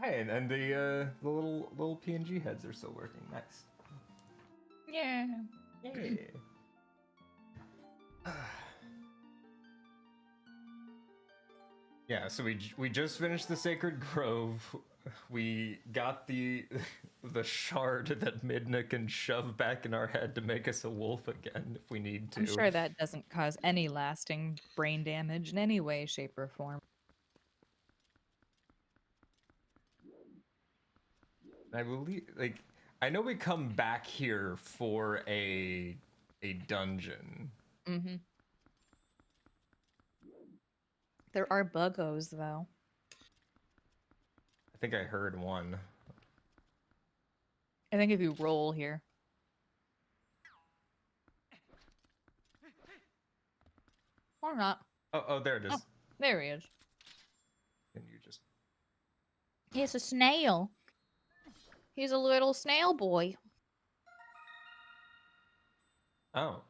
Hey, and the little PNG heads are still working. Nice. Yeah. Yay. Yeah, so we just finished the Sacred Grove. We got the the shard that Midna can shove back in our head to make us a wolf again if we need I'm to. sure that doesn't cause any lasting brain damage in any way, shape, or form. I believe, like, I know we come back here for a dungeon. Mm-hmm. There are buggos, though. I think I heard one. I think if you roll here. Or not. Oh, there it is. Oh, there he is. And you just He's a snail. He's a little snail boy. oh.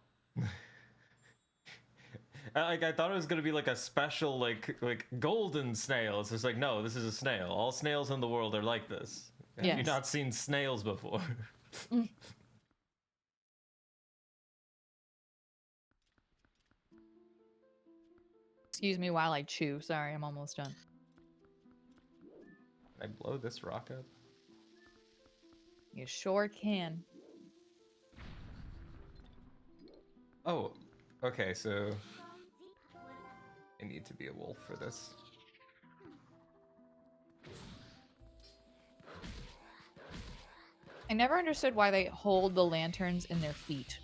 I thought it was gonna be like a special like golden snail. It's just like, no, this is a snail. All snails in the world are like this. Have you Yes. not seen snails before? Excuse me while I chew. Sorry, I'm almost done. Can I blow this rock up? You sure can. Oh, okay, so I need to be a wolf for this. I never understood why they hold the lanterns in their feet.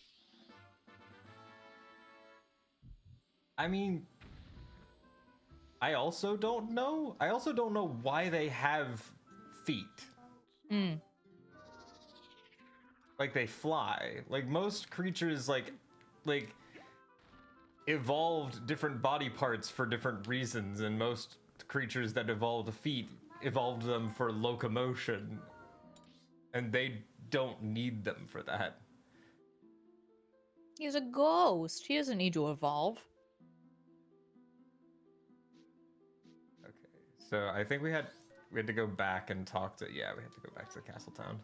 I mean, I also don't know. I also don't know why they have feet. Mm. Like they fly. Like most creatures like evolved different body parts for different reasons, and most creatures that evolved feet evolved them for locomotion. And they don't need them for that. He's a ghost. He doesn't need to evolve. Okay. So I think we had to go back and talk to we had to go back to Castle Town.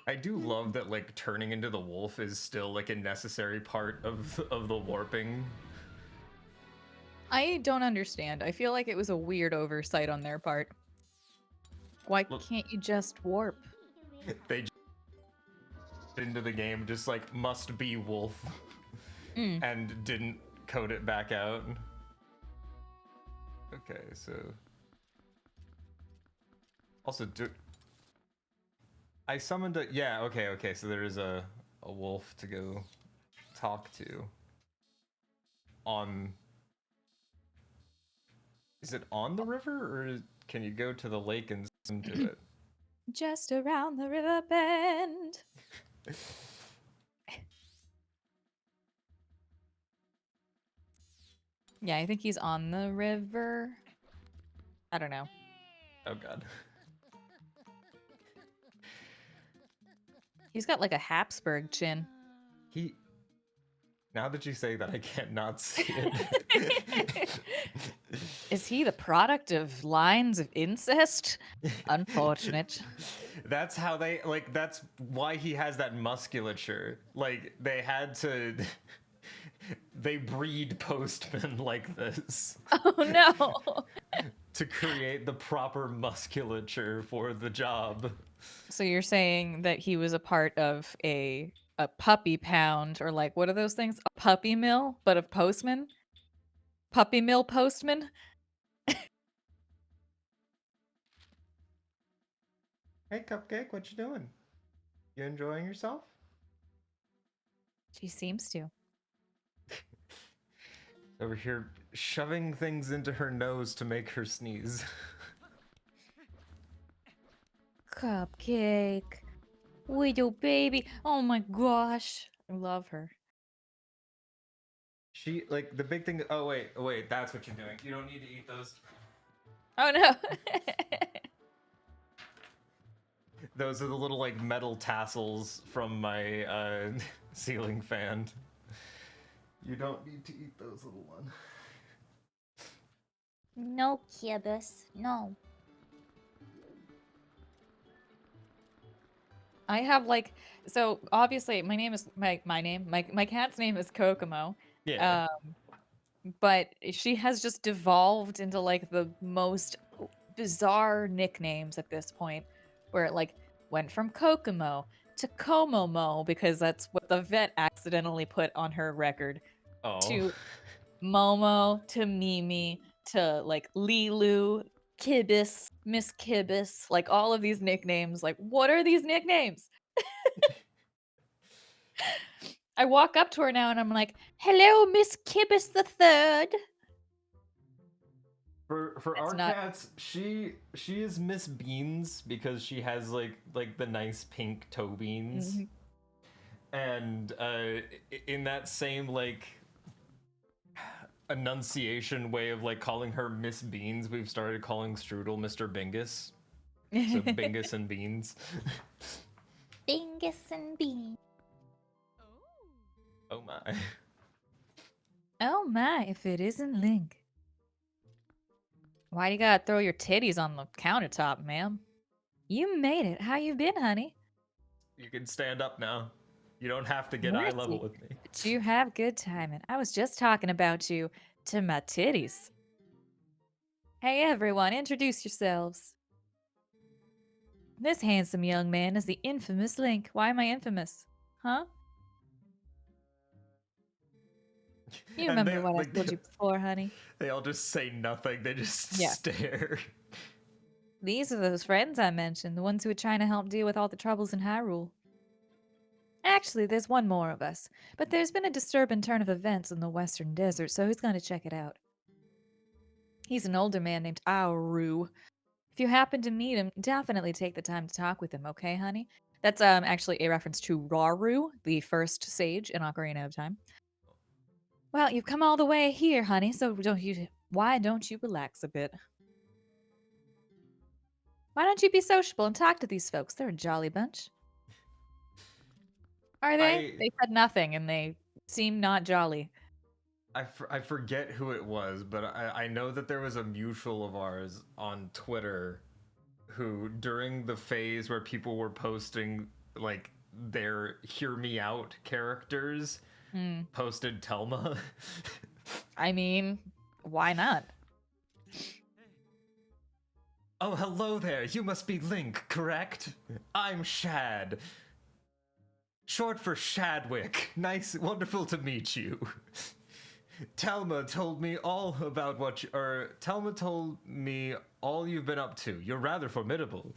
I do love that like turning into the wolf is still like a necessary part of the warping. I don't understand. I feel like it was a weird oversight on their part. Why can't you just warp? They just into the game just like must be wolf and didn't code it back out. Okay, so also I summoned a okay, so there is a wolf to go talk to on. Is it on the river, or can you go to the lake and swim to it? Just around the river bend. Yeah, I think he's on the river. I don't know. Oh god. He's got like a Habsburg chin. Now that you say that, I can't not see it. Is he the product of lines of incest? Unfortunate. That's how they like. That's why he has that musculature. Like they had to. They breed postmen like this. Oh no. To create the proper musculature for the job. So you're saying that he was a part of a puppy pound, or like what are those things? A puppy mill, but of postman? Puppy mill postman? Hey, Cupcake, what you doing? You enjoying yourself? She seems to. Over here shoving things into her nose to make her sneeze. Cupcake. Widow baby. Oh my gosh. I love her. She, like, the big thing. Oh, wait, that's what you're doing. You don't need to eat those. Oh no. Those are the little, like, metal tassels from my ceiling fan. You don't need to eat those, little one. No, Kibis, no. I have like, so obviously my name is my cat's name is Kokomo. Yeah. But she has just devolved into like the most bizarre nicknames at this point, where it like went from Kokomo to Komomo because that's what the vet accidentally put on her record, Oh. to Momo to Mimi to like Lilu, Kibis, Miss Kibis, like all of these nicknames. Like, what are these nicknames? I walk up to her now and I'm like, "Hello, Miss Kibis the Third." For It's our not. cats, she is Miss Beans because she has like the nice pink toe beans, Mhm. and in that same like enunciation way of like calling her Miss Beans, we've started calling Strudel Mr. Bingus. So Bingus and Beans. Bingus and beans. Oh my. Oh my, if it isn't Link. Why do you gotta throw your titties on the countertop, ma'am? You made it. How you been, honey? You can stand up now. You don't have to get eye level Mercy. with me. But you have good timing. I was just talking about you to my titties. Hey everyone, introduce yourselves. This handsome young man is the infamous Link. Why am I infamous? Huh? You And remember they what I like told you before, honey? they all just say nothing. They just Yeah. stare. These are those friends I mentioned, the ones who were trying to help deal with all the troubles in Hyrule. Actually, there's one more of us, but there's been a disturbing turn of events in the Western Desert, so he's going to check it out. He's an older man named Auru. If you happen to meet him, definitely take the time to talk with him, okay, honey? That's actually a reference to Rauru, the first sage in Ocarina of Time. Well, you've come all the way here, honey, so why don't you relax a bit? Why don't you be sociable and talk to these folks? They're a jolly bunch. Are they? I They said nothing and they seem not jolly. I forget who it was, but I know that there was a mutual of ours on Twitter who, during the phase where people were posting like their hear me out characters, Hmm. posted Telma. I mean, why not? Oh, hello there. You must be Link, correct? I'm Shad. Short for Shadwick. Nice, wonderful to meet you. Telma told me all about Telma told me all you've been up to. You're rather formidable.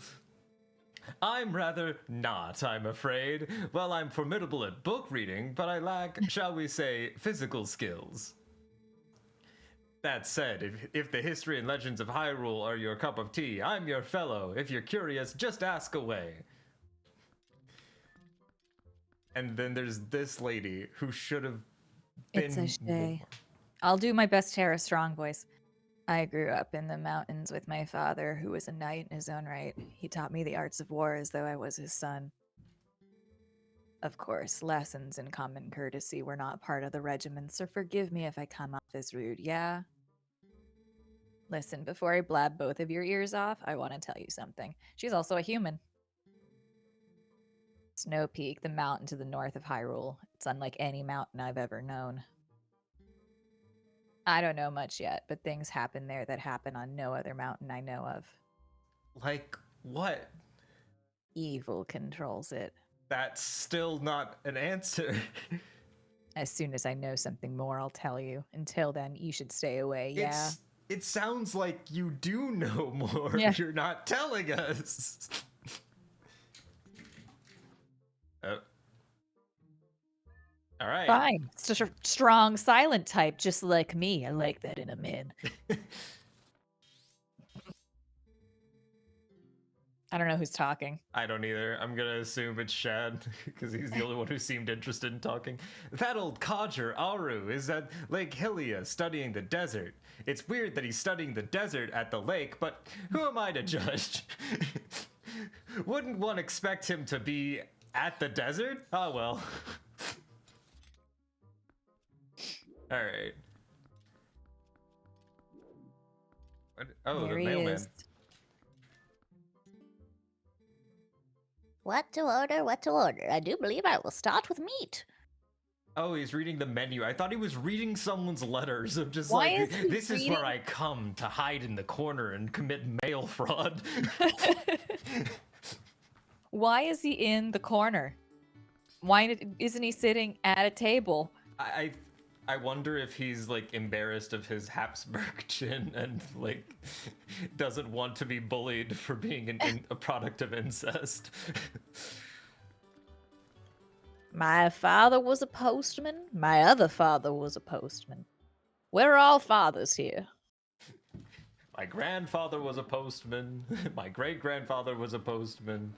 I'm rather not, I'm afraid. Well, I'm formidable at book reading, but I lack, shall we say, physical skills. That said, if the history and legends of Hyrule are your cup of tea, I'm your fellow. If you're curious, just ask away. And then there's this lady who should have been It's a more. shay. I'll do my best Tara Strong voice. I grew up in the mountains with my father, who was a knight in his own right. He taught me the arts of war as though I was his son. Of course, lessons in common courtesy were not part of the regimen, so forgive me if I come off as rude, yeah? Listen, before I blab both of your ears off, I want to tell you something. She's also a human. Snow Peak, the mountain to the north of Hyrule. It's unlike any mountain I've ever known. I don't know much yet, but things happen there that happen on no other mountain I know of. Like, what? Evil controls it. That's still not an answer. As soon as I know something more, I'll tell you. Until then, you should stay away, yeah? It sounds like you do know more. Yeah. You're not telling us. Oh. All right. Fine. Such a strong, silent type, just like me. I like that in a man. I don't know who's talking. I don't either. I'm gonna assume it's Shad because he's the only one who seemed interested in talking. That old codger Aru is at Lake Hylia studying the desert. It's weird that he's studying the desert at the lake, but who am I to judge? Wouldn't one expect him to be at the desert? Oh well. All right. Oh, There the he mailman. is. What to order? What to order? I do believe I will start with meat. Oh, he's reading the menu. I thought he was reading someone's letters of just Why like, is he this is where reading- I come to hide in the corner and commit mail fraud. Why is he in the corner? Why isn't he sitting at a table? I wonder if he's like embarrassed of his Habsburg chin and like doesn't want to be bullied for being a product of incest. My father was a postman. My other father was a postman. We're all fathers here. My grandfather was a postman. My great grandfather was a postman.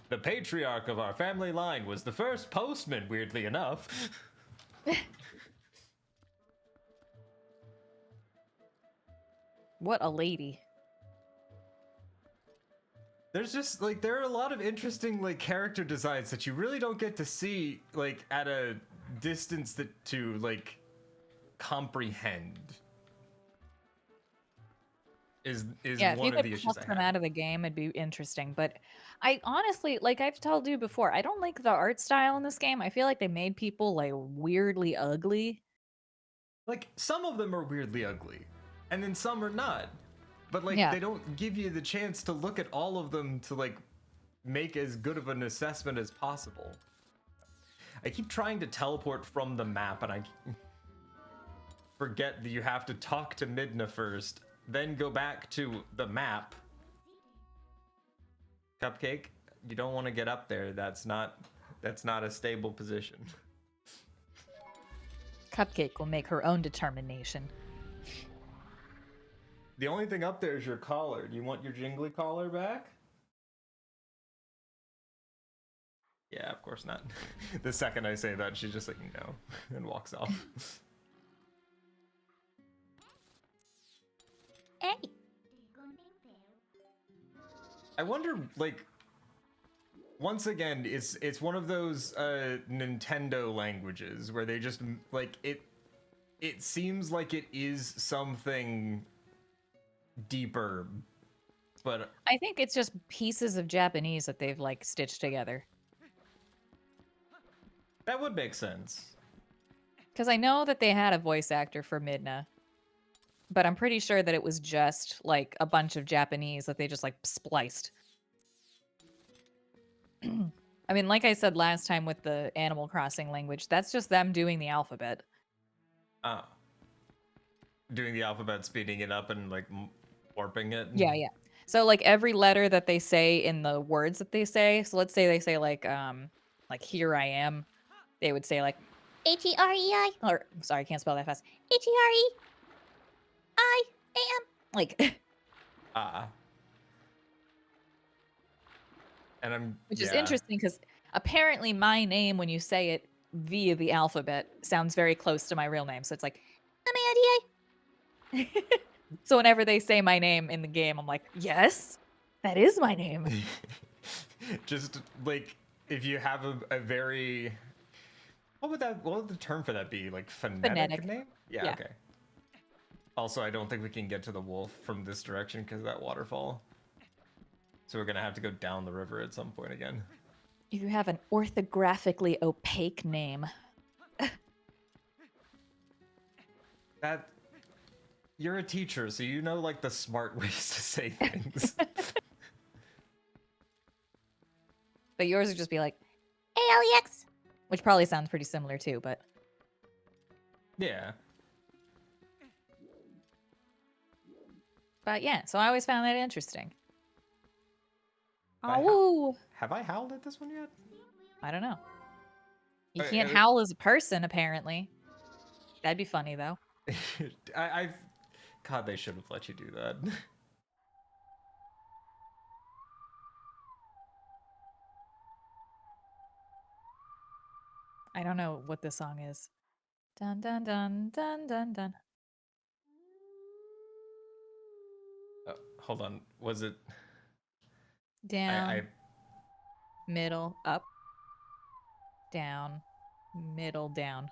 The patriarch of our family line was the first postman, weirdly enough. What a lady. There's just like there are a lot of interesting like character designs that you really don't get to see like at a distance that to like comprehend. Is Yeah, if you one of could the issues pluck I them have. out of the game, it'd be interesting. But I honestly, like I've told you before, I don't like the art style in this game. I feel like they made people like weirdly ugly. Like some of them are weirdly ugly, and then some are not. But like Yeah. they don't give you the chance to look at all of them to like make as good of an assessment as possible. I keep trying to teleport from the map and I forget that you have to talk to Midna first, then go back to the map. Cupcake, you don't want to get up there. That's not a stable position. Cupcake will make her own determination. The only thing up there is your collar. Do you want your jingly collar back? Yeah, of course not. The second I say that, she's just like, no, and walks off. Hey. I wonder, like, once again, it's one of those Nintendo languages where they just like it seems like it is something deeper, but I think it's just pieces of Japanese that they've like stitched together. that would make sense. Because I know that they had a voice actor for Midna, but I'm pretty sure that it was just like a bunch of Japanese that they just like spliced. I mean, like I said last time with the Animal Crossing language, that's just them doing the alphabet. Doing the alphabet, speeding it up, and like warping it. Yeah, yeah. So like every letter that they say in the words that they say. So let's say they say like here I am. They would say like Herei. or sorry, I can't spell that fast. Herei. I am. Like And I'm which yeah. is interesting because apparently my name when you say it via the alphabet sounds very close to my real name. So it's like Herei. so whenever they say my name in the game, I'm like, yes, that is my name. Just like if you have a very what would the term for that be? Like phonetic name? Yeah, Yeah. okay. Also, I don't think we can get to the wolf from this direction because of that waterfall. So we're gonna have to go down the river at some point again. You have an orthographically opaque name. That you're a teacher, so you know like the smart ways to say things. But yours would just be like, ALEX. which probably sounds pretty similar too, but Yeah. yeah, so I always found that interesting. I Oh, Have I howled at this one yet? I don't know. You Uh, can't uh, howl as a person, apparently. That'd be funny though. I've God, they should have let you do that. I don't know what this song is. Dun dun dun dun dun dun. Hold on. Was it Down, I middle, up, down, middle, down.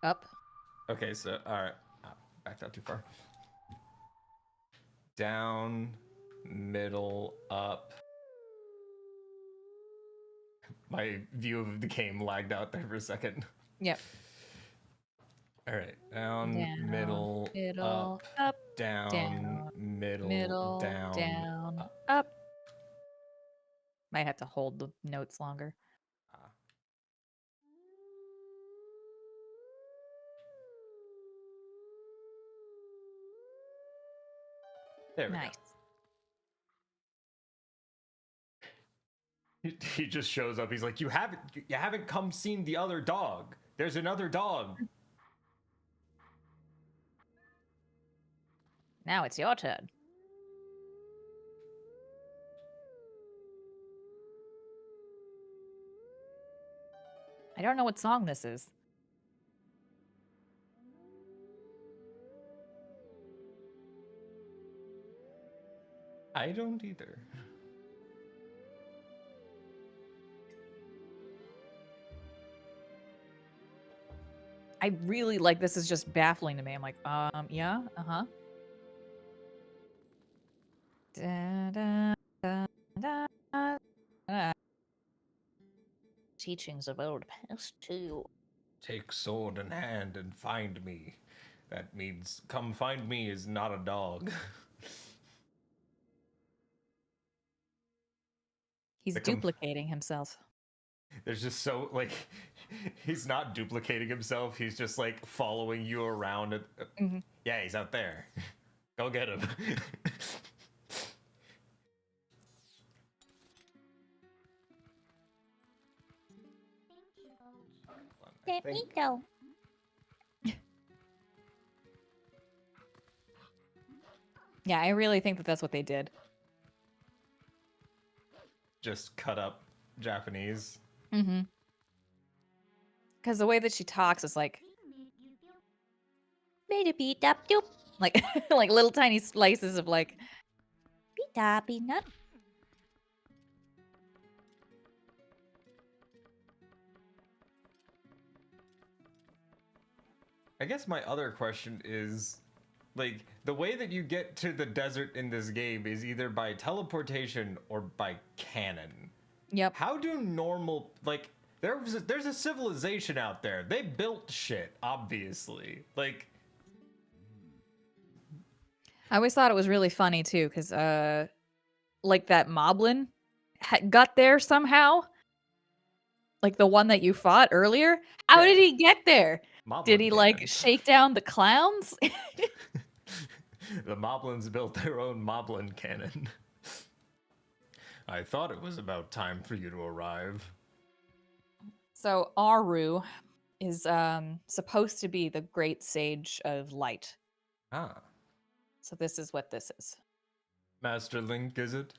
Up. Okay, so alright. Backed out too far. Down, middle, up. My view of the game lagged out there for a second. Yep. Alright. Down, Down, middle, middle, up, up, down, middle, middle, down, up. up. Might have to hold the notes longer. Ah. There we Nice. go. He just shows up. He's like, you haven't come seen the other dog. There's another dog. Now it's your turn. I don't know what song this is. I don't either. I really like this is just baffling to me. I'm like, yeah, uh-huh. Da, da, da, da, da. Teachings of old past too. Take sword in hand and find me. That means come find me is not a dog. He's duplicating himself. There's just so like he's not duplicating himself. He's just like following you around. Yeah, he's out there. Go get him. Let me go. Yeah, I really think that that's what they did. Just cut up Japanese. Mm-hmm. Because the way that she talks is like like like little tiny slices of like Peanut. I guess my other question is, like, the way that you get to the desert in this game is either by teleportation or by cannon. Yep. How do normal, like, there's a civilization out there. They built shit, obviously. Like, I always thought it was really funny too, because like that moblin got there somehow. Like the one that you fought earlier. How did he get there? Did he like shake down the clowns? The Moblins built their own Moblin cannon. I thought it was about time for you to arrive. So Aru is supposed to be the great sage of light. Ah. So this is what this is. Master Link, is it?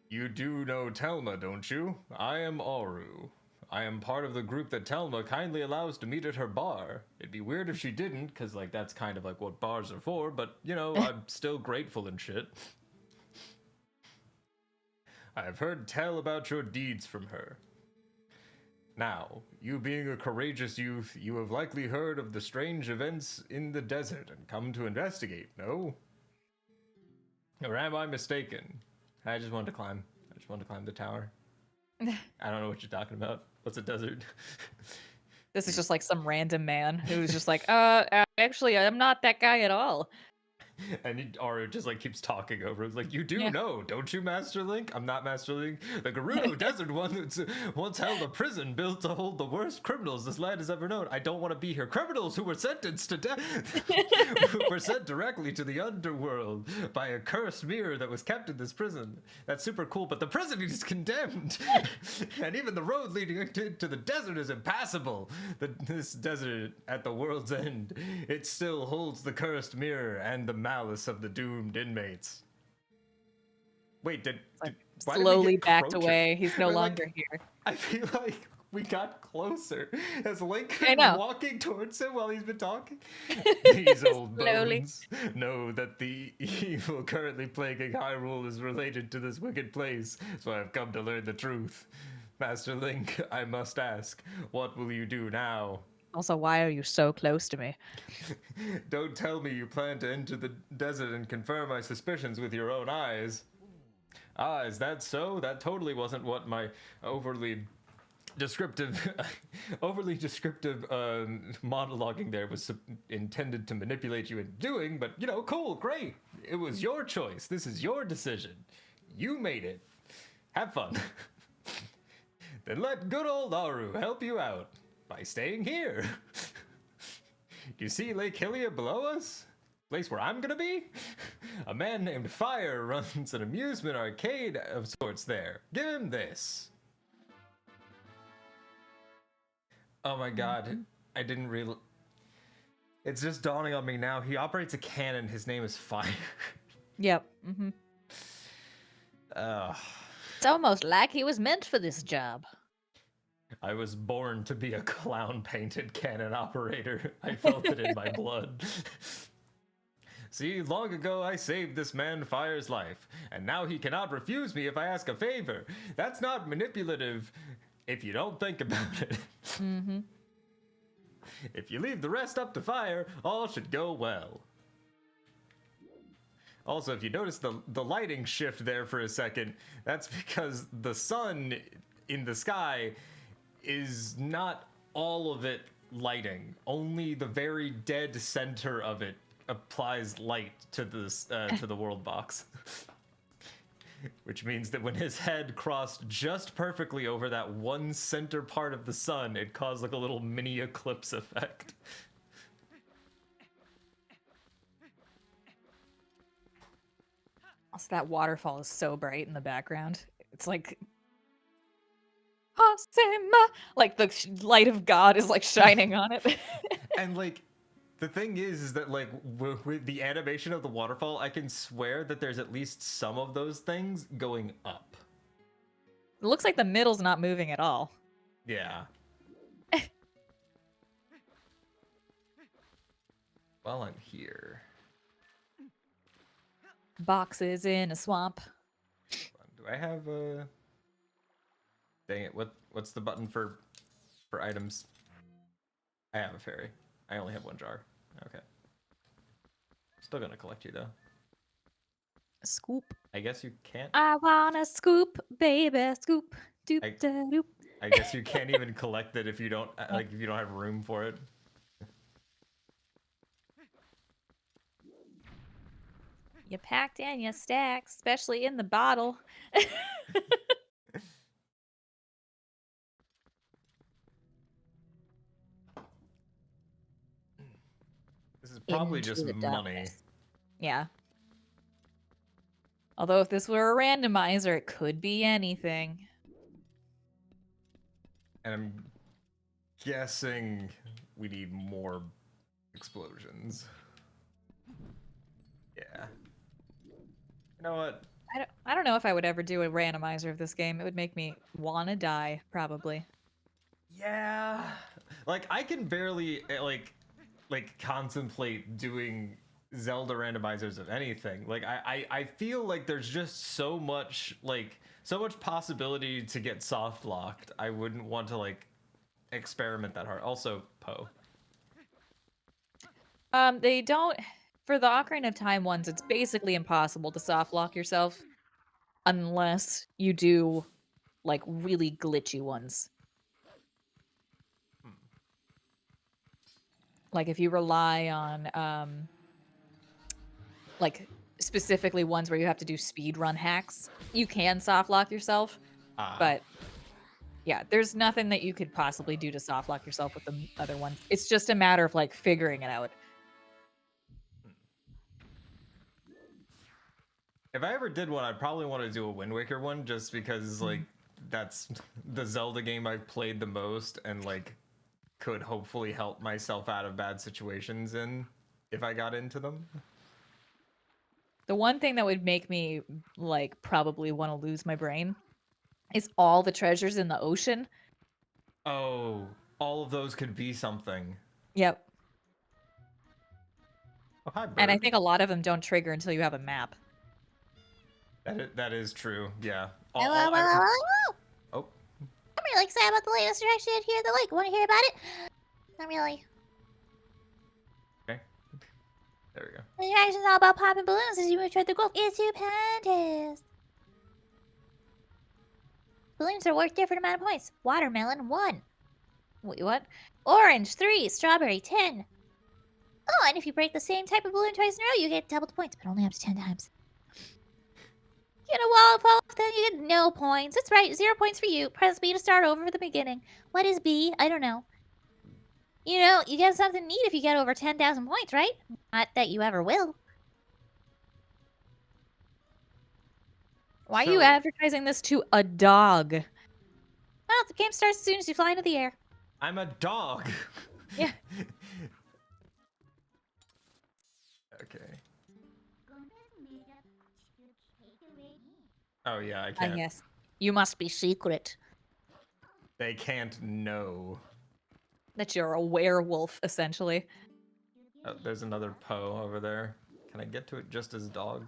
You do know Telma, don't you? I am Aru. I am part of the group that Telma kindly allows to meet at her bar. It'd be weird if she didn't, because, like, that's kind of like what bars are for, but, you know, I'm still grateful and shit. I've heard tell about your deeds from her. Now, you being a courageous youth, you have likely heard of the strange events in the desert and come to investigate, no? Or am I mistaken? I just wanted to climb. I just wanted to climb the tower. I don't know what you're talking about. What's a desert? This is just like some random man who's just like, actually, I'm not that guy at all. And Aru just like keeps talking over. It's like, you do know, don't you, Master Link? I'm not Master Link. The Gerudo Desert once held a prison built to hold the worst criminals this land has ever known. I don't want to be here. Criminals who were sentenced to death were sent directly to the underworld by a cursed mirror that was kept in this prison. That's super cool, but the prison is condemned. And even the road leading to the desert is impassable. This desert at the world's end, it still holds the cursed mirror and the malice of the doomed inmates. Wait, why did we slowly get backed Croacher? away. He's no longer here. I feel like we got closer as Link I know. walking towards him while he's been talking. These old bones know that the evil currently plaguing Hyrule is related to this wicked place, so I've come to learn the truth. Master Link, I must ask, what will you do now? Also, why are you so close to me? Don't tell me you plan to enter the desert and confirm my suspicions with your own eyes. Ah, is that so? That totally wasn't what my overly descriptive monologuing there was intended to manipulate you into doing, but you know, cool, great. It was your choice. This is your decision. You made it. Have fun. Then let good old Aru help you out by staying here. You see Lake Hylia below us? Place where I'm gonna be? A man named Fire runs an amusement arcade of sorts there. Give him this. Oh my god, I didn't realize. It's just dawning on me now. He operates a cannon. His name is Fire. Yep. Mm-hmm. It's almost like he was meant for this job. I was born to be a clown-painted cannon operator. I felt it in my blood. See, long ago I saved this man Fire's life, and now he cannot refuse me if I ask a favor. That's not manipulative if you don't think about it. Mm-hmm. If you leave the rest up to Fire, all should go well. Also, if you notice the lighting shift there for a second, that's because the sun in the sky is not all of it lighting. Only the very dead center of it applies light to this to the world box. Which means that when his head crossed just perfectly over that one center part of the sun, it caused like a little mini eclipse effect. Also, that waterfall is so bright in the background. It's like Hasema! Like the light of God is like shining on it. And like the thing is that like with the animation of the waterfall, I can swear that there's at least some of those things going up. It looks like the middle's not moving at all. Yeah. Well, I'm here. Boxes in a swamp. Do I have a... Dang it, what's the button for items? I have a fairy. I only have one jar. Okay. Still gonna collect you though. Scoop. I guess you can't. I wanna scoop, baby, scoop. Doop da doop. I guess you can't even collect it if you don't if you don't have room for it. You packed and you stacked, especially in the bottle. This is probably Into just the money. darkness. Yeah. Although if this were a randomizer, it could be anything. And I'm guessing we need more explosions. Yeah. You know what? I don't know if I would ever do a randomizer of this game. It would make me wanna die, probably. Yeah. Like I can barely like contemplate doing Zelda randomizers of anything. Like I feel like there's just so much possibility to get soft locked. I wouldn't want to like experiment that hard. Also, Poe. They don't for the Ocarina of Time ones, it's basically impossible to soft lock yourself unless you do like really glitchy ones. Like if you rely on like specifically ones where you have to do speed run hacks, you can soft lock yourself. But yeah, there's nothing that you could possibly do to soft lock yourself with the other ones. It's just a matter of like figuring it out. If I ever did one, I'd probably want to do a Wind Waker one just because like that's the Zelda game I've played the most and like could hopefully help myself out of bad situations in if I got into them. The one thing that would make me like probably want to lose my brain is all the treasures in the ocean. Oh, all of those could be something. Yep. Oh, hi, bird. And I think a lot of them don't trigger until you have a map. That is true. Yeah. Hello, hello, hello. Oh, really excited about the latest attraction here at the lake. Want to hear about it? Not really. Okay. There we go. The attraction's all about popping balloons as you move toward the grove. It's stupendous. Balloons are worth different amount of points. Watermelon 1. Wait, what? Orange 3. Strawberry 10. Oh, and if you break the same type of balloon twice in a row, you get double the points, but only up to 10 times. Get a wall fall off, then you get no points. That's right, 0 points for you. Press B to start over from the beginning. What is B? I don't know. You know, you get something neat if you get over 10,000 points, right? Not that you ever will. Why are you So- advertising this to a dog? Well, the game starts as soon as you fly into the air. I'm a dog. Yeah. Okay. Oh yeah, I can't. Yes. You must be secret. They can't know. That you're a werewolf, essentially. Oh, there's another Poe over there. Can I get to it just as dog?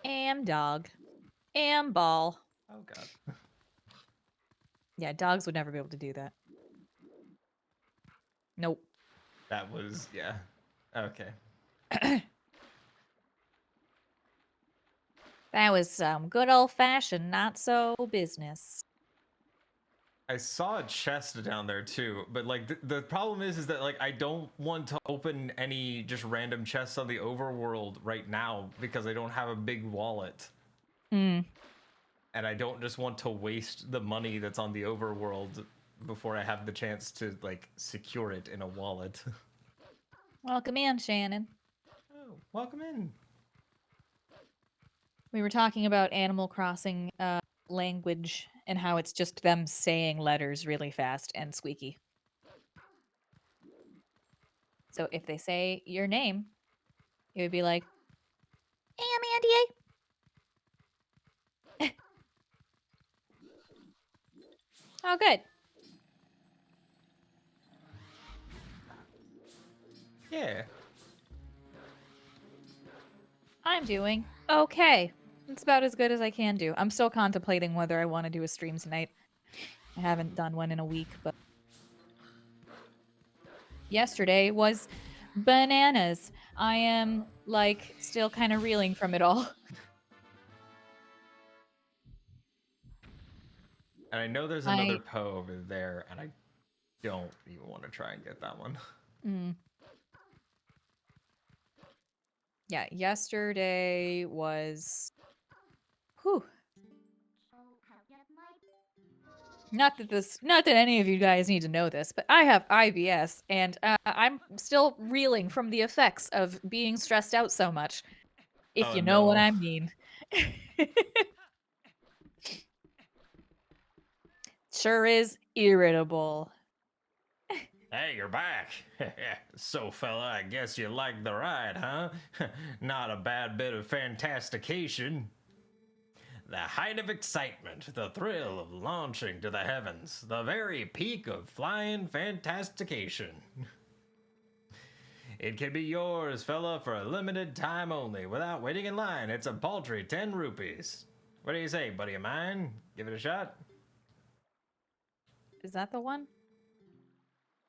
Am dog. Am ball. Oh god. Yeah, dogs would never be able to do that. Nope. That was yeah. Okay. That was some good old-fashioned not-so business. I saw a chest down there too, but like the problem is that like I don't want to open any just random chests on the overworld right now because I don't have a big wallet. Hmm. And I don't just want to waste the money that's on the overworld before I have the chance to like secure it in a wallet. Welcome in, Shannon. Oh, welcome in. We were talking about Animal Crossing language and how it's just them saying letters really fast and squeaky. So if they say your name, it would be like, Hey, I'm Andy. oh, good. Yeah. I'm doing okay. It's about as good as I can do. I'm still contemplating whether I want to do a stream tonight. I haven't done one in a week, but yesterday was bananas. I am like still kind of reeling from it all. And I know there's another Poe over there, and I don't even want to try and get that one. Mm. Yeah, yesterday was. Whew. Not that any of you guys need to know this, but I have IBS, and I'm still reeling from the effects of being stressed out so much. If Oh, you know what no. I mean. Sure is irritable. Hey, you're back. So, fella, I guess you liked the ride, huh? Not a bad bit of fantastication. The height of excitement, the thrill of launching to the heavens, the very peak of flying fantastication. It can be yours, fella, for a limited time only, without waiting in line. It's a paltry 10 rupees. What do you say, buddy of mine? Give it a shot? Is that the one?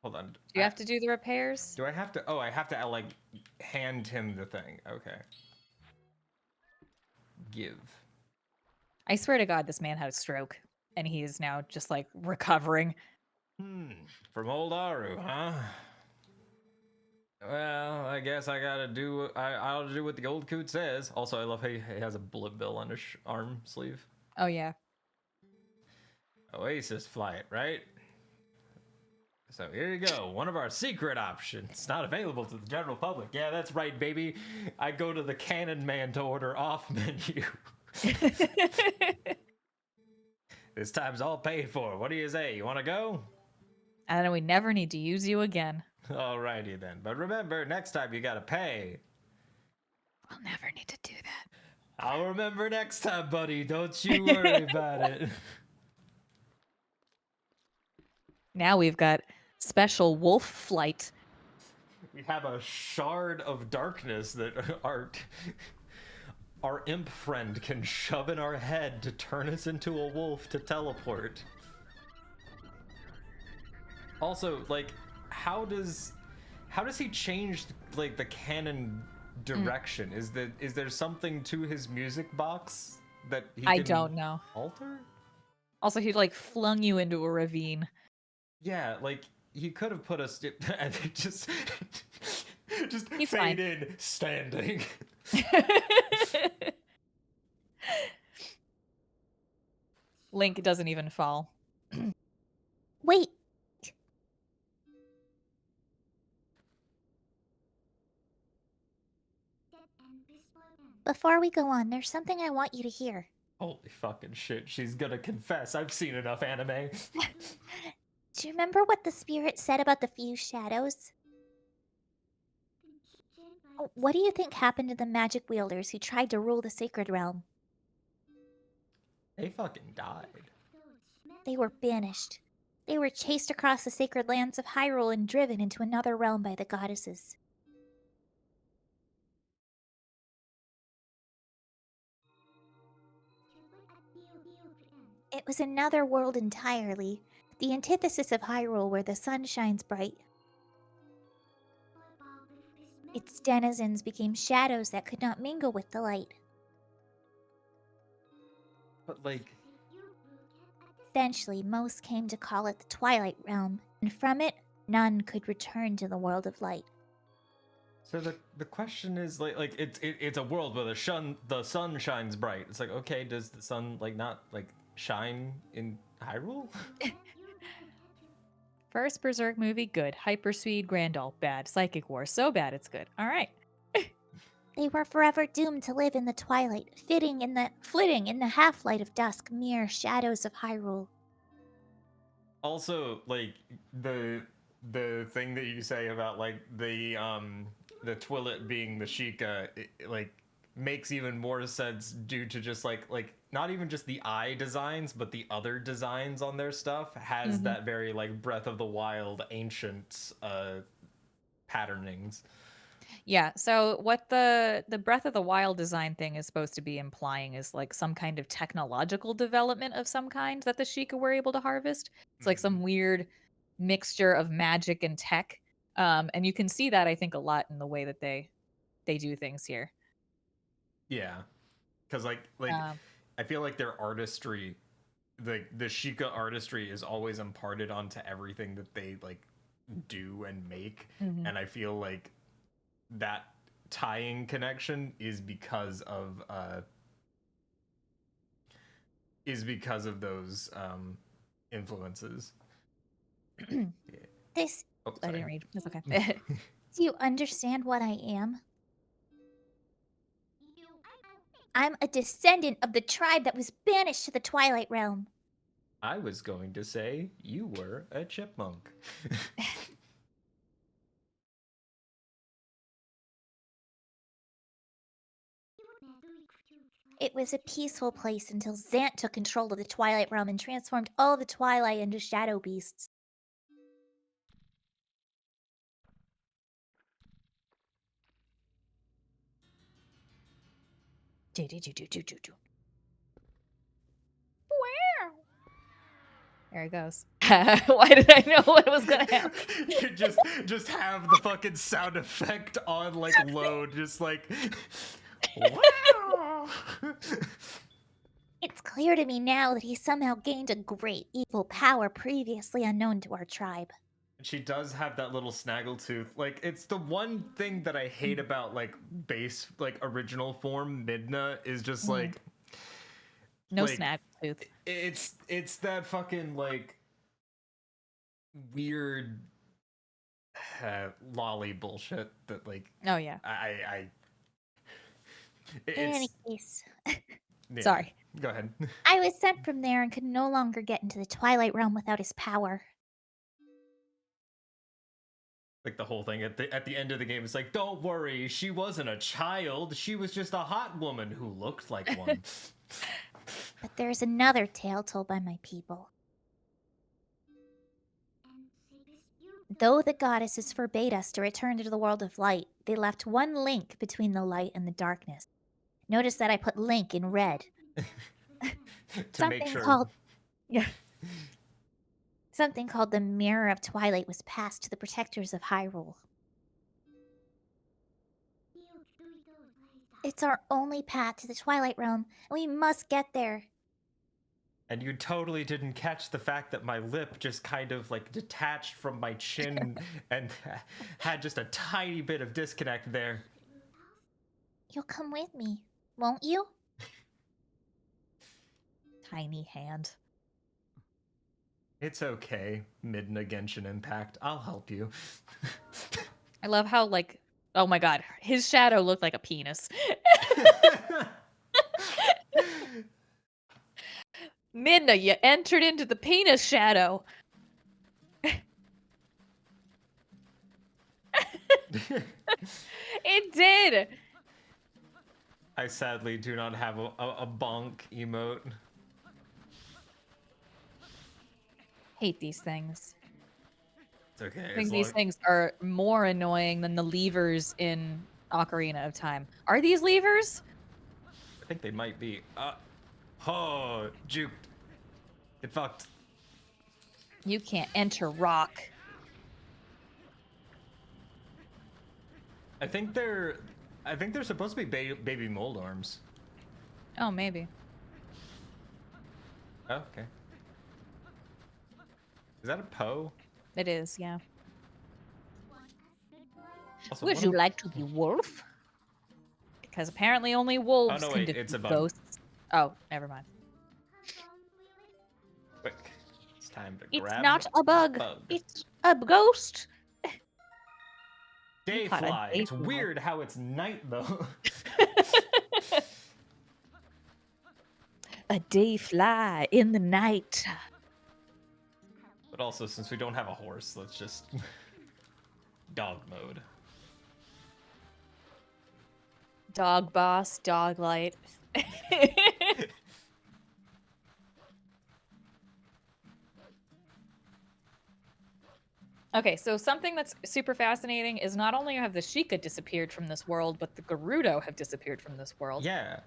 Hold on. Do you have to do the repairs? Do I have to? Oh, I have to, like, hand him the thing. Okay. Give. I swear to God, this man had a stroke, and he is now just like recovering. From old Aru, huh? Well, I guess I gotta do. I'll do what the old coot says. Also, I love how he has a bullet bill on his arm sleeve. Oh yeah. Oasis flight, right? So here you go. One of our secret options, not available to the general public. Yeah, that's right, baby. I go to the Cannon Man to order off menu. This time's all paid for. What do you say? You want to go? And then we never need to use you again. Alrighty then. But remember, next time you gotta pay. I'll never need to do that. I'll remember next time, buddy. Don't you worry about it. Now we've got special wolf flight. We have a shard of darkness that art. our imp friend can shove in our head to turn us into a wolf to teleport. Also, like, how does he change like the canon direction? Is there something to his music box that he I can don't know. alter? Also, he like flung you into a ravine. Yeah, like he could have put us and just He's fade fine. in standing. Link doesn't even fall. Wait. Before we go on, there's something I want you to hear. Holy fucking shit, she's gonna confess. I've seen enough anime. Do you remember what the spirit said about the few shadows? Oh, what do you think happened to the magic wielders who tried to rule the sacred realm? They fucking died. They were banished. They were chased across the sacred lands of Hyrule and driven into another realm by the goddesses. It was another world entirely, the antithesis of Hyrule where the sun shines bright. Its denizens became shadows that could not mingle with the light. But like, Eventually, most came to call it the Twilight Realm, and from it, none could return to the world of light. so the question is like it's a world where the sun shines bright. It's like, okay, does the sun like not like shine in Hyrule? First Berserk movie, good. Hyperspeed, Grandal, bad. Psychic War, so bad it's good. All right. They were forever doomed to live in the twilight, flitting in the half-light of dusk, mere shadows of Hyrule. Also, like the thing that you say about like the Twillet being the Sheikah, like makes even more sense due to just like not even just the eye designs, but the other designs on their stuff has that very like Breath of the Wild ancient patternings. Yeah, so what the Breath of the Wild design thing is supposed to be implying is like some kind of technological development of some kind that the Sheikah were able to harvest. It's like some weird mixture of magic and tech. And you can see that I think a lot in the way that they do things here. Yeah, because like Um, I feel like their artistry, the Sheikah artistry, is always imparted onto everything that they like do and make, mhm. and I feel like that tying connection is because of those influences. This. Oh, I didn't sorry. read. That's okay. Do you understand what I am? I'm a descendant of the tribe that was banished to the Twilight Realm. I was going to say you were a chipmunk. It was a peaceful place until Zant took control of the Twilight Realm and transformed all the Twilight into shadow beasts. There he goes. Why did I know what was gonna happen? You just have the fucking sound effect on like load, just like wow. It's clear to me now that he somehow gained a great evil power previously unknown to our tribe. She does have that little snaggletooth. Like, it's the one thing that I hate about like base like original form Midna is just like No like, snag tooth. it's that fucking like weird lolly bullshit that like Oh yeah. I In any it's case, yeah. Sorry. Go ahead. I was sent from there and could no longer get into the Twilight Realm without his power. Like the whole thing at the end of the game, it's like, don't worry, she wasn't a child. She was just a hot woman who looked like one. But there is another tale told by my people. Though the goddesses forbade us to return to the world of light, they left one link between the light and the darkness. Notice that I put Link in red. To make Something sure. called yeah. Something called the Mirror of Twilight was passed to the protectors of Hyrule. It's our only path to the Twilight Realm, and we must get there. And you totally didn't catch the fact that my lip just kind of like detached from my chin and had just a tiny bit of disconnect there. You'll come with me, won't you? Tiny hand. It's okay, Midna Genshin Impact. I'll help you. I love how, like, oh my god, his shadow looked like a penis. Midna, you entered into the penis shadow. It did. I sadly do not have a bonk emote. Hate these things. It's okay. I think as these long- things are more annoying than the levers in Ocarina of Time. Are these levers? I think they might be. Oh, juked. It fucked. You can't enter rock. I think they're supposed to be baby mold arms. Oh, maybe. Oh, okay. Is that a Poe? It is, yeah. Also, Would what you a- like to be wolf? Because apparently only wolves no, can wait, defeat it's a bug. ghosts. Oh, never mind. Quick. It's time to It's grab not a bug. bug. It's a ghost. Dayfly. caught a It's dayfly. weird how it's night though. A day fly in the night. But also, since we don't have a horse, let's just dog mode. Dog boss, dog light. Okay, so something that's super fascinating is not only have the Sheikah disappeared from this world, but the Gerudo have disappeared from this world. Yeah.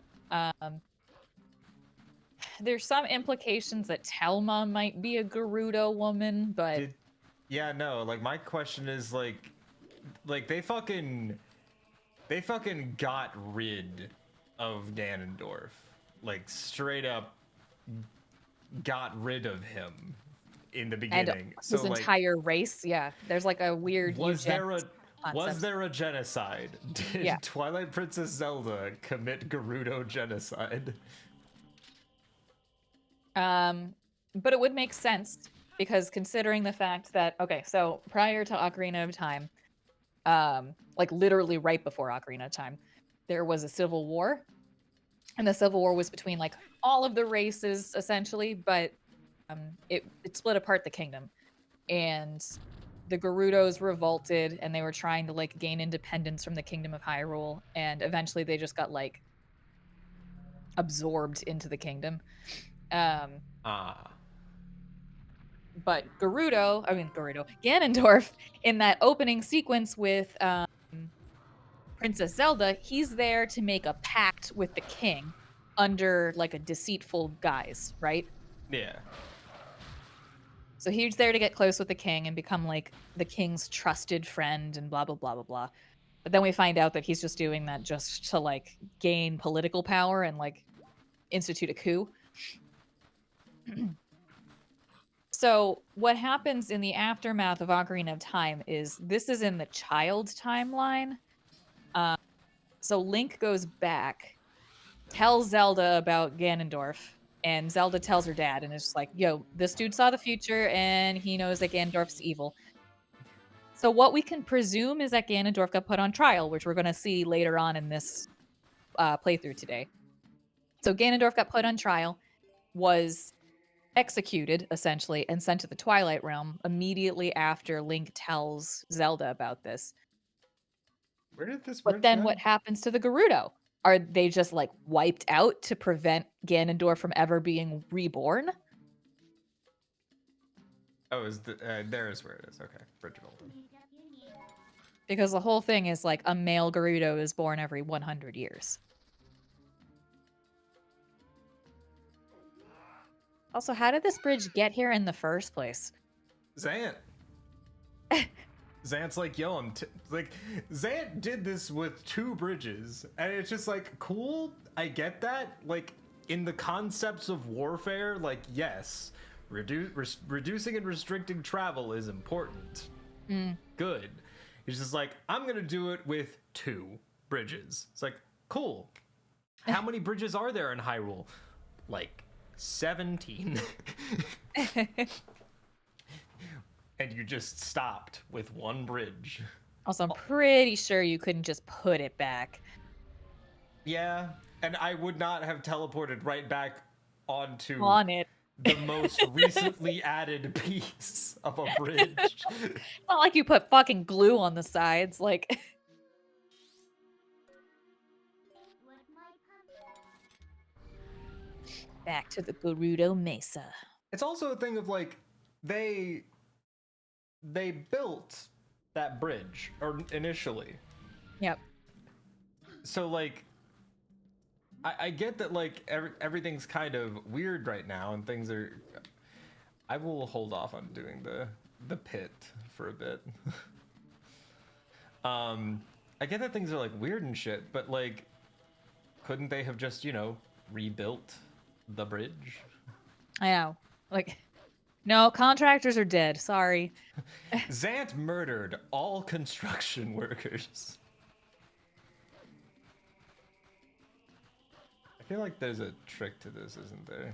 There's some implications that Telma might be a Gerudo woman, but Yeah, no, like my question is like they fucking got rid of Ganondorf. Like straight up got rid of him in the and beginning. his So like entire race, yeah. There's like a weird was there concept. a genocide? Did Yeah. Twilight Princess Zelda commit Gerudo genocide? But it would make sense because considering the fact that okay, so prior to Ocarina of Time, like literally right before Ocarina of Time, there was a civil war, and the civil war was between like all of the races essentially, but it split apart the kingdom, and the Gerudos revolted, and they were trying to like gain independence from the Kingdom of Hyrule, and eventually they just got like absorbed into the kingdom. But Ganondorf, in that opening sequence with Princess Zelda, he's there to make a pact with the king under like a deceitful guise, right? Yeah. So he's there to get close with the king and become like the king's trusted friend and blah, blah, blah, blah, blah. But then we find out that he's just doing that just to like gain political power and like institute a coup. So what happens in the aftermath of Ocarina of Time is this is in the child timeline. So Link goes back, tells Zelda about Ganondorf, and Zelda tells her dad, and it's just like, yo, this dude saw the future and he knows that Ganondorf's evil. So what we can presume is that Ganondorf got put on trial, which we're going to see later on in this playthrough today. So Ganondorf got put on trial, was executed essentially, and sent to the Twilight Realm immediately after Link tells Zelda about this. Where did this But then what happens to the Gerudo? Are they just like wiped out to prevent Ganondorf from ever being reborn? Oh, is there is where it is. Okay. Bridge of Golden. Because the whole thing is like a male Gerudo is born every 100 years. Also, how did this bridge get here in the first place? Zant. Zant's like, yo, like, Zant did this with 2 bridges, and it's just like, cool, I get that. Like, in the concepts of warfare, like, yes, reducing and restricting travel is important. Good. He's just like, I'm gonna do it with 2 bridges. It's like, cool. How many bridges are there in Hyrule? Like, 17. And you just stopped with 1 bridge. Also, I'm pretty sure you couldn't just put it back. Yeah, and I would not have teleported right back onto On it. the most recently added piece of a bridge. It's not like you put fucking glue on the sides, like... Back to the Gerudo Mesa. It's also a thing of like, they built that bridge or initially. Yep. So like, I get that like everything's kind of weird right now and things are. I will hold off on doing the pit for a bit. I get that things are like weird and shit, but like, couldn't they have just, you know, rebuilt the bridge? I know. Like, no, contractors are dead. Sorry. Zant murdered all construction workers. I feel like there's a trick to this, isn't there?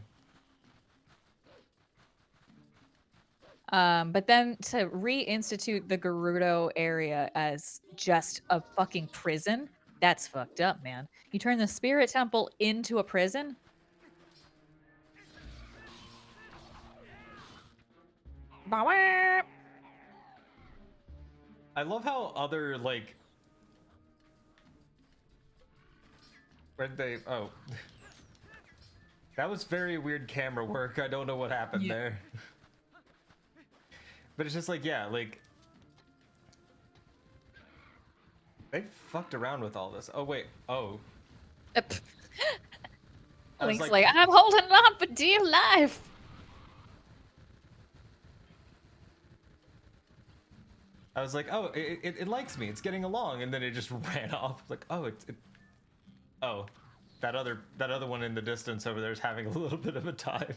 But then to reinstitute the Gerudo area as just a fucking prison, that's fucked up, man. You turn the spirit temple into a prison? Bah-wah! I love how other like when they that was very weird camera work. I don't know what happened there. But it's just like, yeah, like they fucked around with all this. Oh wait, oh. I was Link's like, I'm holding on for dear life. I was like, oh, it likes me. It's getting along, and then it just ran off. Like, oh, oh, that other one in the distance over there is having a little bit of a time.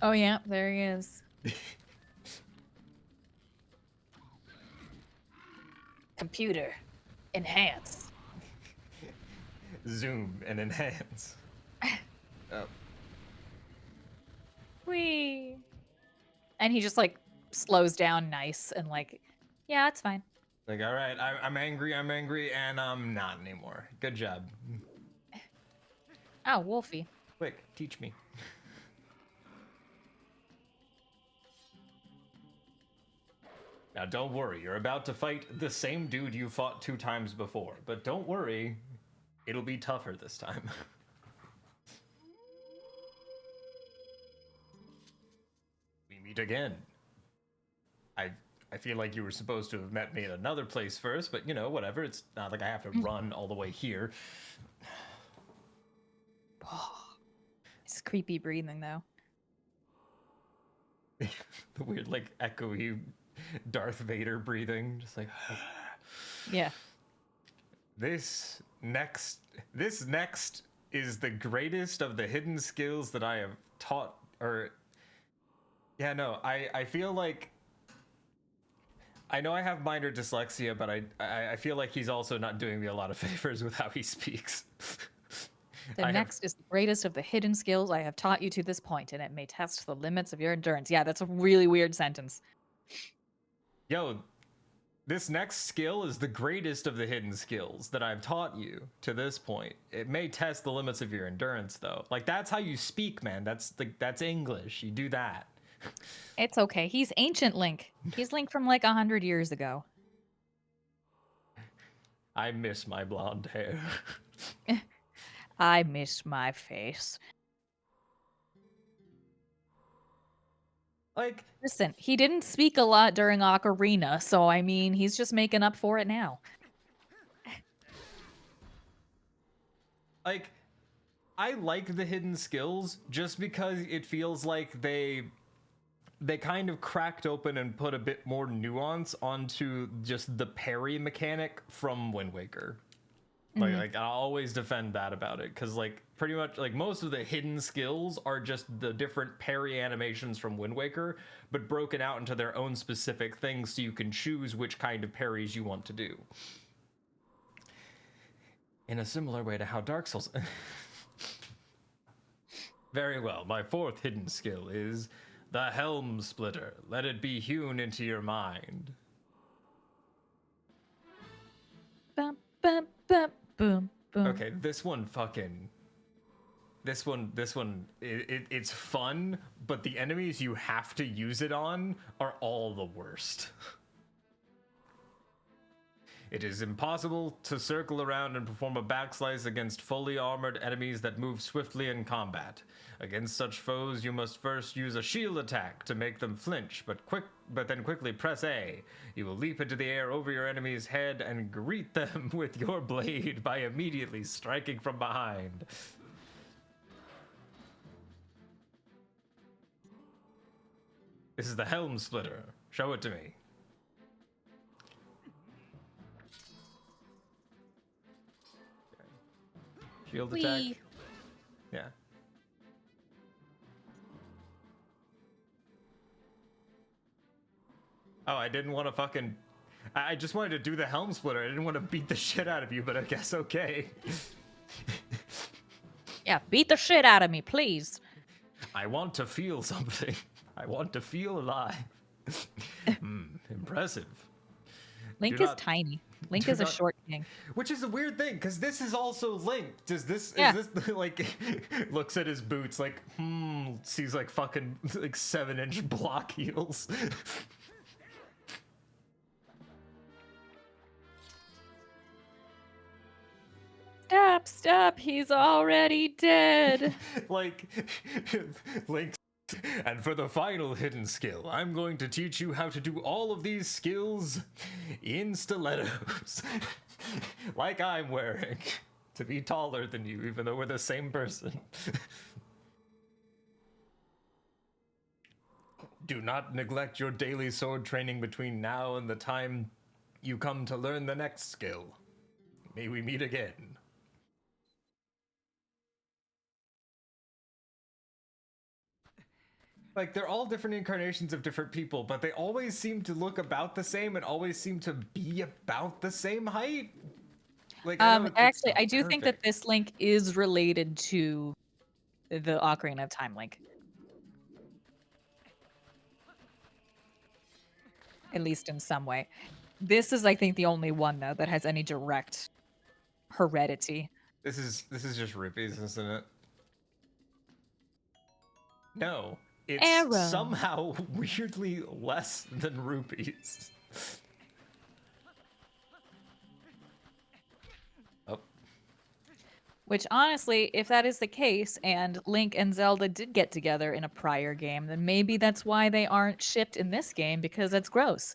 Oh yeah, there he is. Computer, enhance. Zoom and enhance. Oh. Whee! And he just like slows down nice and like, yeah, it's fine. Like, all right, I'm angry, and I'm not anymore. Good job. Oh, Wolfie. Quick, teach me. Now, don't worry, you're about to fight the same dude you fought 2 times before. But don't worry, it'll be tougher this time. We meet again. I feel like you were supposed to have met me at another place first, but you know, whatever. It's not like I have to run all the way here. It's creepy breathing though. The weird, like, echoey Darth Vader breathing, just like. Yeah. This next is the greatest of the hidden skills that I have taught. Or, yeah, no, I feel like. I know I have minor dyslexia, but I feel like he's also not doing me a lot of favors with how he speaks. The next is the greatest of the hidden skills I have taught you to this point, and it may test the limits of your endurance. Yeah, that's a really weird sentence. Yo, this next skill is the greatest of the hidden skills that I've taught you to this point. It may test the limits of your endurance, though. Like, that's how you speak, man. That's English. You do that. It's okay. He's ancient Link. He's Link from like 100 years ago. I miss my blonde hair. I miss my face. Like, listen, he didn't speak a lot during Ocarina, so I mean, he's just making up for it now. Like, I like the hidden skills just because it feels like they kind of cracked open and put a bit more nuance onto just the parry mechanic from Wind Waker. Like I always defend that about it, because like pretty much like most of the hidden skills are just the different parry animations from Wind Waker, but broken out into their own specific things, so you can choose which kind of parries you want to do. In a similar way to how Dark Souls. Very well. My fourth hidden skill is the Helm Splitter. Let it be hewn into your mind. Bum, bum, bum, boom, boom. Okay, this one, it's fun, but the enemies you have to use it on are all the worst. It is impossible to circle around and perform a backslice against fully armored enemies that move swiftly in combat. Against such foes, you must first use a shield attack to make them flinch, but then quickly press A. You will leap into the air over your enemy's head and greet them with your blade by immediately striking from behind. This is the Helm Splitter. Show it to me. Shield attack. Wee. Yeah. Oh, I didn't want to fucking... I just wanted to do the Helm Splitter. I didn't want to beat the shit out of you, but I guess okay. Yeah, beat the shit out of me, please. I want to feel something. I want to feel alive. Impressive. Link Do is not- tiny. Link do is a not- short king. Which is a weird thing, because this is also Link. Is this like, looks at his boots like, sees like fucking like 7-inch block heels. Stop, he's already dead. Like, Link. And for the final hidden skill, I'm going to teach you how to do all of these skills in stilettos. Like I'm wearing. To be taller than you, even though we're the same person. Do not neglect your daily sword training between now and the time you come to learn the next skill. May we meet again. Like, they're all different incarnations of different people, but they always seem to look about the same and always seem to be about the same height. Like, I know it's Actually, not I do think that perfect. this Link is related to the Ocarina of Time Link. At least in some way. This is, I think, the only one, though, that has any direct heredity. This is just rupees, isn't it? No, it's Arrow. somehow weirdly less than rupees. Oh, Which, honestly, if that is the case, and Link and Zelda did get together in a prior game, then maybe that's why they aren't shipped in this game, because that's gross.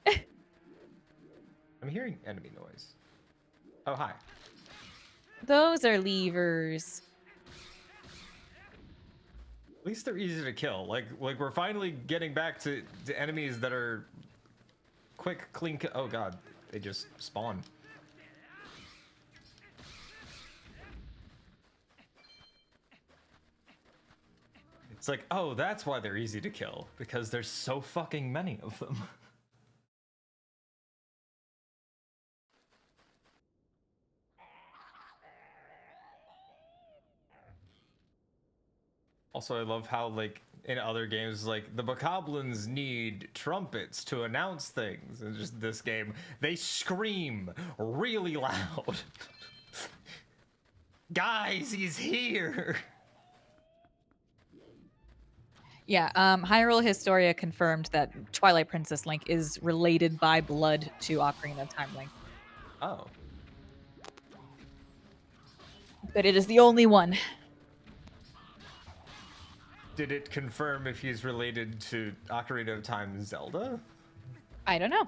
I'm hearing enemy noise. Oh, hi. Those are levers. At least they're easy to kill. Like we're finally getting back to enemies that are quick, clean. Oh god, they just spawn. It's like, oh, that's why they're easy to kill, because there's so fucking many of them. Also, I love how, like, in other games, like, the Bokoblins need trumpets to announce things. And just this game, they scream really loud. Guys, he's here! Yeah, Hyrule Historia confirmed that Twilight Princess Link is related by blood to Ocarina of Time Link. Oh. But it is the only one. Did it confirm if he's related to Ocarina of Time Zelda? I don't know.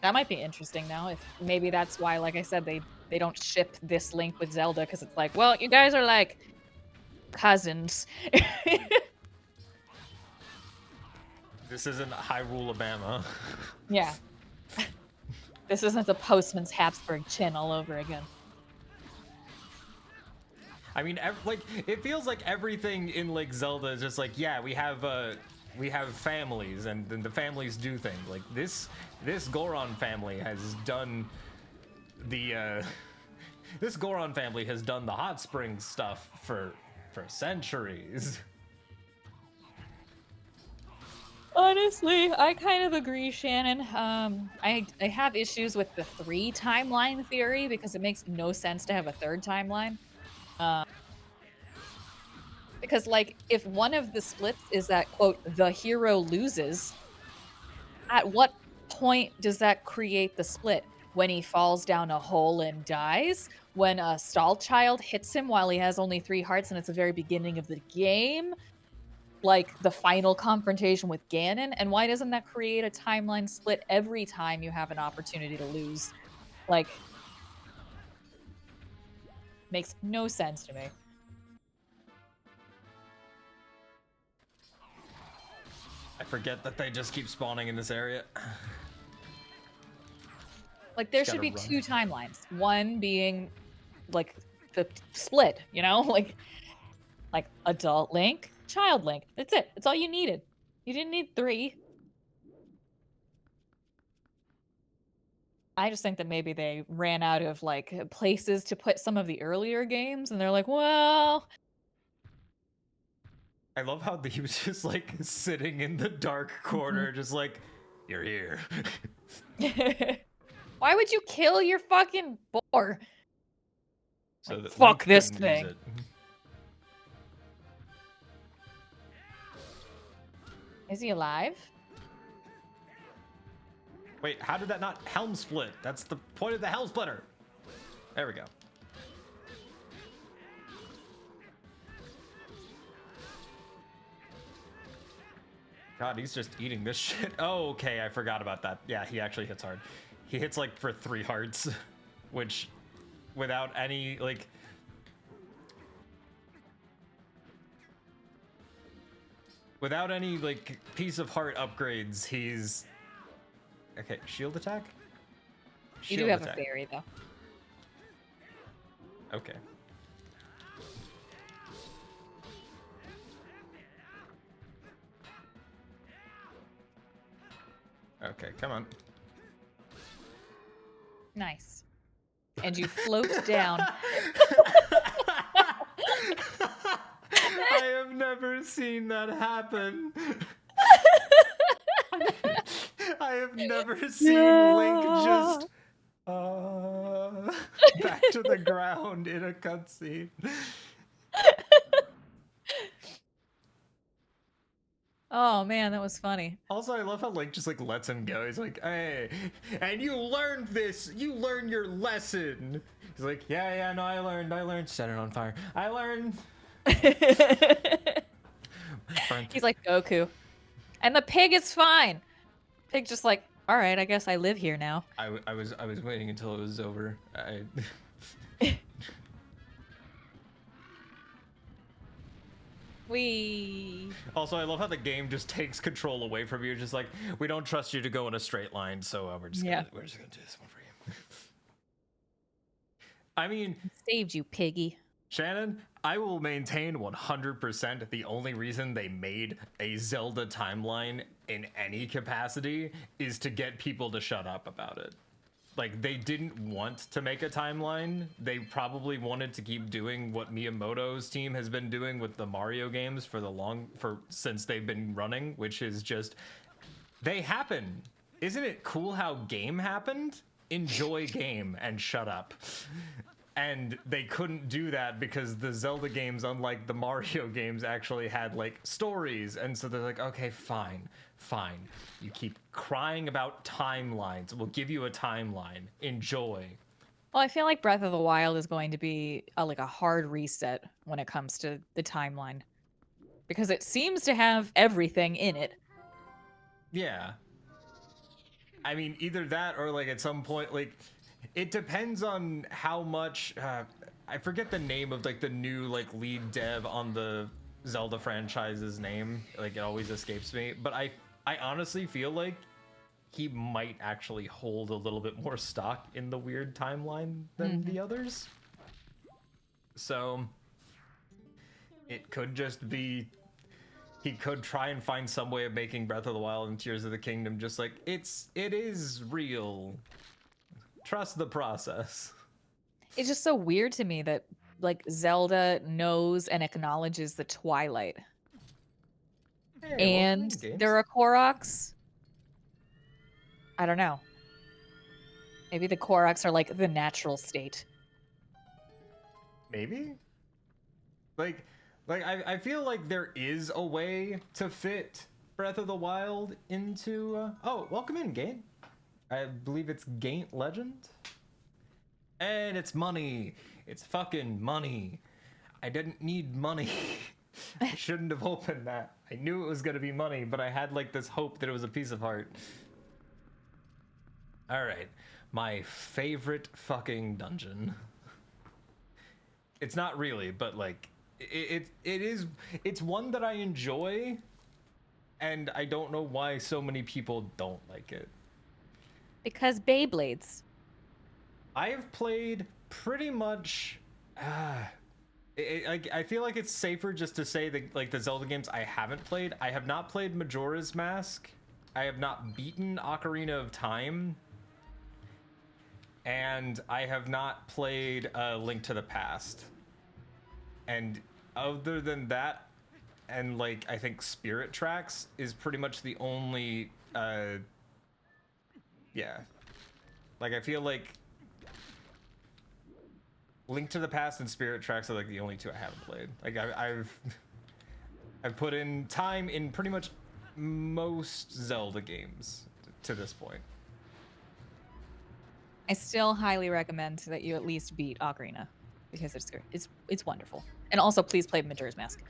That might be interesting now. If maybe that's why, like I said, they they don't ship this Link with Zelda because it's like, well, you guys are like cousins. This isn't Hyrule, Alabama. Yeah. This isn't the Postman's Habsburg chin all over again. I mean, like, it feels like everything in like Zelda is just like, yeah, we have families, and then the families do things. Like this Goron family has done the this Goron family has done the hot spring stuff for centuries. Honestly, I kind of agree, Shannon. I have issues with the 3 timeline theory because it makes no sense to have a 3rd timeline. Because, like, if one of the splits is that, quote, the hero loses, at what point does that create the split? When he falls down a hole and dies? When a stall child hits him while he has only 3 hearts and it's the very beginning of the game? Like, the final confrontation with Ganon? And why doesn't that create a timeline split every time you have an opportunity to lose? Like, makes no sense to me. I forget that they just keep spawning in this area. Like, there Just should be gotta 2 timelines. One being, like, the split, you know? Like adult Link, child Link. That's it. That's all you needed. You didn't need 3. I just think that maybe they ran out of, like, places to put some of the earlier games, and they're like, well... I love how he was just like sitting in the dark corner, just like, you're here. Why would you kill your fucking boar? So Like, that fuck Link this couldn't use thing. it. Is he alive? Wait, how did that not helm split? That's the point of the helm splitter. There we go. God, he's just eating this shit. Oh, okay, I forgot about that. Yeah, he actually hits hard. He hits like for 3 hearts, which without any like... Without any like piece of heart upgrades, he's... Okay, shield attack? You do have a fairy, though. Okay. Okay, come on. Nice. And you float down. I have never seen that happen. I have never seen Link just back to the ground in a cutscene. Oh man, that was funny. Also, I love how Link just like lets him go. He's like, "Hey, and you learned this. You learned your lesson." He's like, "Yeah, no, I learned. Set it on fire. I learned." He's like Goku. And the pig is fine. Pig just like, all right, I guess I live here now. I was waiting until it was over. We. Also, I love how the game just takes control away from you. Just like, we don't trust you to go in a straight line, so we're just gonna do this one for you. I mean, Saved you, piggy. Shannon, I will maintain 100% the only reason they made a Zelda timeline in any capacity is to get people to shut up about it. Like, they didn't want to make a timeline. They probably wanted to keep doing what Miyamoto's team has been doing with the Mario games since they've been running, which is just, they happen. Isn't it cool how game happened? Enjoy game and shut up. And they couldn't do that because the Zelda games, unlike the Mario games, actually had like stories. And so they're like, okay, fine. You keep crying about timelines. We'll give you a timeline. Enjoy. Well, I feel like Breath of the Wild is going to be like a hard reset when it comes to the timeline. Because it seems to have everything in it. Yeah. I mean, either that or like at some point, like, It depends on how much. I forget the name of like the new like lead dev on the Zelda franchise's name. Like it always escapes me. But I honestly feel like he might actually hold a little bit more stock in the weird timeline than the others. So it could just be he could try and find some way of making Breath of the Wild and Tears of the Kingdom just like it is real. Trust the process. It's just so weird to me that like Zelda knows and acknowledges the Twilight. Hey, welcome And in, games. there are Koroks. I don't know. Maybe the Koroks are like the natural state. Maybe? Like I feel like there is a way to fit Breath of the Wild into oh, welcome in, Gaint. I believe it's Gaint Legend. And it's money. It's fucking money. I didn't need money. I shouldn't have opened that. I knew it was gonna be money, but I had like this hope that it was a piece of heart. Alright. My favorite fucking dungeon. It's not really, but like it's one that I enjoy, and I don't know why so many people don't like it. Because Beyblades. I have played pretty much. I feel like it's safer just to say that like the Zelda games I haven't played. I have not played Majora's Mask. I have not beaten Ocarina of Time. And I have not played Link to the Past. And other than that, and like I think Spirit Tracks is pretty much the only yeah. Like I feel like Link to the Past and Spirit Tracks are like the only two I haven't played. Like I've put in time in pretty much most Zelda games to this point. I still highly recommend that you at least beat Ocarina because it's wonderful. And also, please play Majora's Mask.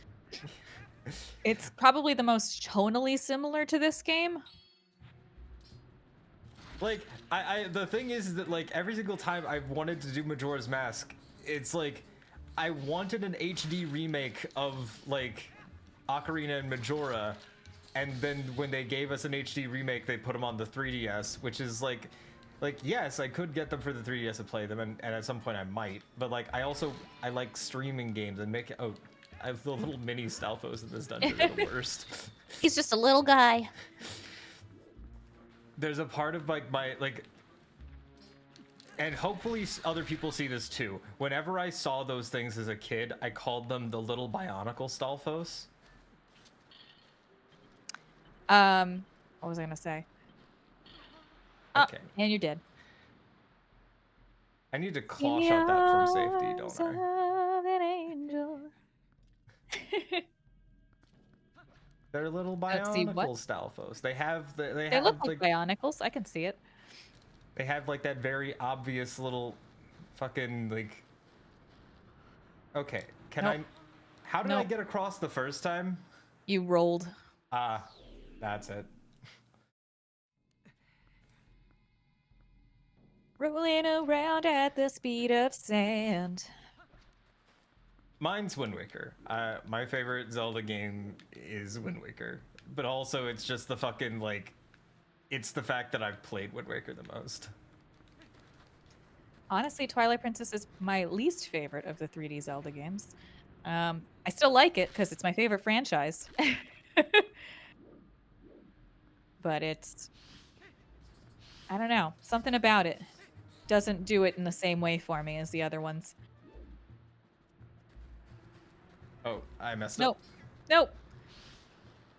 It's probably the most tonally similar to this game. Like I the thing is that like every single time I've wanted to do Majora's Mask, it's like I wanted an HD remake of like Ocarina and Majora, and then when they gave us an HD remake, they put them on the 3DS, which is like yes, I could get them for the 3DS to play them, and at some point I might, but like I like streaming games and make it. Oh, I have the little mini Stalfos in this dungeon are the worst. He's just a little guy. There's a part of like my like, and hopefully other people see this too. Whenever I saw those things as a kid, I called them the little bionicle Stalfos. What was I gonna say? Okay. And you're dead. I need to claw shot that from safety, don't I? Of an angel. They're little See what? bionicle Stalfos. They have They have look like bionicles. I can see it. they have like that very obvious little fucking like. Okay, can Nope. how did I Nope. get across the first time? You rolled. Ah, that's it. Rolling around at the speed of sand. Mine's Wind Waker. My favorite Zelda game is Wind Waker, but also it's just the fucking like, it's the fact that I've played Wind Waker the most. Honestly, Twilight Princess is my least favorite of the 3D Zelda games. I still like it because it's my favorite franchise. But it's, I don't know, something about it doesn't do it in the same way for me as the other ones. Oh, I messed Nope. up. Nope.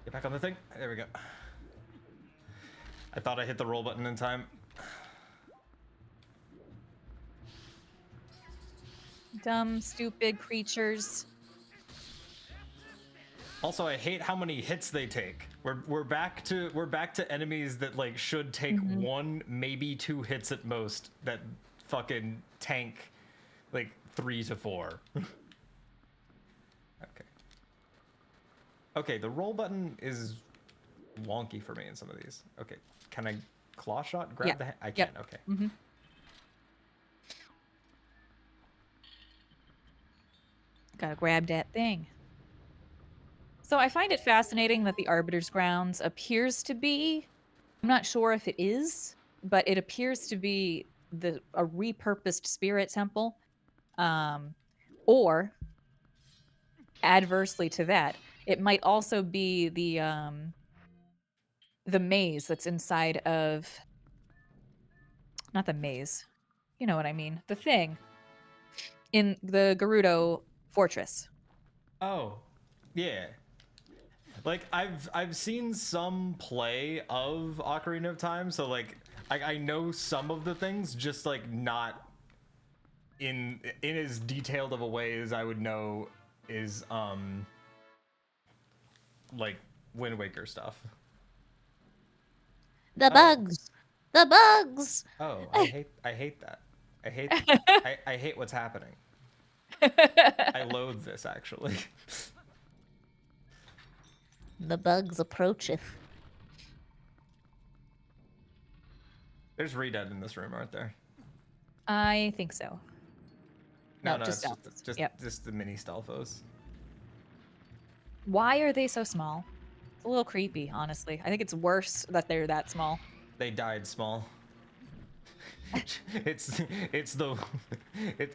Get back on the thing. There we go. I thought I hit the roll button in time. Dumb, stupid creatures. Also, I hate how many hits they take. We're back to enemies that like should take one, maybe two hits at most, that fucking tank like 3 to 4. Okay. Okay, the roll button is wonky for me in some of these. Okay, can I claw shot grab Yeah. the I can. Yep. Okay. Mm-hmm. Gotta grab that thing. So I find it fascinating that the Arbiter's grounds appears to be, I'm not sure if it is, but it appears to be a repurposed spirit temple. Or adversely to that, it might also be the maze that's inside of, not the maze. You know what I mean. The thing in the Gerudo fortress. Oh, yeah. Like I've seen some play of Ocarina of Time, so like I know some of the things, just like not in as detailed of a way as I would know is like Wind Waker stuff. The Oh. bugs. The bugs. Oh, I hate that. I hate I hate what's happening. I loathe this actually. The bugs approacheth. There's Redead in this room, aren't there? I think so. No, No, just it's just Yep. just the mini Stalfos. Why are they so small? It's a little creepy, honestly. I think it's worse that they're that small. They died small. it's the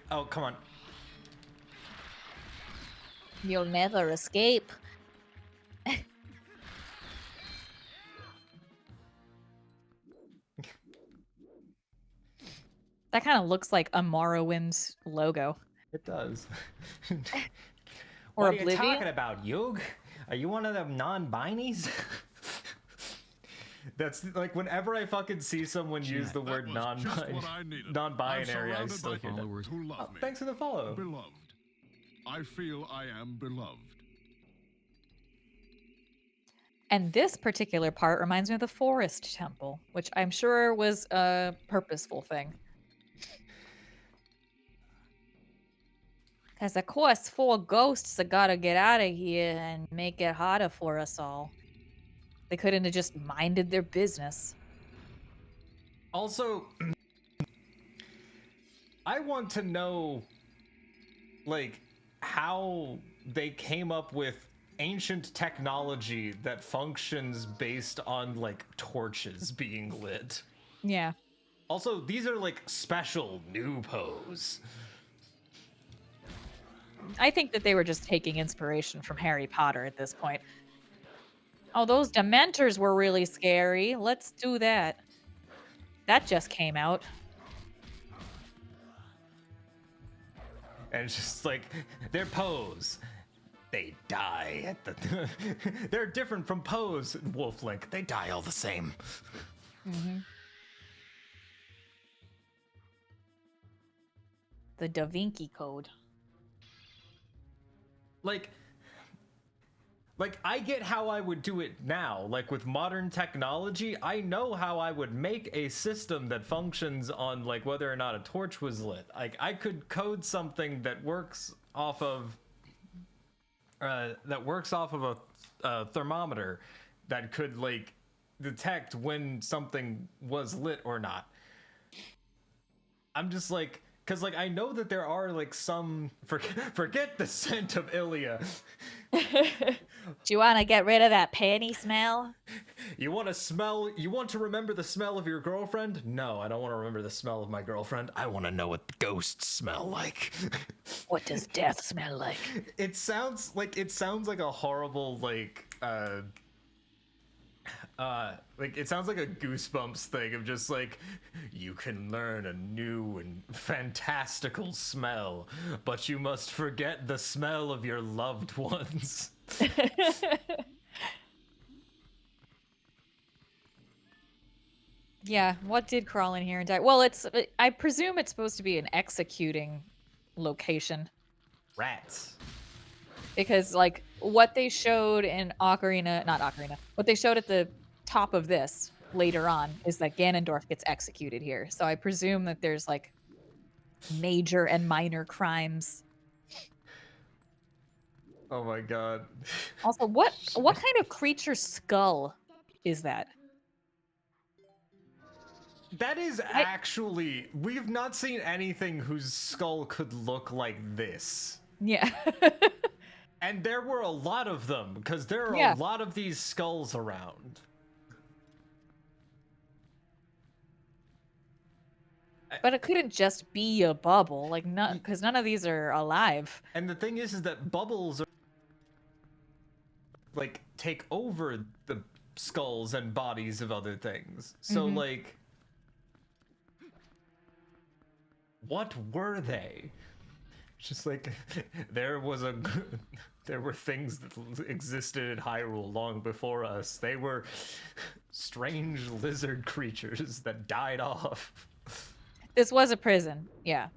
oh come on. You'll never escape. That kind of looks like a Morrowind's logo. It does. Or What are you Oblivion? talking about, Yug? Are you one of them non-binies? That's like whenever I fucking see someone use the word non-binary, I still hear that. Followers who love me. Thanks for the follow. Beloved. I feel I am beloved. And this particular part reminds me of the Forest Temple, which I'm sure was a purposeful thing. Because, of course, 4 ghosts have got to get out of here and make it harder for us all. They couldn't have just minded their business. Also, I want to know, like, how they came up with ancient technology that functions based on, like, torches being lit. Yeah. Also, these are, like, special new pose. I think that they were just taking inspiration from Harry Potter at this point. Oh, those Dementors were really scary. Let's do that. That just came out. And it's just like, their pose. They die at the... They're different from pose, Wolf Link. They die all the same. Mm-hmm. The Da Vinci Code. Like, I get how I would do it now. Like, with modern technology, I know how I would make a system that functions on, like, whether or not a torch was lit. Like, I could code something that works off of... a thermometer that could, like, detect when something was lit or not. I'm just like... Because, like, I know that there are, like, some... Forget the scent of Ilya. Do you want to get rid of that panty smell? You want to remember the smell of your girlfriend? No, I don't want to remember the smell of my girlfriend. I want to know what the ghosts smell like. What does death smell like? It sounds like a horrible, like it sounds like a Goosebumps thing of just like, you can learn a new and fantastical smell, but you must forget the smell of your loved ones. Yeah, what did crawl in here and die? Well, I presume it's supposed to be an executing location. Rats. Because, like, what they showed in not Ocarina, what they showed at the top of this later on is that Ganondorf gets executed here. So I presume that there's, like, major and minor crimes. Oh my god. Also, what kind of creature skull is that? That is actually... We've not seen anything whose skull could look like this. Yeah. And there were a lot of them, because there are Yeah. a lot of these skulls around. But it couldn't just be a bubble, like because none of these are alive. And the thing is that bubbles are, like, take over the skulls and bodies of other things. So, like, what were they? Just like, there were things that existed in Hyrule long before us. They were strange lizard creatures that died off. This was a prison. Yeah.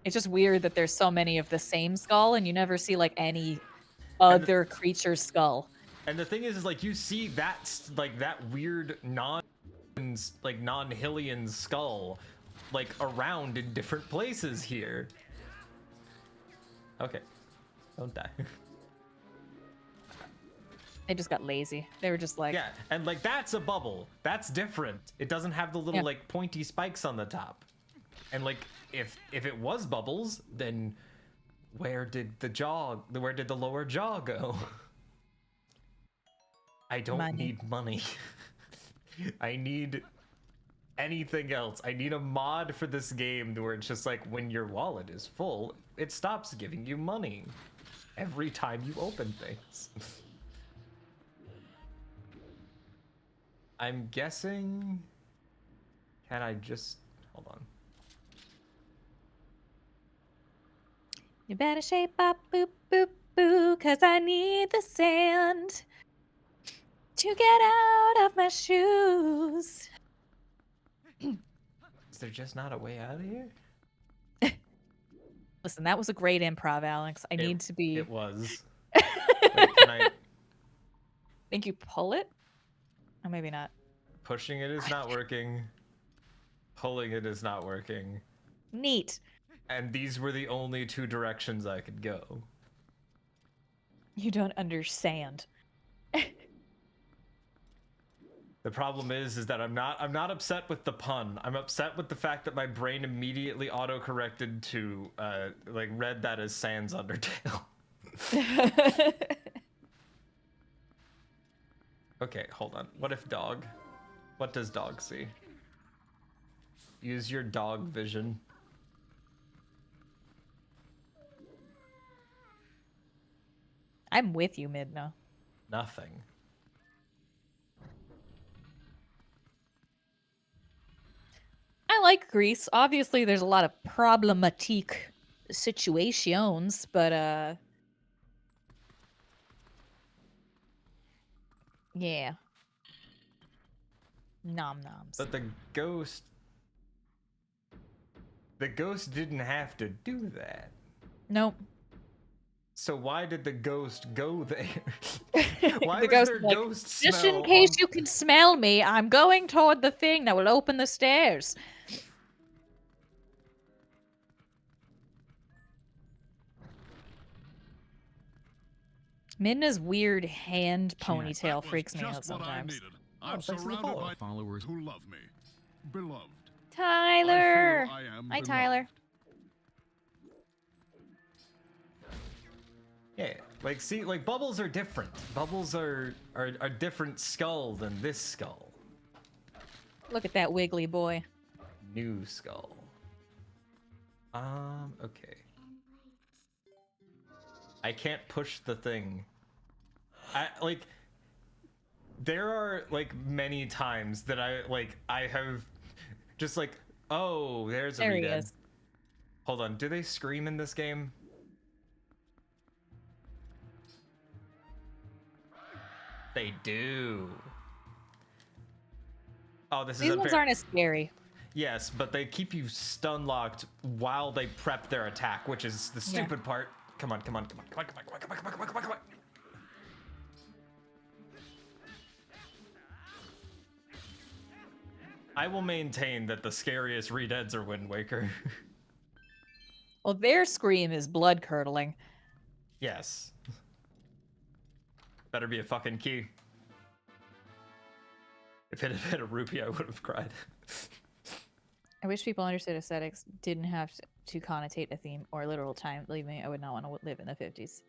It's just weird that there's so many of the same skull and you never see like any other creature's skull. And the thing is like, you see like that weird non-Hylian skull like around in different places here. Okay, don't die. They just got lazy. They were just like, Yeah, and like that's a bubble. That's different. It doesn't have the little Yeah. like pointy spikes on the top. And like if it was bubbles, then where did the lower jaw go? I don't Money. need money. I need anything else. I need a mod for this game where it's just like when your wallet is full, it stops giving you money every time you open things. I'm guessing. Can I just hold on? you better shape up, boop, boop, boo, cause I need the sand to get out of my shoes. Is there just not a way out of here? Listen, that was a great improv, Alex. I need to be. It was. Wait, can I? Think you pull it? Or maybe not. Pushing it is not working. Pulling it is not working. Neat. And these were the only two directions I could go. You don't understand. The problem is that I'm not upset with the pun. I'm upset with the fact that my brain immediately auto-corrected to like read that as Sans Undertale. Okay, hold on. What if dog? What does dog see? Use your dog vision. I'm with you, Midna. Nothing. I like Greece. Obviously, there's a lot of problematic situations, but yeah. Nom noms. But the ghost didn't have to do that. Nope. So why did the ghost go there? Why The was ghost there is like, ghost just smell in case on- you can smell me, I'm going toward the thing that will open the stairs. Midna's weird hand ponytail That was freaks me just out what I sometimes. needed. I'm thanks for the surrounded follow. by Followers. who love me. Beloved. Tyler! I feel I am Hi, beloved. Tyler. Yeah, like see, like bubbles are different. Bubbles are different skull than this skull. Look at that wiggly boy. New skull. Okay. I can't push the thing. There are like many times that I have just like, oh, there's a There he redead. is. Hold on, do they scream in this game? They do. Oh, this These is ones unfair. aren't as scary. Yes, but they keep you stun locked while they prep their attack, which is the Yeah. stupid part. Come on, come on, come on, come on, come on, come on, come on, come on, come on, come on. I will maintain that the scariest redeads are Wind Waker. Well, their scream is blood curdling. Yes. Better be a fucking key. If it had been a rupee, I would have cried. I wish people understood aesthetics didn't have to connotate a theme or literal time. Believe me, I would not want to live in the 50s.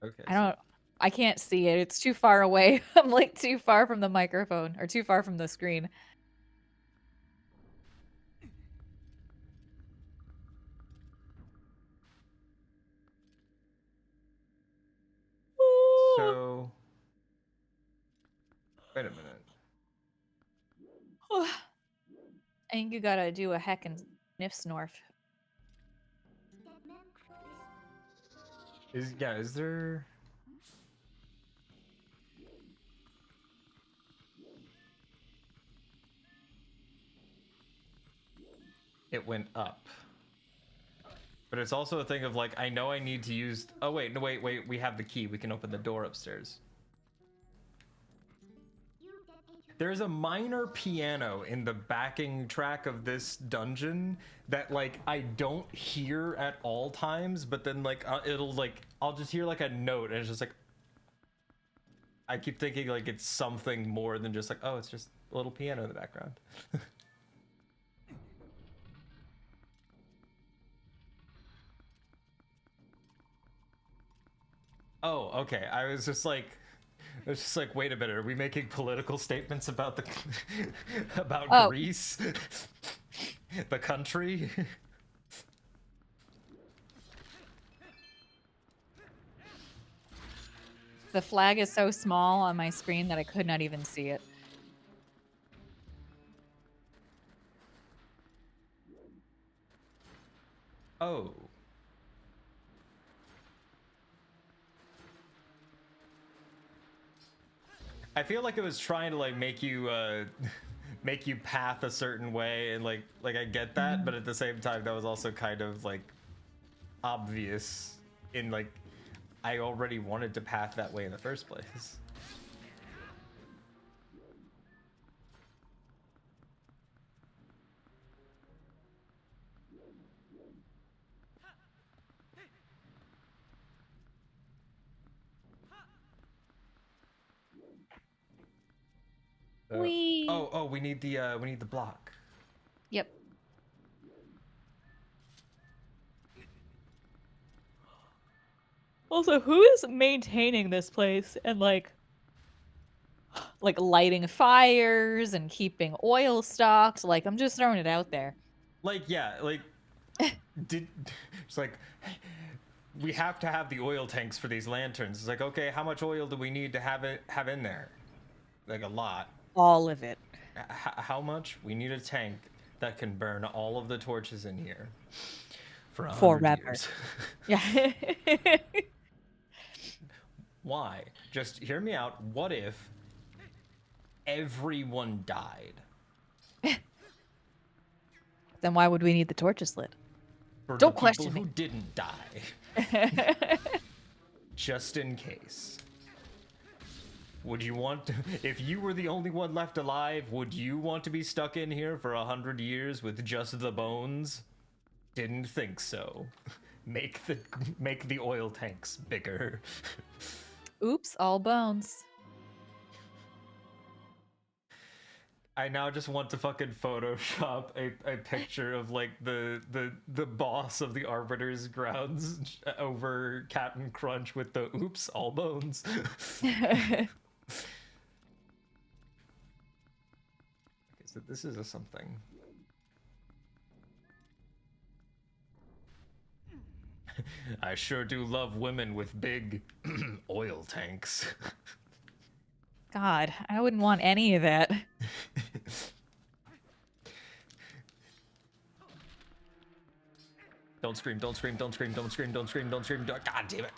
Okay. I can't see it. It's too far away. I'm like too far from the microphone or too far from the screen. So, wait a minute. I think you gotta do a heckin' sniff snorf. Is there? It went up. But it's also a thing of like, I know I need to use. Oh wait, no wait, we have the key. We can open the door upstairs. There's a minor piano in the backing track of this dungeon that like I don't hear at all times, but then like it'll like I'll just hear like a note and it's just like I keep thinking like it's something more than just like, oh, it's just a little piano in the background. Oh, okay. I was just like, wait a minute. Are we making political statements about the about Greece, the country? The flag is so small on my screen that I could not even see it. Oh. I feel like it was trying to like make you make you path a certain way, and like I get that, but at the same time that was also kind of like obvious in like I already wanted to path that way in the first place. We need the block. Yep. Also, who is maintaining this place and like lighting fires and keeping oil stocks? Like, I'm just throwing it out there. Like, yeah, like it's like we have to have the oil tanks for these lanterns. It's like, okay, how much oil do we need to have in there? Like a lot. All of it. How much? We need a tank that can burn all of the torches in here for 100 Forever. years. Yeah. Why? Just hear me out. What if everyone died? Then why would we need the torches lit? For Don't the question people me. who didn't die. Just in case. Would you want to, if you were the only one left alive, would you want to be stuck in here for 100 years with just the bones? Didn't think so. Make the oil tanks bigger. Oops, all bones. I now just want to fucking Photoshop a picture of like the boss of the Arbiter's grounds over Captain Crunch with the oops, all bones. Okay, so this is a something. I sure do love women with big oil tanks. God, I wouldn't want any of that. Don't scream, don't scream, don't scream, don't scream, don't scream, don't scream. God damn it.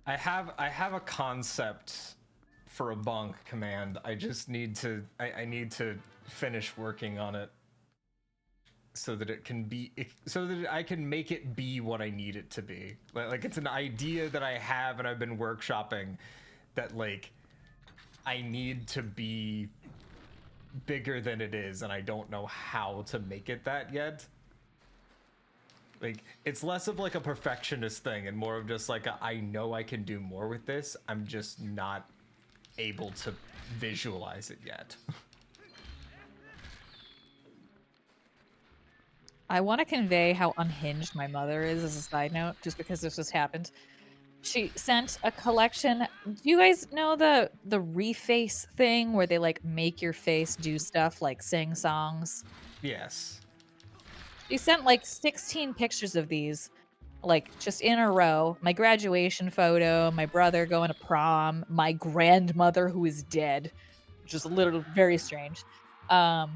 I have a concept for a bonk command. I just need to I need to finish working on it so that it can be so that I can make it be what I need it to be. Like it's an idea that I have and I've been workshopping that like I need to be bigger than it is, and I don't know how to make it that yet. Like, it's less of like a perfectionist thing and more of just like I know I can do more with this. I'm just not able to visualize it yet. I want to convey how unhinged my mother is as a side note, just because this just happened. She sent a collection. Do you guys know the reface thing where they like make your face do stuff like sing songs? Yes. She sent like 16 pictures of these, like just in a row. My graduation photo, my brother going to prom, my grandmother who is dead, which is a little very strange. And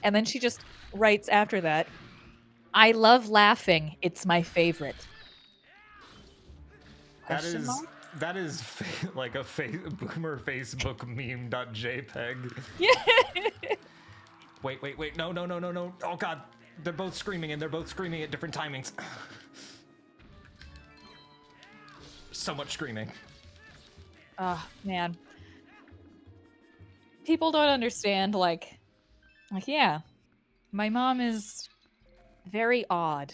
then she just writes after that, I love laughing. It's my favorite. That Question is mark? that is like a boomer Facebook meme.jpg. Yeah. Wait. No. Oh god. They're both screaming and they're both screaming at different timings. So much screaming. Oh, man. People don't understand, like, yeah, my mom is very odd.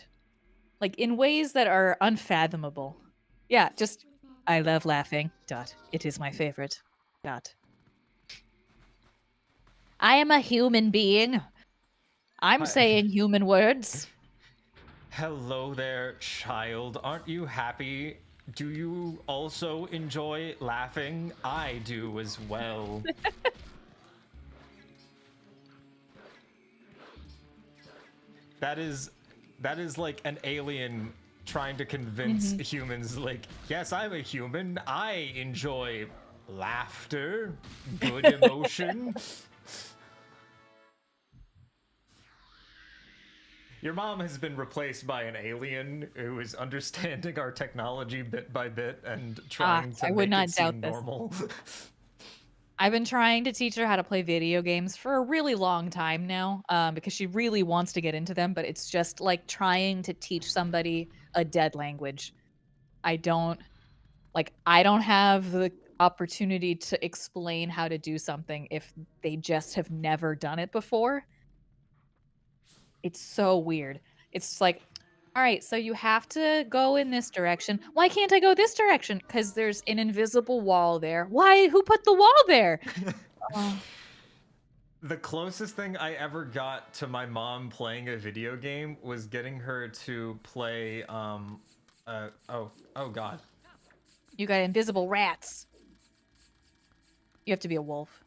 Like, in ways that are unfathomable. Yeah, just, I love laughing. Dot. It is my favorite. Dot. I am a human being. I'm Hi. saying human words. Hello there, child. Aren't you happy? Do you also enjoy laughing? I do as well. That is like an alien trying to convince humans like, yes, I'm a human. I enjoy laughter, good emotion. Your mom has been replaced by an alien who is understanding our technology bit by bit and trying to I would make not it doubt seem this. normal. I've been trying to teach her how to play video games for a really long time now, because she really wants to get into them, but it's just like trying to teach somebody a dead language. I don't I don't have the opportunity to explain how to do something if they just have never done it before. It's so weird. It's like, all right, so you have to go in this direction. Why can't I go this direction? Because there's an invisible wall there. Why? Who put the wall there? Oh. The closest thing I ever got to my mom playing a video game was getting her to play oh god. You got invisible rats. You have to be a wolf.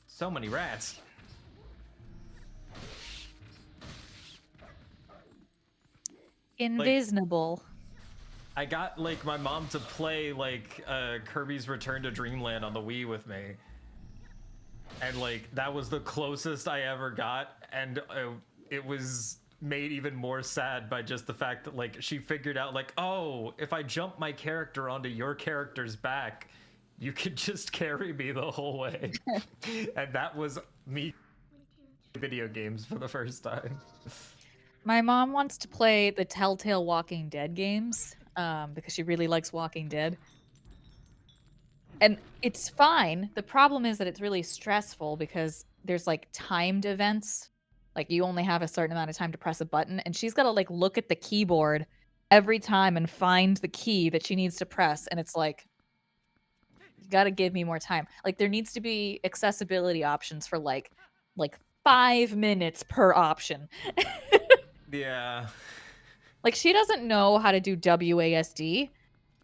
So many rats. Invisible. I got like my mom to play like Kirby's Return to Dreamland on the Wii with me. And like that was the closest I ever got, and it was made even more sad by just the fact that like she figured out like, oh, if I jump my character onto your character's back, you could just carry me the whole way. And that was me video games for the first time. My mom wants to play the Telltale Walking Dead games because she really likes Walking Dead. And it's fine. The problem is that it's really stressful because there's like timed events. Like you only have a certain amount of time to press a button, and she's got to like look at the keyboard every time and find the key that she needs to press. And it's like, you got to give me more time. Like there needs to be accessibility options for like 5 minutes per option. Yeah. Like she doesn't know how to do WASD.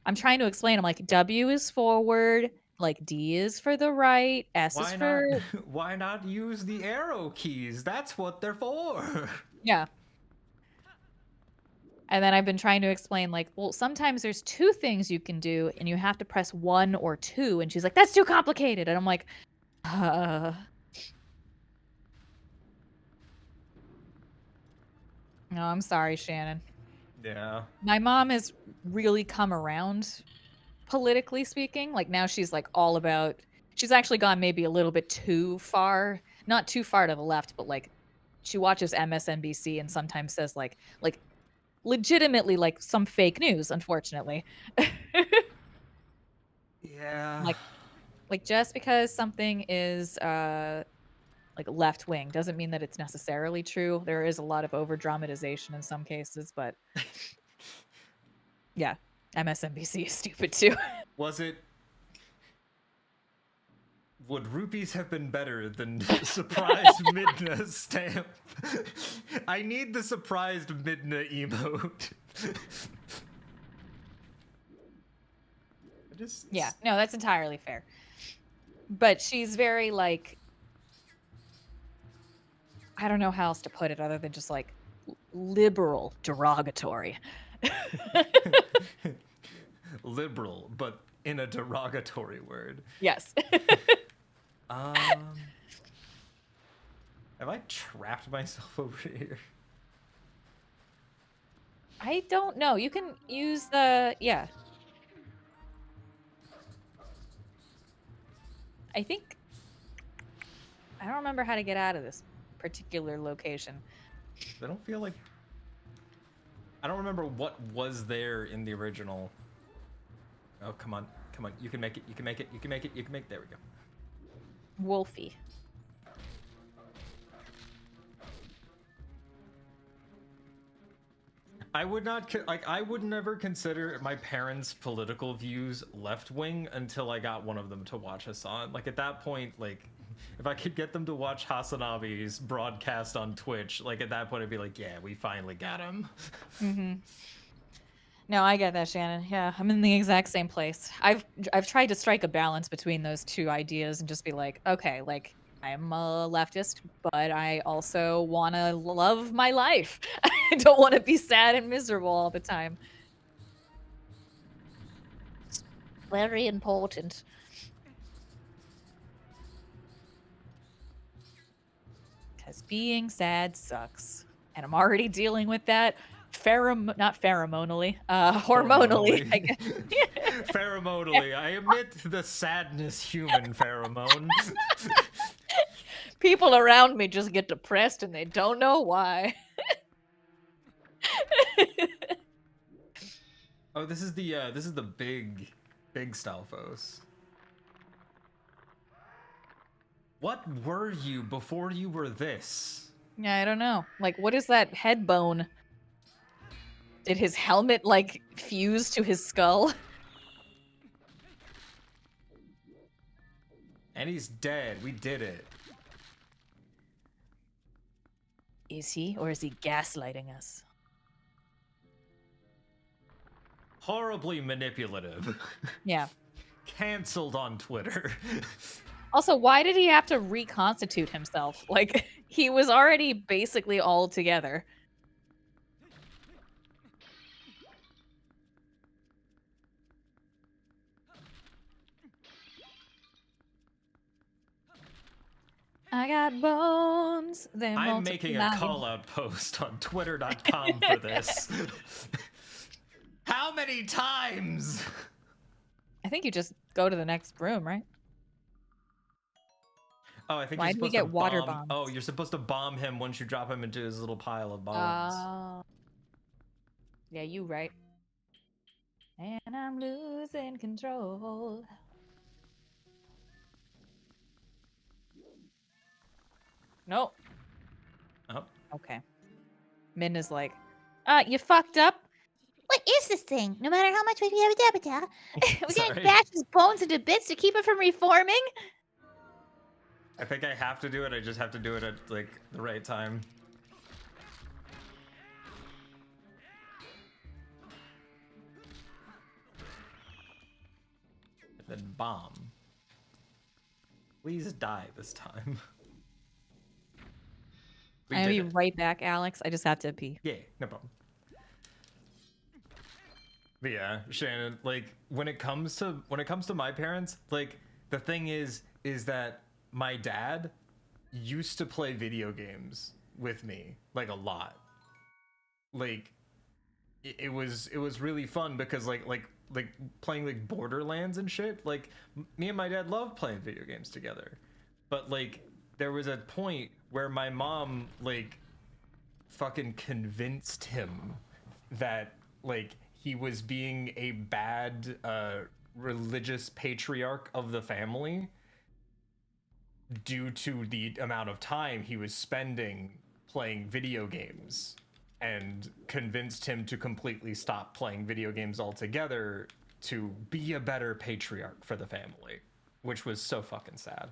I'm trying to explain. I'm like, W is forward, like D is for the right, S is for why not use the arrow keys? That's what they're for. yeah. And then I've been trying to explain, like, well, sometimes there's two things you can do, and you have to press 1 or 2. And she's like, that's too complicated. And I'm like, No, I'm sorry, Shannon. Yeah. My mom has really come around, politically speaking. Like, now she's, like, all about... She's actually gone maybe a little bit too far. Not too far to the left, but, like, she watches MSNBC and sometimes says, like legitimately like some fake news, unfortunately. Yeah. Like just because something is like left wing. Doesn't mean that it's necessarily true. There is a lot of over dramatization in some cases, but yeah, MSNBC is stupid too. Was it? Would rupees have been better than surprised Midna stamp? I need the surprised Midna emote. Yeah, no, that's entirely fair. But she's very like, I don't know how else to put it other than just like liberal derogatory. Liberal, but in a derogatory word. Yes. Have I trapped myself over here? I don't know. You can use the, yeah. I think, I don't remember how to get out of this particular location. I don't feel like... I don't remember what was there in the original. Oh, come on. Come on. You can make it. You can make it. You can make it. You can make it. There we go. Wolfie. I would not I would never consider my parents' political views left wing until I got one of them to watch Hassan. Like at that point, like if I could get them to watch Hasanabi's broadcast on Twitch, like at that point I'd be like, yeah, we finally got him. Mm-hmm. No, I get that, Shannon. Yeah, I'm in the exact same place. I've tried to strike a balance between those two ideas and just be like, okay, like I'm a leftist, but I also want to love my life. I don't want to be sad and miserable all the time. It's very important. Because being sad sucks. And I'm already dealing with that not pheromonally, hormonally, I guess. Pheromonally. I admit the sadness human pheromone. People around me just get depressed and they don't know why. Oh, this is the big Stalfos. What were you before you were this? Yeah, I don't know. Like, what is that head bone? Did his helmet, like, fuse to his skull? And he's dead. We did it. Is he, or is he gaslighting us? Horribly manipulative. Yeah. Cancelled on Twitter. Also, why did he have to reconstitute himself? Like, he was already basically all together. I got bones. I'm making a call-out post on twitter.com for this. How many times? I think you just go to the next room, right? Oh, I think Why you're did we supposed get to water bomb. bombs? Oh, you're supposed to bomb him once you drop him into his little pile of bones. Yeah, you right. And I'm losing control. Nope. Oh. Okay. Min is like, you fucked up. What is this thing? No matter how much we have a Arbiter, we're Sorry. gonna bash his bones into bits to keep it from reforming? I think I have to do it. I just have to do it at like the right time. And then bomb. Please die this time. We I'm gonna did be it. right back, Alex. I just have to pee. Yeah, no problem. But yeah, Shannon, like when it comes to my parents, like the thing is that my dad used to play video games with me, like a lot. Like it was really fun because like playing like Borderlands and shit. Like me and my dad love playing video games together. But like there was a point where my mom like fucking convinced him that like he was being a bad religious patriarch of the family. due to the amount of time he was spending playing video games, and convinced him to completely stop playing video games altogether to be a better patriarch for the family, which was so fucking sad.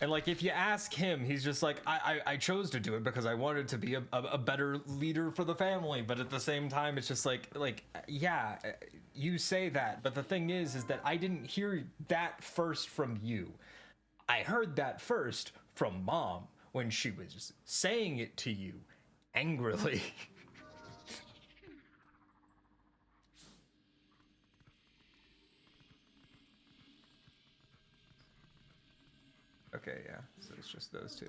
And like, if you ask him, he's just like, I chose to do it because I wanted to be a better leader for the family. But at the same time, it's just like, yeah, you say that. But the thing is that I didn't hear that first from you. I heard that first from Mom when she was saying it to you angrily. Okay, yeah, so it's just those two.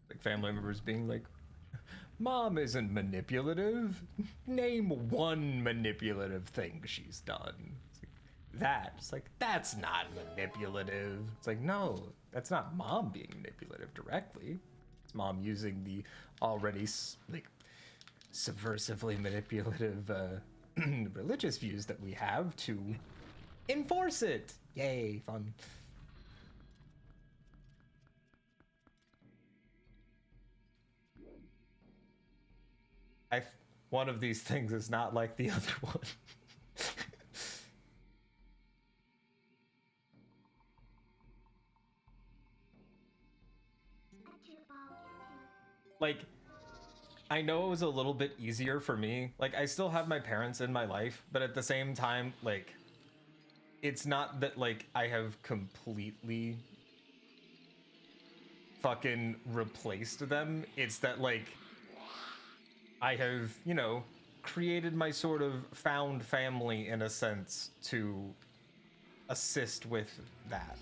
Like family members being like, Mom isn't manipulative. Name one manipulative thing she's done. It's like, that. It's like, that's not manipulative. It's like, no, that's not Mom being manipulative directly. It's Mom using the already like subversively manipulative religious views that we have to enforce it. Yay, fun. One of these things is not like the other one. Like, I know it was a little bit easier for me. Like, I still have my parents in my life, but at the same time, like, it's not that, like, I have completely fucking replaced them. It's that, like, I have, you know, created my sort of found family in a sense to assist with that.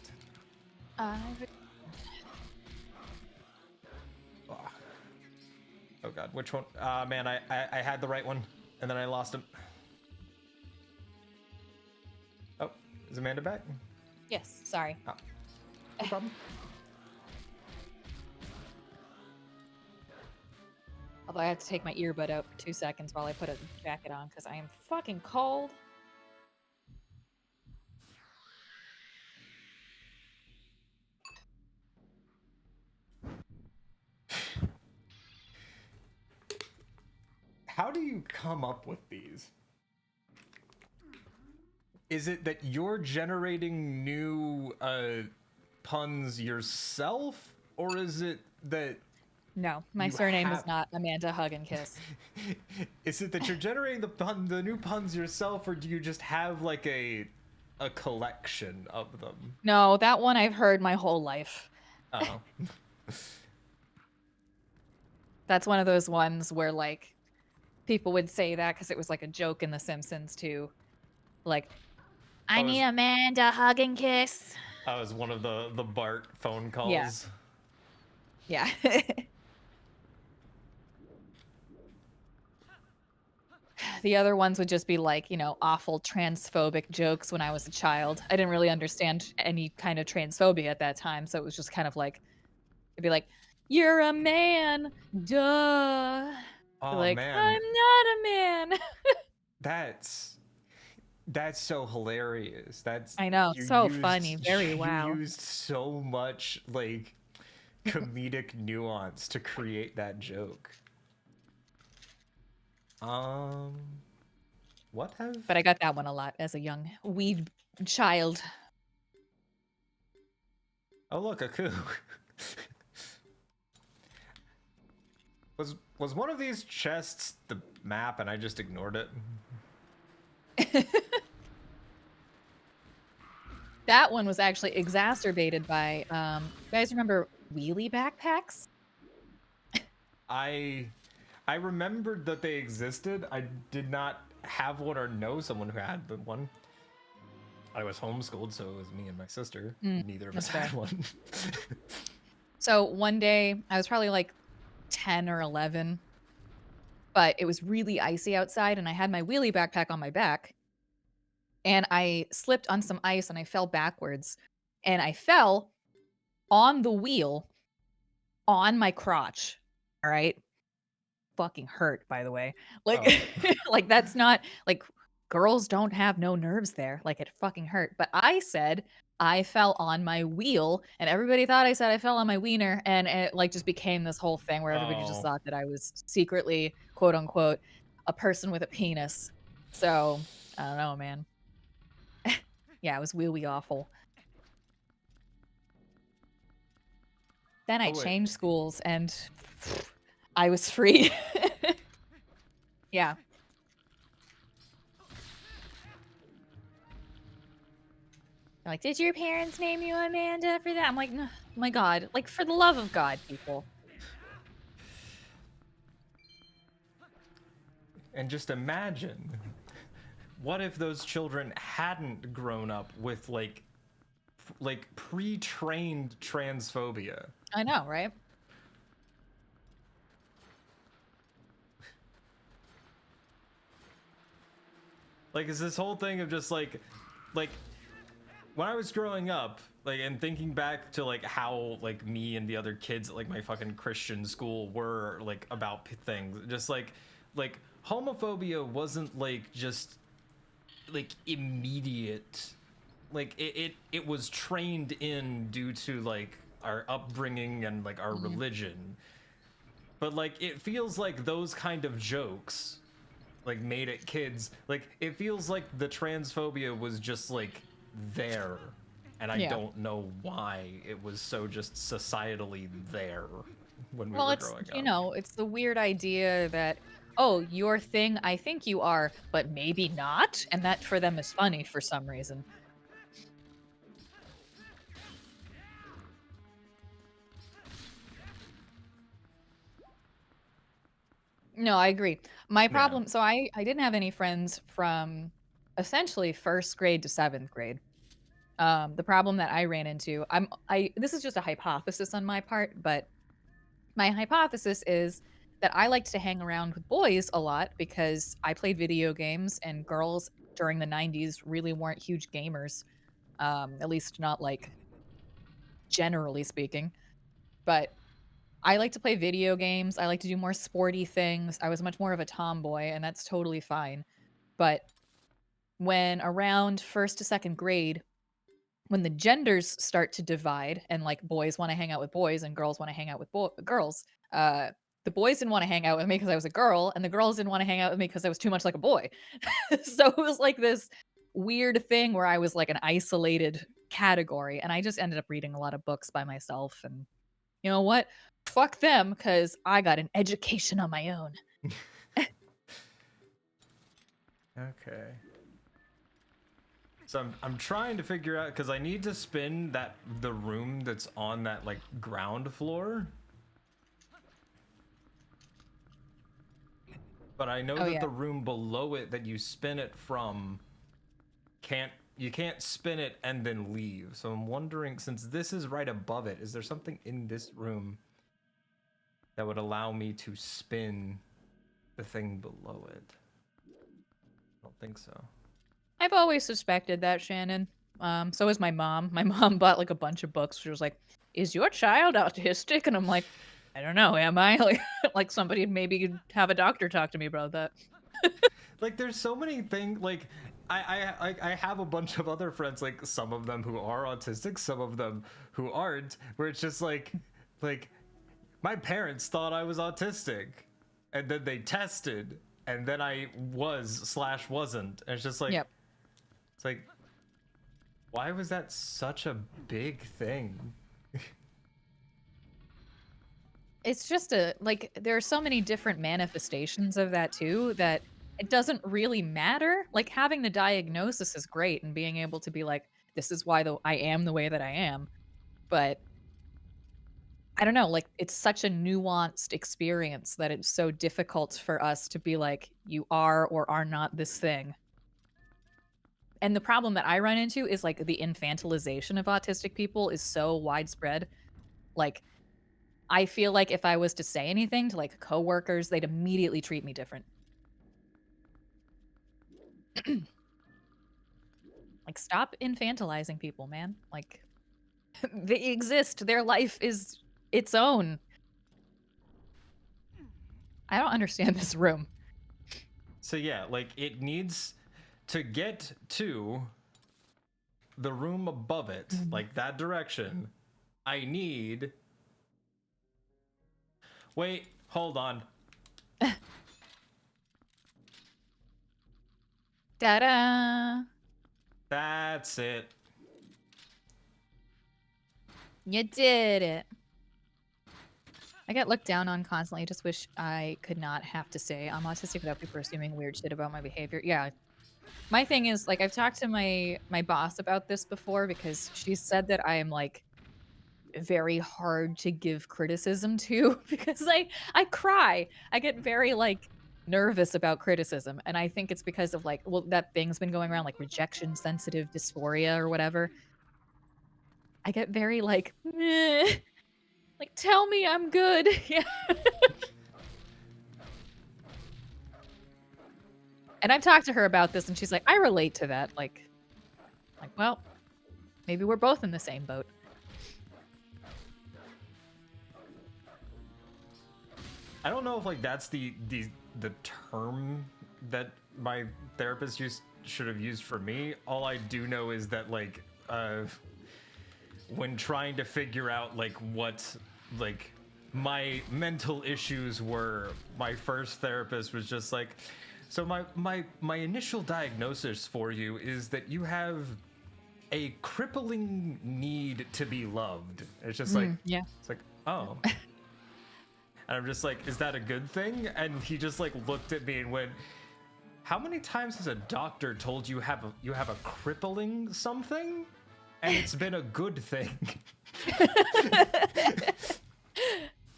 Oh god, which one? Man, I had the right one, and then I lost him. Oh, is Amanda back? Yes, sorry. Oh, no problem. Although I have to take my earbud out for 2 seconds while I put a jacket on because I am fucking cold. How do you come up with these? Is it that you're generating new puns yourself, or is it that No, my you surname is have- not Amanda Hug and Kiss. Is it that you're generating the new puns yourself, or do you just have like a collection of them? No, that one I've heard my whole life. Oh. That's one of those ones where like people would say that because it was like a joke in The Simpsons too. Like, I Oh, need is- Amanda hug and kiss. That was one of the Bart phone calls. Yeah. The other ones would just be like, you know, awful transphobic jokes when I was a child. I didn't really understand any kind of transphobia at that time, so it was just kind of like, it'd be like, "You're a man, duh." Oh Like, man, I'm not a man. that's so hilarious. That's I know, you so used- funny, very wow. You used so much like comedic nuance to create that joke. What have? But I got that one a lot as a young wee child. Oh look, a coup. Was one of these chests the map and I just ignored it? That one was actually exacerbated by, you guys remember wheelie backpacks? I remembered that they existed. I did not have one or know someone who had one. I was homeschooled, so it was me and my sister. Neither of us that's had one. So one day, I was probably like 10 or 11, but it was really icy outside, and I had my wheelie backpack on my back, and I slipped on some ice and I fell backwards, and I fell on the wheel on my crotch. All right. Fucking hurt, by the way. Like, Oh. like that's not like girls don't have no nerves there. Like it fucking hurt. But I said I fell on my wheel, and everybody thought I said I fell on my wiener, and it like just became this whole thing where everybody just Oh. thought that I was secretly, quote unquote, a person with a penis. So I don't know, man. Yeah, it was really awful. Then I Oh, wait. changed schools and I was free. Yeah. They're like, did your parents name you Amanda for that? I'm like, no, my God. Like, for the love of God, people. And just imagine, what if those children hadn't grown up with like pre-trained transphobia? I know, right? Like, is this whole thing of just like when I was growing up, like, and thinking back to like how like me and the other kids at like my fucking Christian school were like about things, just like homophobia wasn't like just like immediate, like it was trained in due to like our upbringing and like our religion, but like it feels like those kind of jokes like made at kids, like it feels like the transphobia was just like there, and I Yeah. don't know why it was so just societally there when we Well, were it's, growing you up. know, it's the weird idea that, oh, your thing, I think you are, but maybe not. And that for them is funny for some reason. No, I agree. My problem, so I didn't have any friends from essentially first grade to seventh grade. The problem that I ran into, this is just a hypothesis on my part, but my hypothesis is that I liked to hang around with boys a lot because I played video games and girls during the 90s really weren't huge gamers. At least not like generally speaking. But I like to play video games. I like to do more sporty things. I was much more of a tomboy, and that's totally fine. But when around first to second grade, when the genders start to divide and like boys want to hang out with boys and girls want to hang out with girls, uh, the boys didn't want to hang out with me because I was a girl, and the girls didn't want to hang out with me because I was too much like a boy. So it was like this weird thing where I was like an isolated category, and I just ended up reading a lot of books by myself. And you know what? Fuck them, because I got an education on my own. Okay. So I'm trying to figure out, because I need to spin the room that's on that like ground floor. But I know Oh, that yeah. the room below it that you spin it from you can't spin it and then leave. So I'm wondering, since this is right above it, is there something in this room that would allow me to spin the thing below it? I don't think so. I've always suspected that, Shannon. So is my mom. My mom bought like a bunch of books. She was like, "Is your child autistic?" And I'm like, "I don't know. Am I?" Like somebody maybe have a doctor talk to me about that. Like, there's so many things. Like, I have a bunch of other friends, like some of them who are autistic, some of them who aren't. Where it's just like my parents thought I was autistic, and then they tested, and then I wasn't. And it's just like, Yep. it's like, why was that such a big thing? It's just like there are so many different manifestations of that too that it doesn't really matter. Like having the diagnosis is great and being able to be like, this is why I am the way that I am. But I don't know, like it's such a nuanced experience that it's so difficult for us to be like, you are or are not this thing. And the problem that I run into is like the infantilization of autistic people is so widespread. Like I feel like if I was to say anything to like coworkers, they'd immediately treat me different. Like stop infantilizing people, man. Like they exist. Their life is its own. I don't understand this room. So yeah, like it needs to get to the room above it, like that direction. I need. Wait, hold on. Ta-da! That's it. You did it. I get looked down on constantly. Just wish I could not have to say I'm autistic without people assuming weird shit about my behavior. Yeah. My thing is, like, I've talked to my boss about this before because she said that I am like very hard to give criticism to because I cry. I get very like nervous about criticism, and I think it's because of like, well, that thing's been going around, like rejection sensitive dysphoria or whatever. I get very like, "Meh." Like, tell me I'm good. Yeah. And I've talked to her about this, and she's like, I relate to that. Like, well, maybe we're both in the same boat. I don't know if like that's the term that my therapist should have used for me. All I do know is that like when trying to figure out like what like my mental issues were, my first therapist was just like, so my initial diagnosis for you is that you have a crippling need to be loved. It's just like, Yeah. it's like, oh. And I'm just like, is that a good thing? And he just like looked at me and went, how many times has a doctor told you you have a crippling something? And it's been a good thing.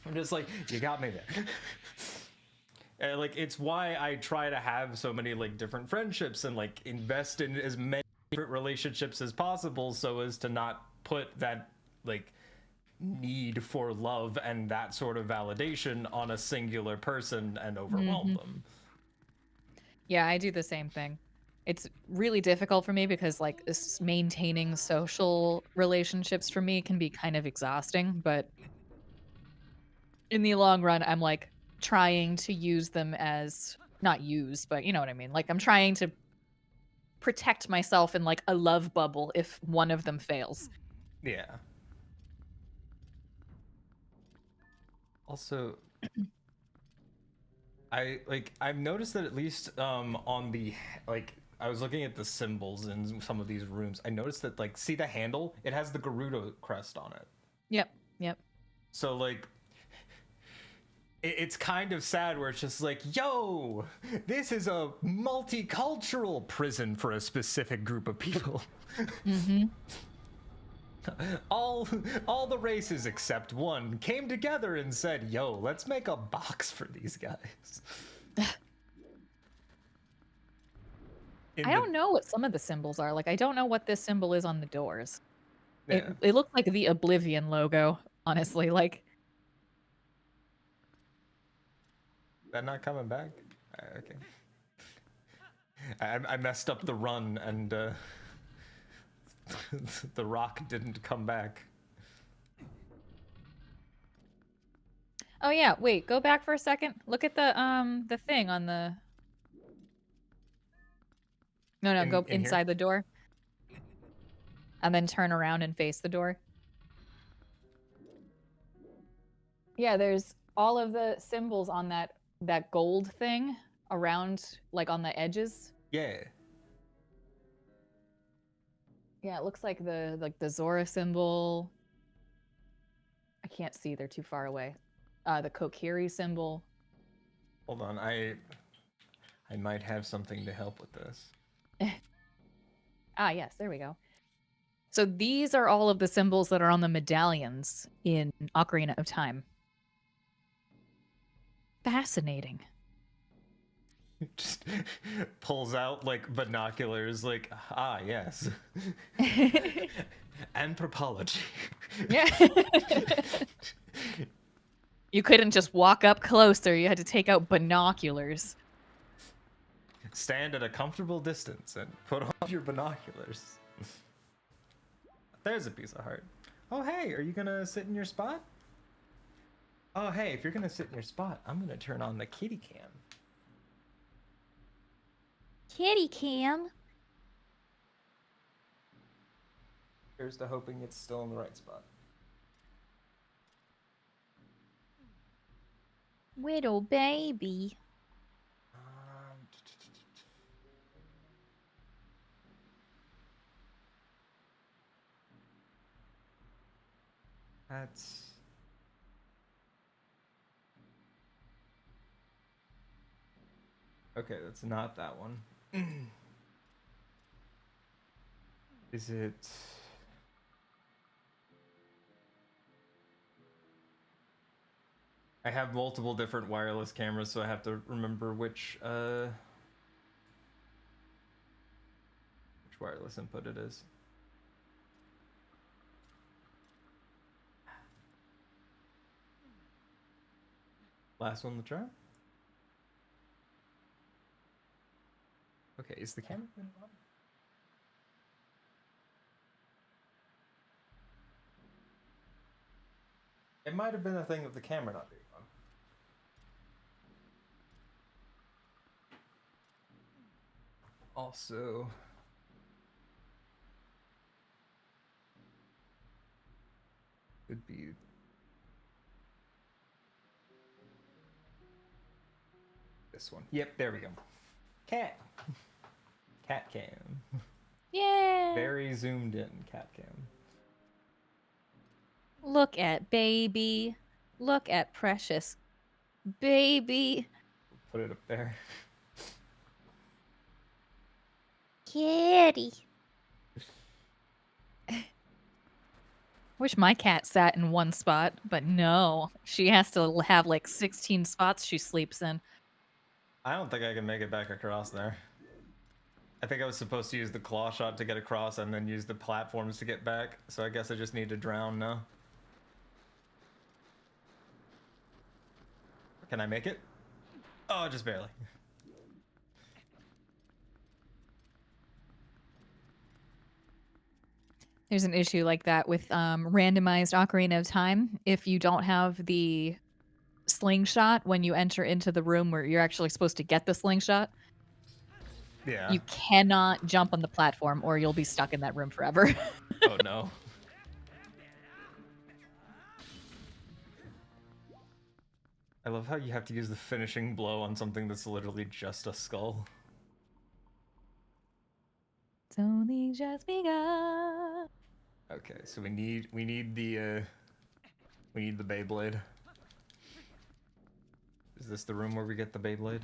I'm just like, you got me there. And like, it's why I try to have so many like different friendships and like invest in as many different relationships as possible so as to not put that like need for love and that sort of validation on a singular person and overwhelm them. Yeah, I do the same thing. It's really difficult for me because like maintaining social relationships for me can be kind of exhausting, but in the long run I'm like trying to use them as not use, but you know what I mean? Like I'm trying to protect myself in like a love bubble if one of them fails. Yeah. Also, I've noticed that at least on the like I was looking at the symbols in some of these rooms. I noticed that like see the handle? It has the Garuda crest on it. Yep. So like it's kind of sad where it's just like, yo, this is a multicultural prison for a specific group of people. all the races except one came together and said, yo, let's make a box for these guys. I don't know what some of the symbols are. Like I don't know what this symbol is on the doors. Yeah. It looked like the Oblivion logo, honestly. Like That not coming back? Okay. I messed up the run and the rock didn't come back. oh yeah, wait, go back for a second. Look at the thing on the No, go In here? inside the door. And then turn around and face the door. Yeah, there's all of the symbols on that gold thing around like on the edges. Yeah. Yeah, it looks like the Zora symbol. I can't see, they're too far away. The Kokiri symbol. Hold on, I might have something to help with this. Ah, yes, there we go. So these are all of the symbols that are on the medallions in Ocarina of Time. Fascinating. Just pulls out like binoculars, like, ah, yes. Anthropology. Yeah. You couldn't just walk up closer. You had to take out binoculars. Stand at a comfortable distance and put on your binoculars. There's a piece of heart. Oh, hey, are you gonna sit in your spot? Oh, hey, if you're gonna sit in your spot, I'm gonna turn on the kitty cam. Kitty cam. Here's to hoping it's still in the right spot. Little baby. That's... Okay, that's not that one. Is it... I have multiple different wireless cameras, so I have to remember which wireless input it is. Last one to try. Okay, is the camera been on? It might have been a thing of the camera not being on. Also, could be this one. Yep, there we go. Cat. Cat cam. Yeah. Very zoomed in cat cam. Look at baby. Look at precious baby. Put it up there. Kitty. Wish my cat sat in one spot, but no. She has to have like 16 spots she sleeps in. I don't think I can make it back across there. I think I was supposed to use the claw shot to get across and then use the platforms to get back, so I guess I just need to drown now. Can I make it? Oh, just barely. There's an issue like that with randomized Ocarina of Time. If you don't have the slingshot when you enter into the room where you're actually supposed to get the slingshot, Yeah. you cannot jump on the platform or you'll be stuck in that room forever. Oh no. I love how you have to use the finishing blow on something that's literally just a skull. It's only just begun. Okay, so we need the Beyblade. Is this the room where we get the Beyblade?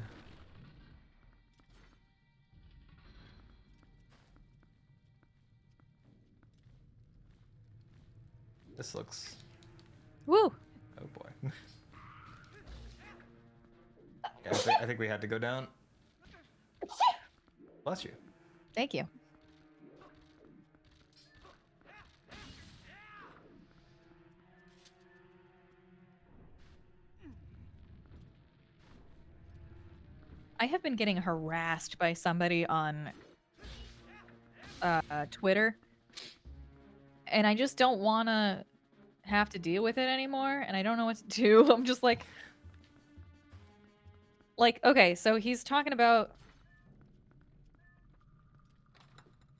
This looks... Woo! Oh boy. Yeah, I think we had to go down. Bless you. Thank you. I have been getting harassed by somebody on Twitter, and I just don't want to have to deal with it anymore, and I don't know what to do. I'm just like, okay, so he's talking about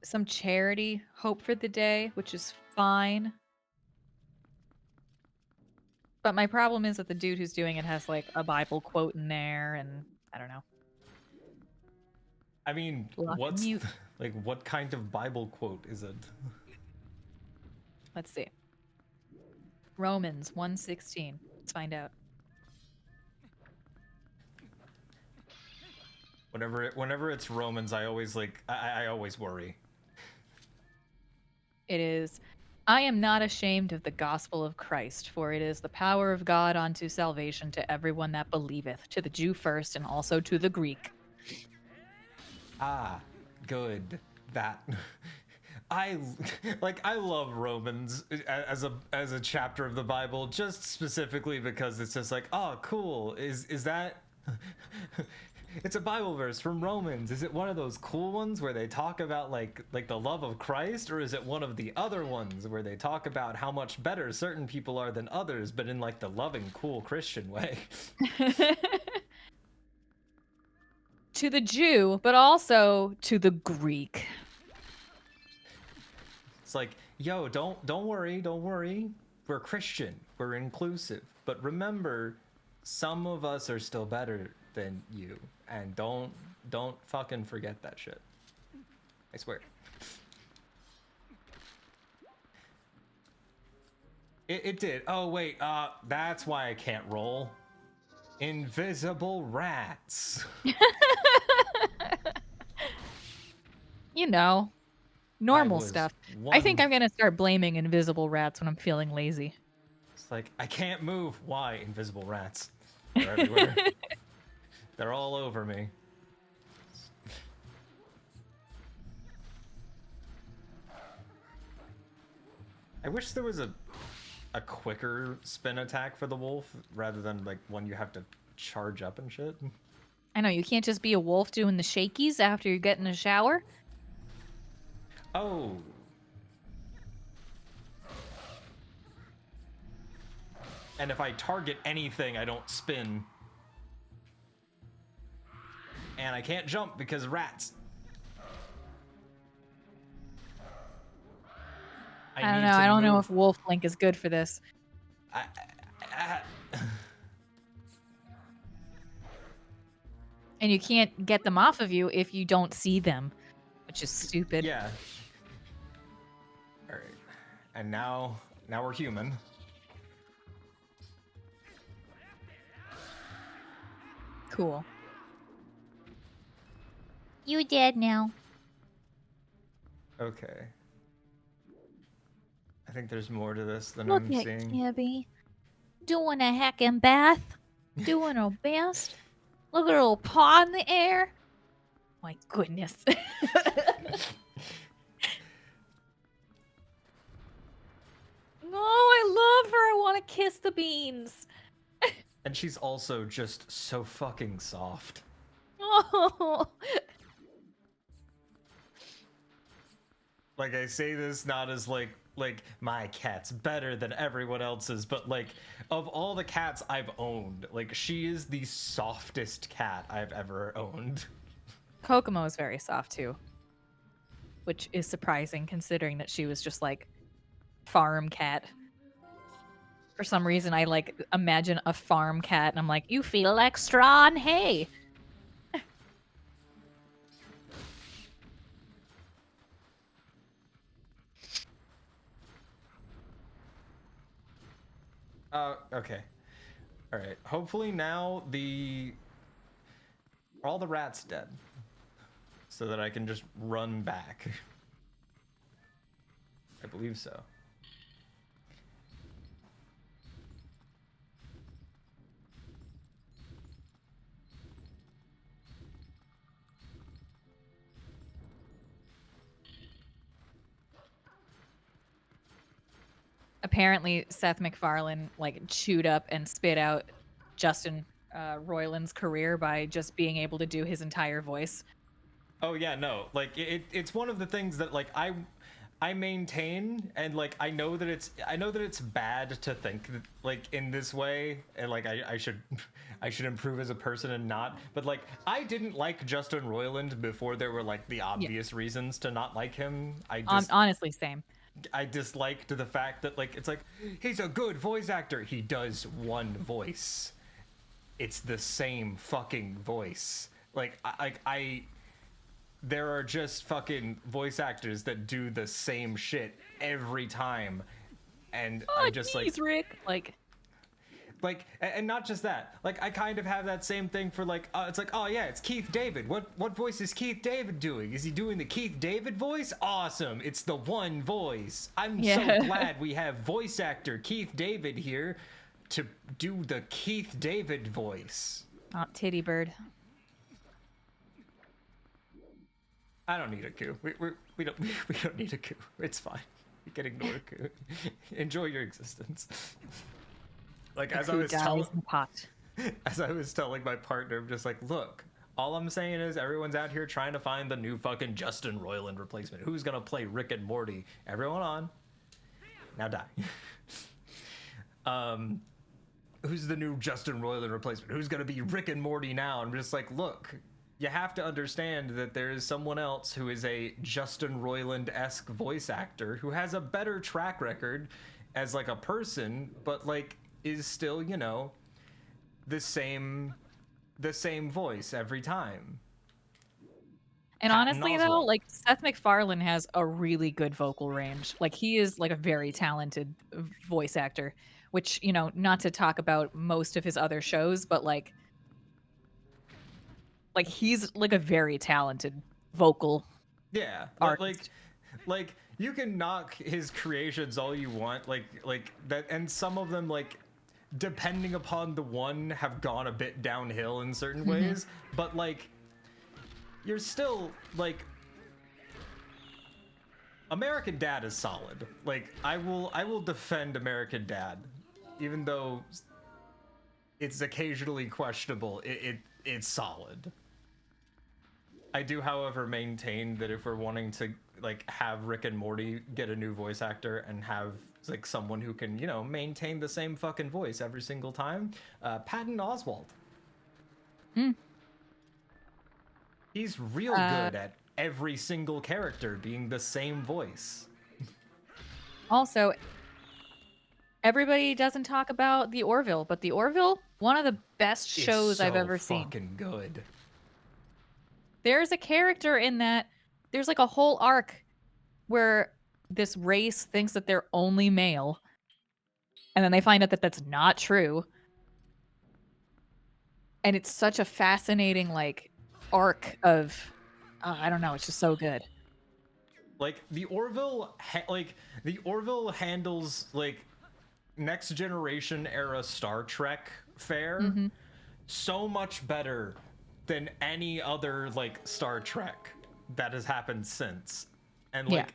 some charity, Hope for the Day, which is fine. But my problem is that the dude who's doing it has like a Bible quote in there, and I don't know. I mean, Block and what's mute. like what kind of Bible quote is it? Let's see. Romans 1:16. Let's find out. Whenever it's Romans, I always I always worry. It is, I am not ashamed of the gospel of Christ, for it is the power of God unto salvation to everyone that believeth, to the Jew first, and also to the Greek. Ah, good. That I love Romans as a chapter of the Bible, just specifically because it's just like, oh, cool. Is that it's a Bible verse from Romans. Is it one of those cool ones where they talk about like the love of Christ, or is it one of the other ones where they talk about how much better certain people are than others, but in like the loving, cool Christian way? To the Jew, but also to the Greek. It's like, yo, don't worry, don't worry. We're Christian. We're inclusive. But remember, some of us are still better than you, and don't fucking forget that shit. I swear. It did. Oh wait, that's why I can't roll. Invisible rats. You know, normal was stuff. I think one- I'm gonna start blaming invisible rats when I'm feeling lazy. It's like, I can't move. Why? Invisible rats. They're everywhere. They're all over me. I wish there was a quicker spin attack for the wolf rather than like one you have to charge up and shit. I know, you can't just be a wolf doing the shakies after you get in the shower. Oh. And if I target anything, I don't spin. And I can't jump because rats. I don't need know. to I don't know move. if Wolf Link is good for this. And you can't get them off of you if you don't see them, which is stupid. Yeah. All right. And now we're human. Cool. You dead now. Okay. I think there's more to this than Look I'm at seeing. Gibby. Doing a heckin' bath. Doing her best. Look at her little paw in the air. My goodness. Oh, I love her. I want to kiss the beans. And she's also just so fucking soft. Oh. Like, I say this not as like my cat's better than everyone else's, but like of all the cats I've owned, like she is the softest cat I've ever owned. Kokomo is very soft too, which is surprising considering that she was just like farm cat. For some reason, I like imagine a farm cat, and I'm like, you feel like straw and hay. Okay. All right. Hopefully now all the rats dead, so that I can just run back. I believe so. Apparently, Seth MacFarlane like chewed up and spit out Justin Roiland's career by just being able to do his entire voice. Oh yeah, no. Like it's one of the things that like I maintain, and like I know that it's bad to think that, like in this way, and like I should improve as a person and not. But like I didn't like Justin Roiland before there were like the obvious reasons to not like him. Honestly, same. I disliked the fact that like it's like he's a good voice actor. He does one voice. It's the same fucking voice. Like I there are just fucking voice actors that do the same shit every time, and I'm just like Rick. like, and not just that. Like, I kind of have that same thing for like, it's like, oh yeah, it's Keith David. What voice is Keith David doing? Is he doing the Keith David voice? Awesome! It's the one voice. I'm so glad we have voice actor Keith David here to do the Keith David voice. Not Titty Bird. I don't need a coup. We don't need a coup. It's fine. You can ignore a coup. Enjoy your existence. Like as I was telling my partner, I'm just like, look, All I'm saying is everyone's out here trying to find the new fucking Justin Roiland replacement. Who's gonna play Rick and Morty? Everyone on. Now die. Who's the new Justin Roiland replacement? Who's gonna be Rick and Morty now? I'm just like, look, you have to understand that there is someone else who is a Justin Roiland-esque voice actor who has a better track record as like a person, but like is still, you know, the same voice every time. And Patton honestly, though, Oswalt. like Seth MacFarlane has a really good vocal range. Like he is like a very talented voice actor, which, you know, not to talk about most of his other shows, but like he's like a very talented vocal Yeah, artist. like you can knock his creations all you want, like that, and some of them, like depending upon the one, have gone a bit downhill in certain ways, but like you're still like American Dad is solid. Like I will defend American Dad, even though it's occasionally questionable. It's solid. I do, however, maintain that if we're wanting to like have Rick and Morty get a new voice actor and have like someone who can, you know, maintain the same fucking voice every single time, Patton Oswalt. He's real good at every single character being the same voice. Also, everybody doesn't talk about the Orville, but the Orville, one of the best shows I've ever seen. Fucking good. There's a character in that. There's like a whole arc where this race thinks that they're only male, and then they find out that that's not true. And it's such a fascinating like arc of I don't know, it's just so good. Like the Orville handles like next generation era Star Trek fare so much better than any other like Star Trek that has happened since. And like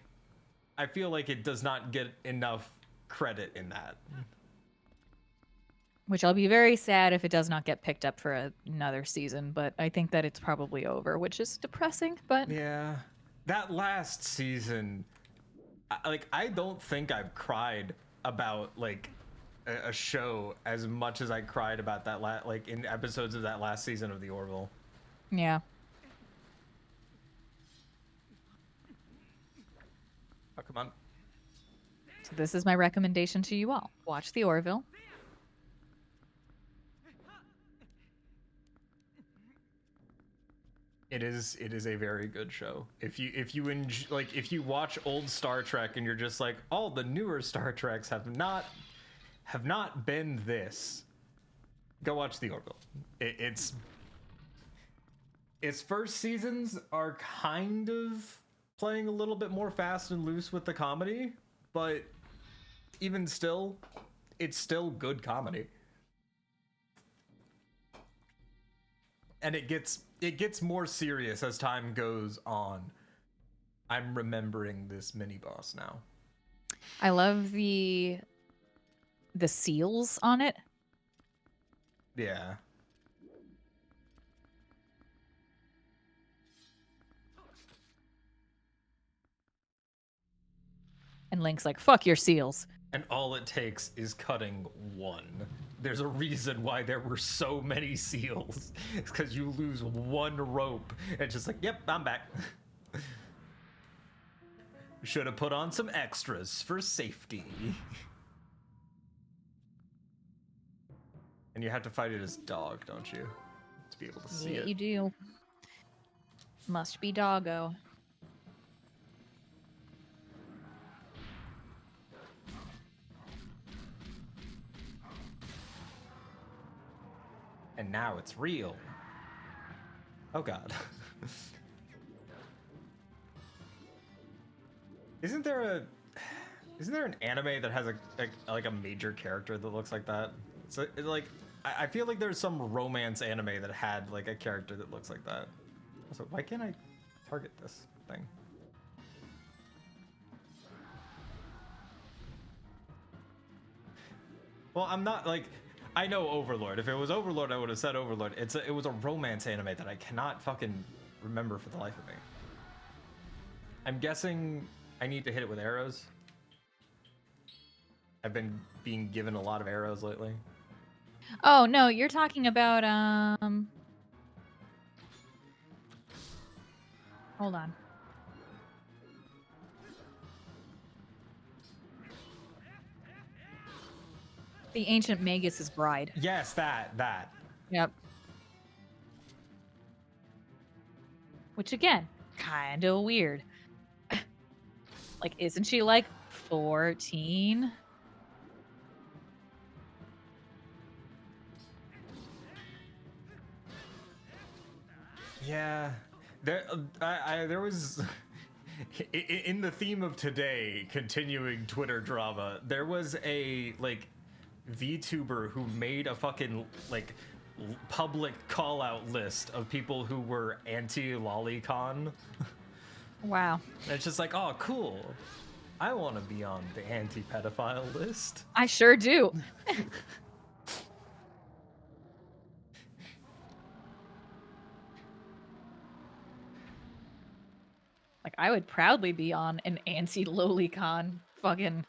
I feel like it does not get enough credit in that. Which I'll be very sad if it does not get picked up for another season, but I think that it's probably over, which is depressing, but Yeah. That last season, I don't think I've cried about like a show as much as I cried about that like in episodes of that last season of The Orville. yeah. Oh, come on. So this is my recommendation to you all. Watch The Orville. It is a very good show. If you watch old Star Trek and you're just like, oh, the newer Star Treks have not been this, go watch The Orville. Its first seasons are kind of playing a little bit more fast and loose with the comedy, but even still, it's still good comedy. And it gets more serious as time goes on. I'm remembering this mini boss now. I love the seals on it. Yeah. And Link's like, fuck your seals. And all it takes is cutting one. There's a reason why there were so many seals. It's because you lose one rope and just like, yep, I'm back. Should have put on some extras for safety. And you have to fight it as dog, don't you? To be able to see it. You do. Must be doggo. And now it's real. Oh god. Isn't there an anime that has a major character that looks like that? So like I feel like there's some romance anime that had like a character that looks like that. Also, why can't I target this thing? Well, I'm not like I know Overlord. If it was Overlord, I would have said Overlord. It was a romance anime that I cannot fucking remember for the life of me. I'm guessing I need to hit it with arrows. I've been being given a lot of arrows lately. Oh no, you're talking about hold on. The Ancient Magus's Bride. Yes, that. Yep. Which again, kind of weird. Like, isn't she like 14? Yeah, there was in the theme of today, continuing Twitter drama. There was a like VTuber who made a fucking like public call out list of people who were anti-lolicon. Wow. And it's just like, oh, cool. I want to be on the anti-pedophile list. I sure do. Like, I would proudly be on an anti-lolicon fucking...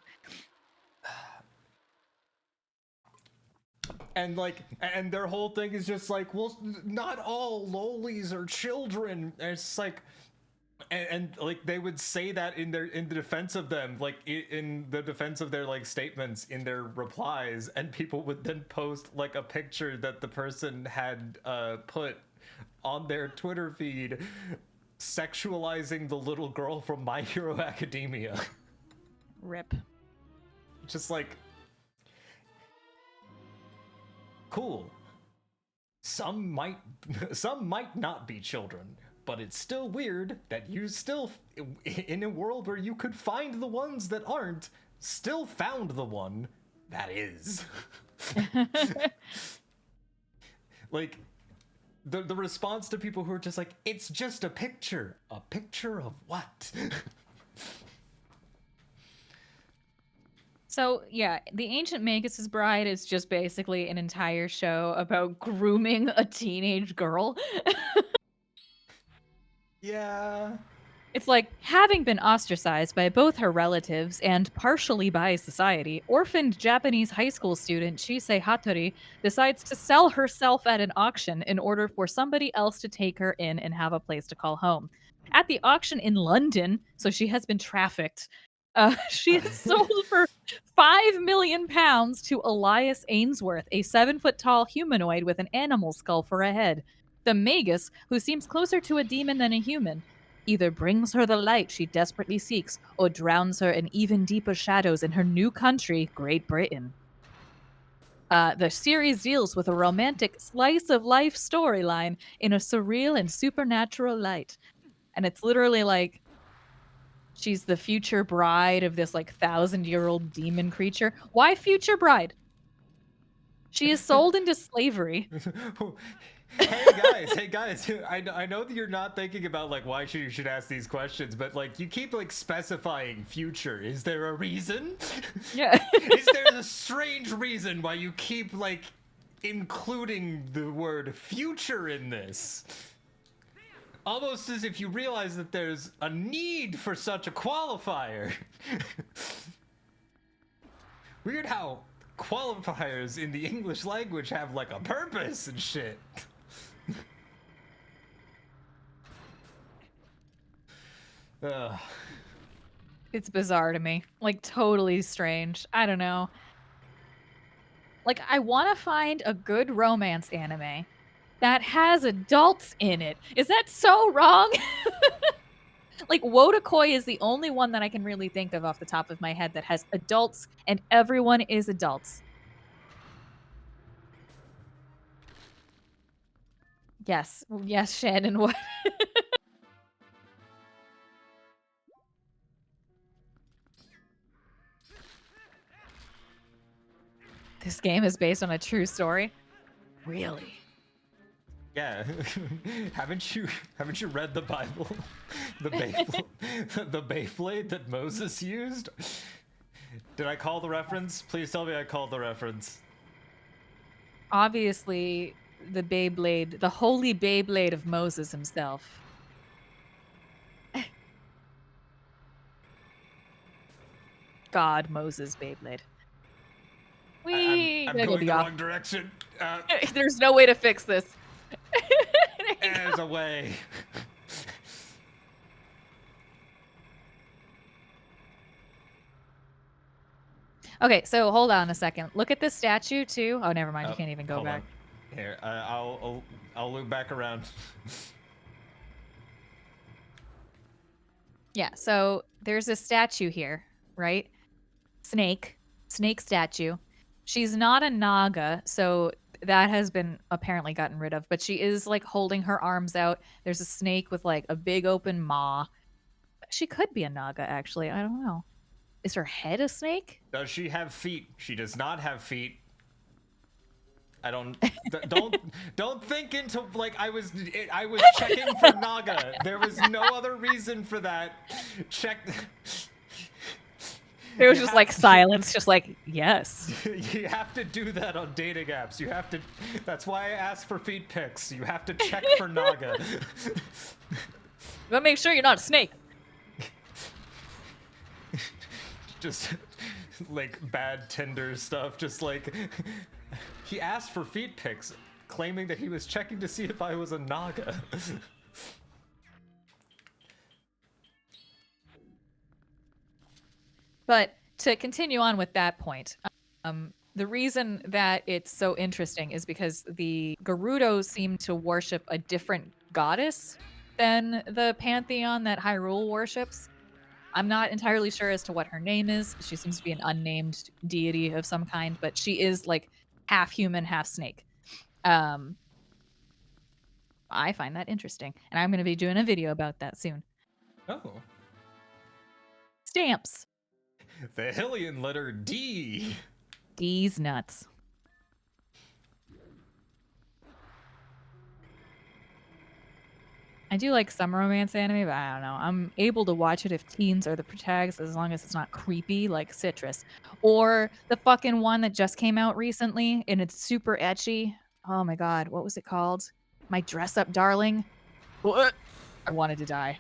And like, and their whole thing is just like, well, not all lolis are children. And it's like, and like they would say that in the defense of them, like in the defense of their like statements in their replies, and people would then post like a picture that the person had put on their Twitter feed, sexualizing the little girl from My Hero Academia. Rip. Just like, cool. Some might not be children, but it's still weird that you still, in a world where you could find the ones that aren't, still found the one that is. Like, the response to people who are just like, it's just a picture. A picture of what? So, yeah, The Ancient Magus's Bride is just basically an entire show about grooming a teenage girl. Yeah. It's like, having been ostracized by both her relatives and partially by society, orphaned Japanese high school student Shisei Hattori decides to sell herself at an auction in order for somebody else to take her in and have a place to call home. At the auction in London, so she has been trafficked, she is sold for £5 million to Elias Ainsworth, a 7-foot-tall humanoid with an animal skull for a head. The Magus, who seems closer to a demon than a human, either brings her the light she desperately seeks or drowns her in even deeper shadows in her new country, Great Britain. The series deals with a romantic slice-of-life storyline in a surreal and supernatural light. And it's literally like, she's the future bride of this like 1,000-year-old demon creature. Why future bride? She is sold into slavery. Hey guys, I know that you're not thinking about like why you should ask these questions, but like you keep like specifying future. Is there a reason? Yeah. Is there a strange reason why you keep like including the word future in this? Almost as if you realize that there's a need for such a qualifier. Weird how qualifiers in the English language have like a purpose and shit. It's bizarre to me. Like, totally strange. I don't know. Like, I want to find a good romance anime that has adults in it. Is that so wrong? Like, Wotakoi is the only one that I can really think of off the top of my head that has adults, and everyone is adults. Yes. Yes, Shannon, what? This game is based on a true story? Really? Yeah, haven't you read the Bible? The Beyblade that Moses used? Did I call the reference? Please tell me I called the reference. Obviously, the Beyblade, the holy Beyblade of Moses himself. God Moses Beyblade. We I'm gotta go going be the off. wrong direction. There's no way to fix this. There you As a way. Okay, so hold on a second. Look at this statue too. Oh, never mind. You Oh, can't even go hold back. on. Here, I'll loop back around. Yeah, so there's a statue here, right? Snake statue. She's not a Naga, so that has been apparently gotten rid of, but she is like holding her arms out. There's a snake with like a big open maw. She could be a Naga, actually. I don't know. Is her head a snake? Does she have feet? She does not have feet. I don't don't think into like I was checking for Naga. There was no other reason for that. Check. There was You just have like to- silence, just like, yes. You have to do that on dating apps. You have to. That's why I asked for feet pics. You have to check for Naga. But make sure you're not a snake. Just like bad Tinder stuff. Just like he asked for feet pics, claiming that he was checking to see if I was a Naga. But to continue on with that point, the reason that it's so interesting is because the Gerudos seem to worship a different goddess than the pantheon that Hyrule worships. I'm not entirely sure as to what her name is. She seems to be an unnamed deity of some kind, but she is like half human, half snake. I find that interesting, and I'm going to be doing a video about that soon. Oh. Stamps. The Hylian letter D. D's nuts. I do like some romance anime, but I don't know. I'm able to watch it if teens are the protagonists as long as it's not creepy like Citrus. Or the fucking one that just came out recently and it's super etchy. Oh my god, what was it called? My Dress Up Darling? What? I wanted to die.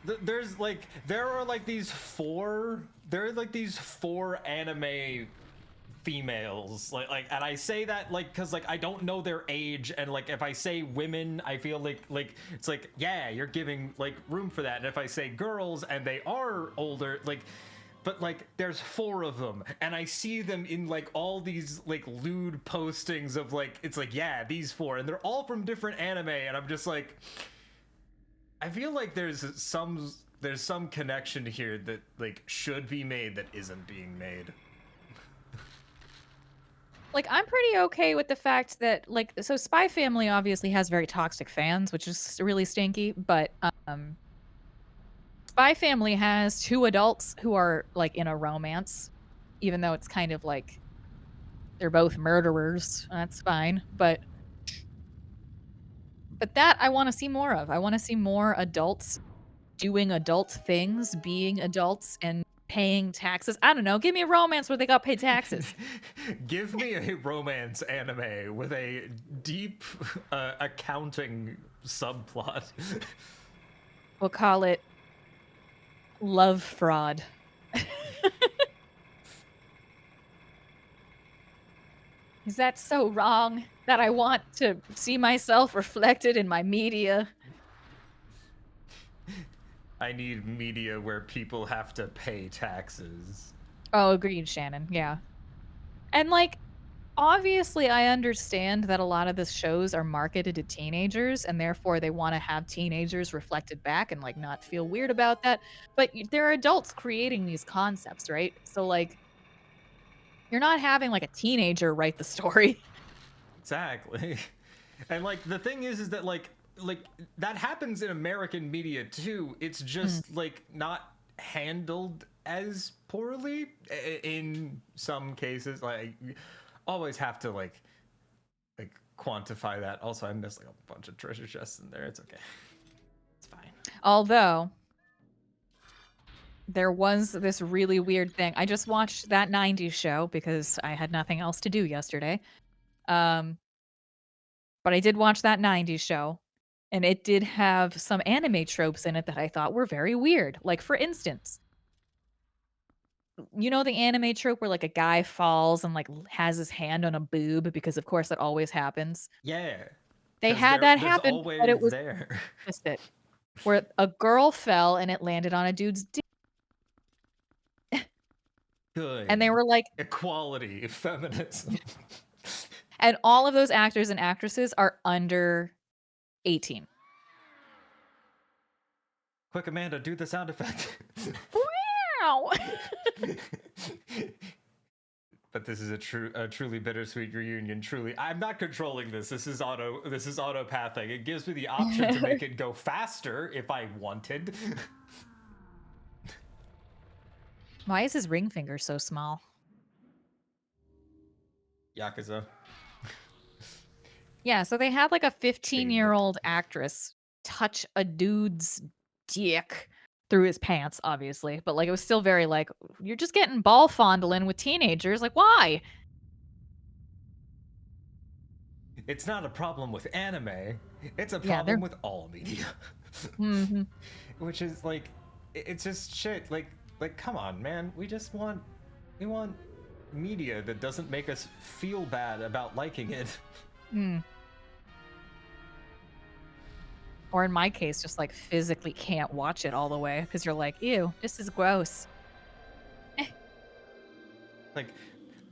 There are like these four anime females like and I say that like because like I don't know their age, and like if I say women I feel like it's like yeah you're giving like room for that, and if I say girls and they are older like but like there's four of them and I see them in like all these like lewd postings of like it's like yeah these four and they're all from different anime, and I'm just like I feel like there's some connection here that like should be made that isn't being made. Like, I'm pretty okay with the fact that, like, so Spy Family obviously has very toxic fans, which is really stinky, but Spy Family has two adults who are, like, in a romance, even though it's kind of like they're both murderers. That's fine, but that I want to see more of. I want to see more adults doing adult things, being adults, and paying taxes. I don't know. Give me a romance where they got paid taxes. Give me a romance anime with a deep accounting subplot. We'll call it Love Fraud. Is that so wrong that I want to see myself reflected in my media? I need media where people have to pay taxes. Oh, agreed, Shannon. Yeah. And like, obviously, I understand that a lot of the shows are marketed to teenagers and therefore they want to have teenagers reflected back and like not feel weird about that. But there are adults creating these concepts, right? So, like, you're not having like a teenager write the story. Exactly. And like the thing is that like that happens in American media too. It's just like not handled as poorly in some cases. Like always have to like quantify that. Also, I missed like a bunch of treasure chests in there. It's okay. It's fine. Although, there was this really weird thing. I just watched that 90s show because I had nothing else to do yesterday. Um, but I did watch that 90s show, and it did have some anime tropes in it that I thought were very weird. Like, for instance, you know the anime trope where like a guy falls and like has his hand on a boob because of course that always happens. Yeah, They because had that there's happen, but it always was there. opposite, where a girl fell and it landed on a dude's dick. Good. And they were like, Equality, feminism. and all of those actors and actresses are under 18. Quick, Amanda, do the sound effect. Wow. But this is a truly bittersweet reunion. Truly, I'm not controlling this. This is autopathing. It gives me the option to make it go faster if I wanted. Why is his ring finger so small? Yakuza. Yeah, so they had like a 15-year-old actress touch a dude's dick through his pants, obviously. But like it was still very like, you're just getting ball fondling with teenagers. Like, why? It's not a problem with anime. It's a Yeah, problem with all media. Mm-hmm. Which is like, it's just shit. Like, come on, man. We want media that doesn't make us feel bad about liking it. Mm. Or in my case, just like physically can't watch it all the way because you're like, ew, this is gross. Like,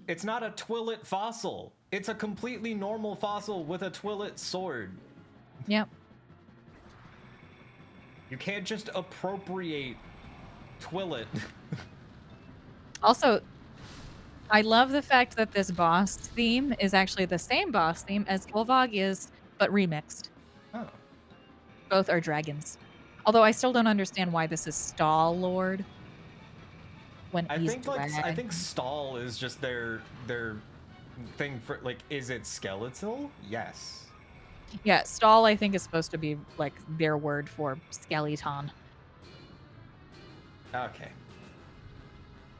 it's not a Twillet fossil. It's a completely normal fossil with a Twillet sword. Yep. You can't just appropriate Twillet. Also, I love the fact that this boss theme is actually the same boss theme as Volvagia's, but remixed. Oh. Both are dragons. Although I still don't understand why this is Stall Lord when I he's think stall is just their thing for like, is it skeletal? Yes. Yeah, Stall I think is supposed to be like their word for skeleton. Okay.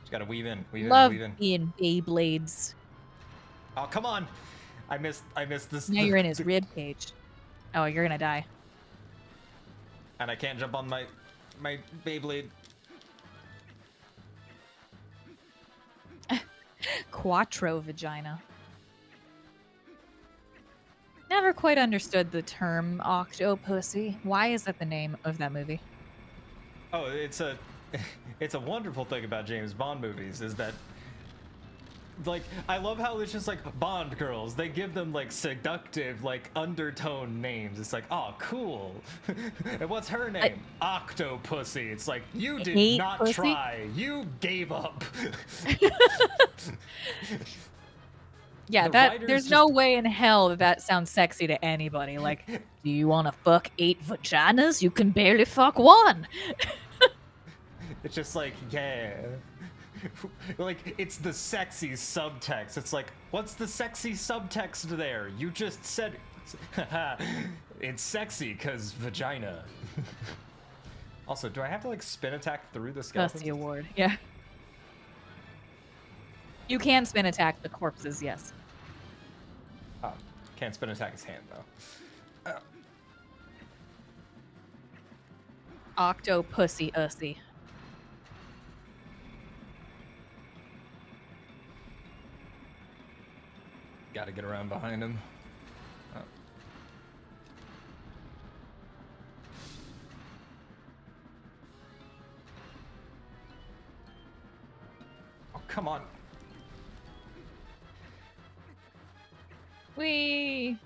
Just gotta weave in. Love Weave in. being Beyblades. Oh, come on! I missed this. Now you're in his rib cage. Oh, you're gonna die. And I can't jump on my Beyblade. Quattro vagina. Never quite understood the term octopussy. Why is that the name of that movie? Oh, it's a wonderful thing about James Bond movies is that, like, I love how it's just like Bond girls. They give them like seductive, like undertone names. It's like, oh, cool. And what's her name? Octopussy. It's like, you did not pussy? try. You gave up. Yeah, The that writers there's no just- way in hell that sounds sexy to anybody. Like, do you want to fuck 8 vaginas? You can barely fuck one. It's just like, yeah. Like, it's the sexy subtext. It's like, what's the sexy subtext there? You just said, it's sexy because vagina. Also, do I have to like spin attack through the skeleton? Pussy award. Yeah. You can spin attack the corpses, yes. Oh, can't spin attack his hand though. Octopussy ussy. Gotta get around behind him. Oh. Oh, come on. Whee!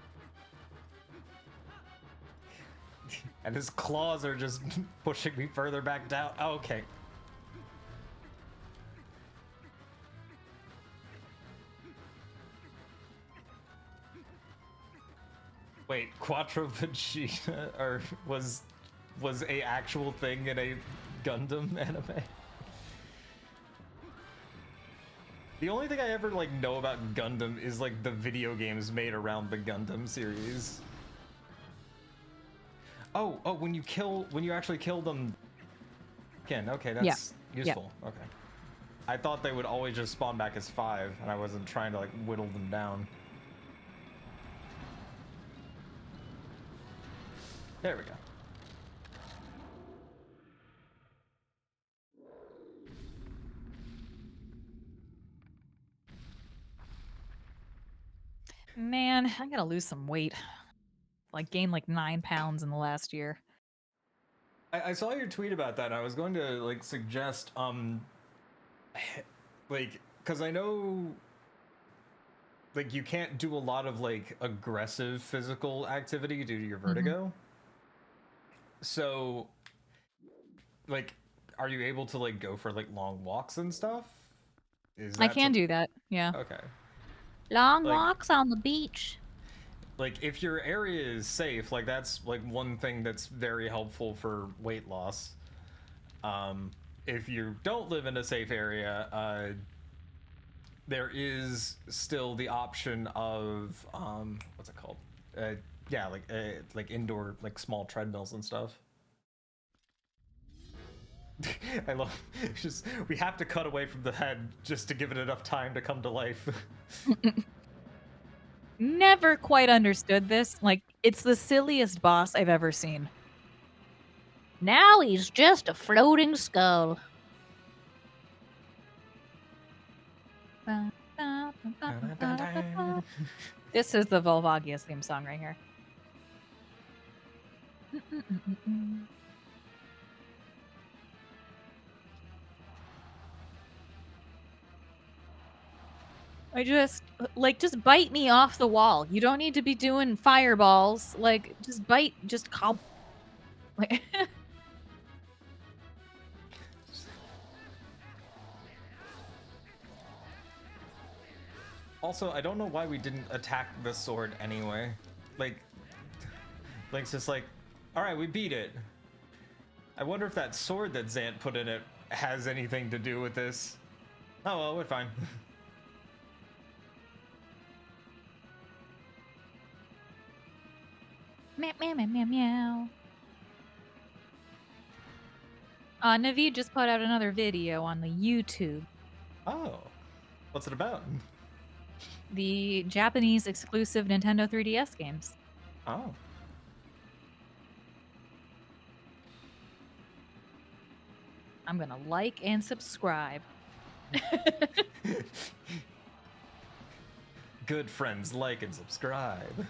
And his claws are just pushing me further back down. Oh, okay. Wait, Quattro Vegeta or was a actual thing in a Gundam anime? The only thing I ever like know about Gundam is like the video games made around the Gundam series. Oh, when you actually kill them again. Okay, Useful. Okay. I thought they would always just spawn back as 5, and I wasn't trying to like whittle them down. There we go. Man, I gotta lose some weight. Like gained like 9 pounds in the last year. I saw your tweet about that, and I was going to like suggest like, because I know like you can't do a lot of like aggressive physical activity due to your vertigo. So like, are you able to like go for like long walks and stuff? Is I that can do that. Yeah. Okay. Long Like- walks on the beach. Like if your area is safe, like that's like one thing that's very helpful for weight loss. If you don't live in a safe area, there is still the option of what's it called? Yeah, like indoor like small treadmills and stuff. I love just we have to cut away from the head just to give it enough time to come to life. Never quite understood this. Like, it's the silliest boss I've ever seen. Now he's just a floating skull. This is the Volvagius theme song right here. Just bite me off the wall. You don't need to be doing fireballs. Like, just bite, just call. Like, Also, I don't know why we didn't attack the sword anyway. Like, Link's just like, all right, we beat it. I wonder if that sword that Zant put in it has anything to do with this. Oh well, we're fine. Meow, meow, meow, meow, meow. Naveed just put out another video on the YouTube. Oh, what's it about? The Japanese exclusive Nintendo 3DS games. Oh. I'm gonna like and subscribe. Good friends, like and subscribe.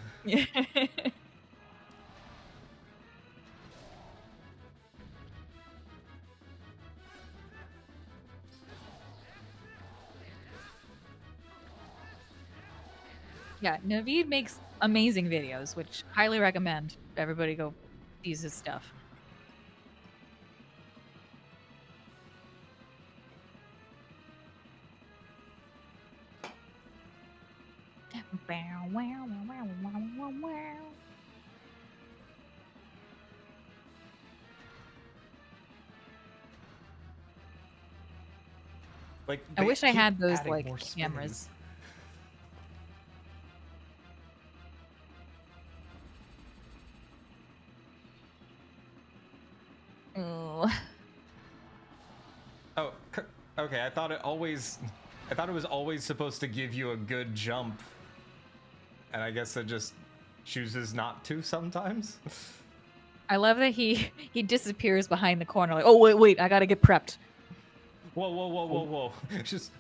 Yeah, Naveed makes amazing videos, which highly recommend everybody go use his stuff. Bow, wow, wow, wow, wow, wow, wow. Like, I they wish I keep had those adding like more cameras. Ooh. Oh, okay. I thought it was always supposed to give you a good jump, and I guess it just chooses not to sometimes. I love that he disappears behind the corner like, oh wait, I gotta get prepped. Whoa, whoa, whoa, whoa, whoa! Just,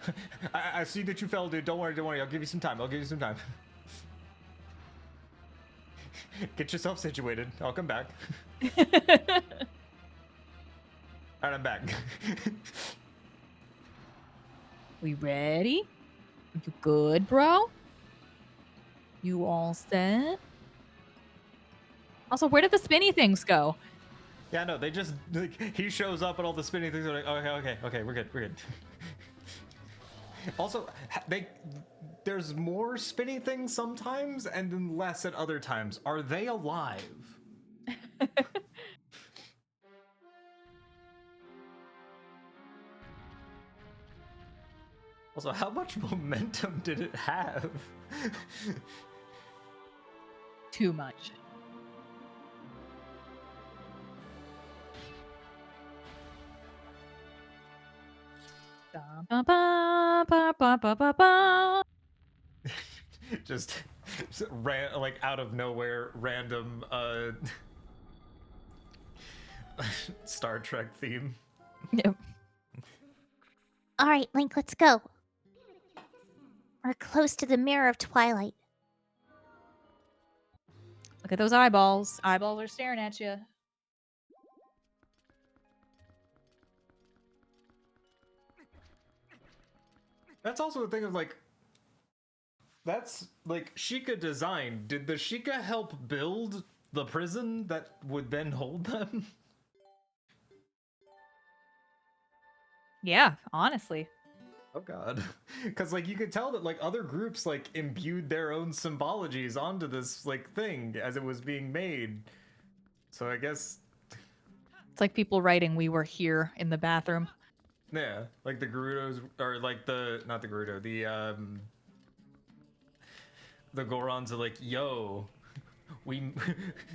I see that you fell, dude. Don't worry. I'll give you some time. Get yourself situated. I'll come back. Alright, I'm back. We ready? You good, bro? You all set? Also, where did the spinny things go? Yeah, no, they just like, he shows up and all the spinning things are like, okay, we're good. Also, there's more spinny things sometimes and then less at other times. Are they alive? Also, how much momentum did it have? Too much. Ba, ba, ba, ba, ba, ba, ba. Just like out of nowhere, random Star Trek theme. Yep. All right, Link, let's go. We're close to the mirror of twilight. Look at those eyeballs. Eyeballs are staring at you. That's also the thing of like, that's like Sheikah design. Did the Sheikah help build the prison that would then hold them? Yeah, honestly. Oh god. Because like you could tell that like other groups like imbued their own symbologies onto this like thing as it was being made. So I guess It's like people writing "We were here" in the bathroom. yeah, like the Gerudos or like not the Gerudo, the Gorons are like, yo, we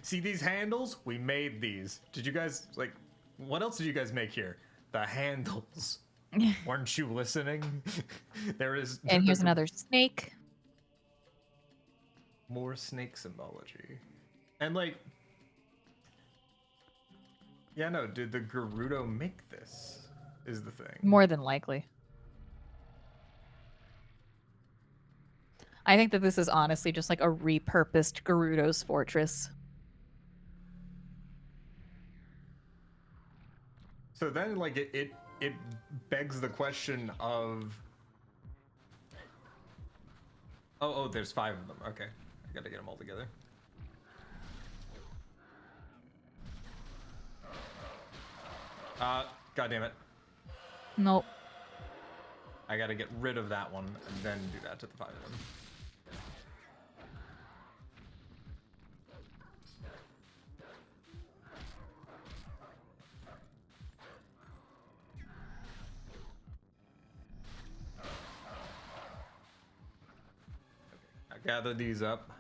see these handles? We made these. Did you guys like what else did you guys make here? The handles. Weren't you listening? There is And here's another snake. more snake symbology. And like yeah, no, did the Gerudo make this? Is the thing. More than likely. I think that this is honestly just like a repurposed Gerudo's fortress. So then like it begs the question of oh, there's 5 of them. Okay. I gotta get them all together. God damn it. Nope. I gotta get rid of that one and then do that to the 5 of them. I gather these up.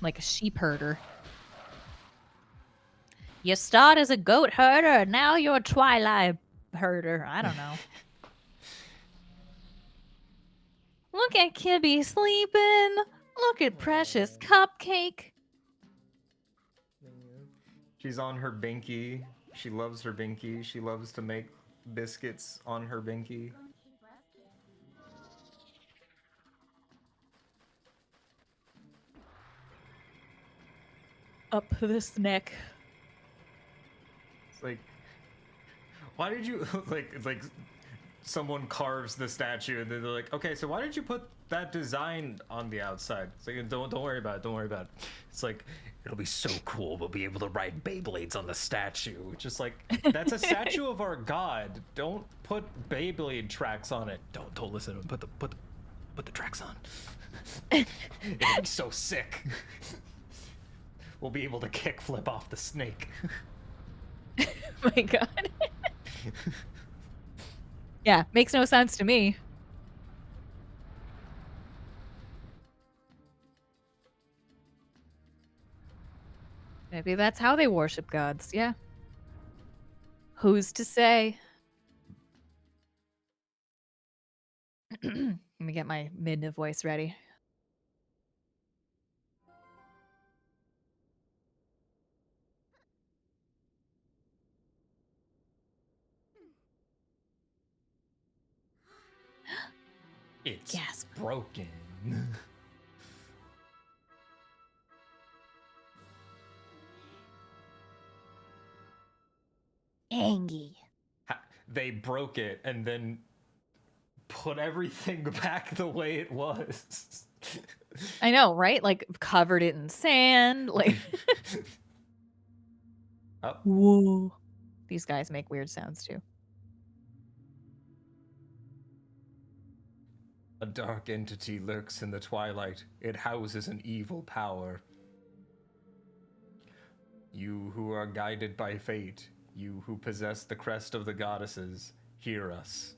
Like a sheep herder. You start as a goat herder, now you're a twilight herder. I don't know. Look at Kibby sleeping. Look at Precious Cupcake. She's on her binky. She loves her binky. She loves to make biscuits on her binky. Up this neck. It's like, why did you like someone carves the statue and they're like, okay, so why did you put that design on the outside? It's like, don't worry about it. Don't worry about it. It's like, it'll be so cool. We'll be able to ride Beyblades on the statue. Just like, that's a statue of our god. Don't put Beyblade tracks on it. Don't listen to him. Put the tracks on. It'll be so sick. We'll be able to kickflip off the snake. My god. Yeah, makes no sense to me. Maybe that's how they worship gods, yeah. Who's to say? Let me get my Midna voice ready. It's Gasp. broken. Angie. They broke it and then put everything back the way it was. I know, right? Like covered it in sand. Like, Oh, whoa. These guys make weird sounds too. a dark entity lurks in the twilight. It houses an evil power. You who are guided by fate, you who possess the crest of the goddesses, hear us.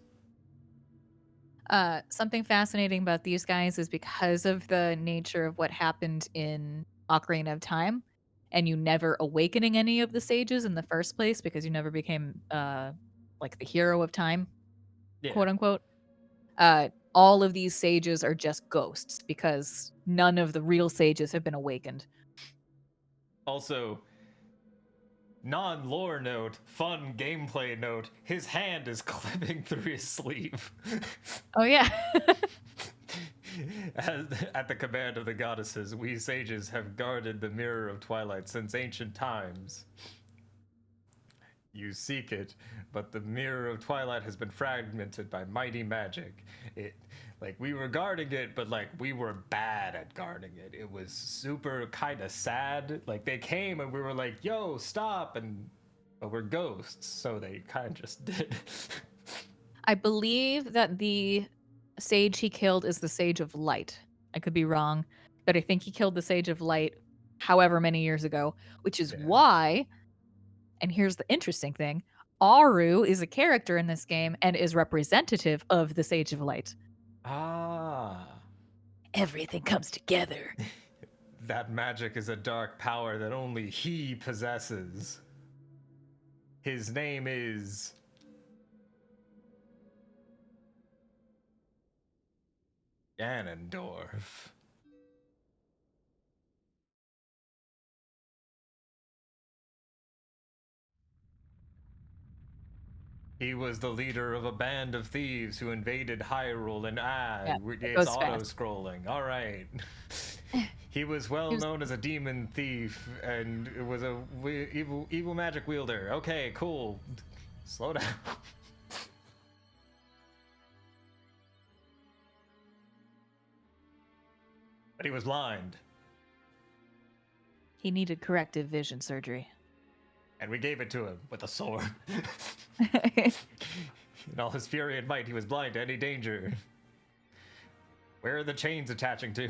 Something fascinating about these guys is because of the nature of what happened in Ocarina of Time, and you never awakening any of the sages in the first place because you never became like the hero of time. Yeah. quote unquote. All of these sages are just ghosts because none of the real sages have been awakened. Also, non-lore note, fun gameplay note, his hand is clipping through his sleeve. Oh yeah. At the command of the goddesses, we sages have guarded the Mirror of Twilight since ancient times. You seek it, but the Mirror of Twilight has been fragmented by mighty magic. We were guarding it, but we were bad at guarding it. It was super kind of sad. Like they came and we were like, "Yo, stop!" But we're ghosts, so they kind of just did. I believe that the sage he killed is the Sage of Light. I could be wrong, but I think he killed the Sage of Light however many years ago, which is Yeah. why, and here's the interesting thing, Aru is a character in this game and is representative of the Sage of Light. Ah. Everything comes together. That magic is a dark power that only he possesses. His name is Ganondorf. He was the leader of a band of thieves who invaded Hyrule, and Yeah, it it's goes fast. auto-scrolling. All right. He was well known as a demon thief, and it was a evil magic wielder. Okay, cool. Slow down. But he was blind, He needed corrective vision surgery. and we gave it to him with a sword. In all his fury and might, he was blind to any danger. Where are the chains attaching to?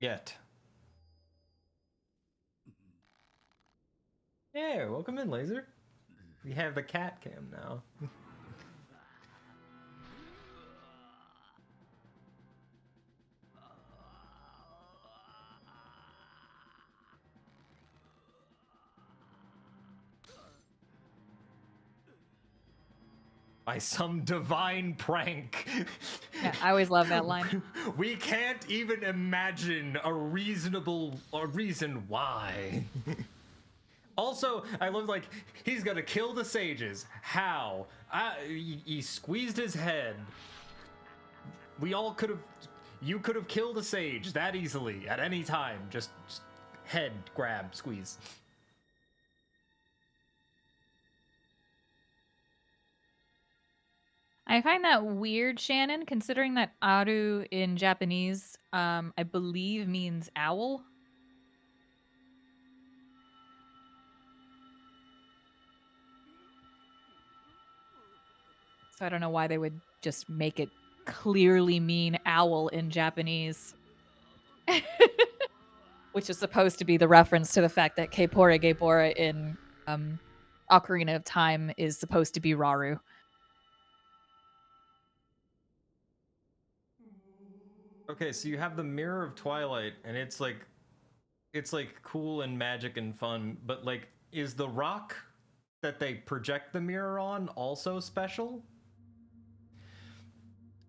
Yet. Yeah, welcome in, Laser. We have the cat cam now. By some divine prank. Yeah, I always love that line. We can't even imagine a reason why. Also, I love he's gonna kill the sages. How? He squeezed his head. We all could have. You could have killed a sage that easily at any time. Just head grab, squeeze. I find that weird, Shannon, considering that Aru in Japanese, I believe means owl. So I don't know why they would just make it clearly mean owl in Japanese. Which is supposed to be the reference to the fact that Keipora Geibora in Ocarina of Time is supposed to be Raru. Okay, so you have the Mirror of Twilight, and it's cool and magic and fun, but is the rock that they project the mirror on also special?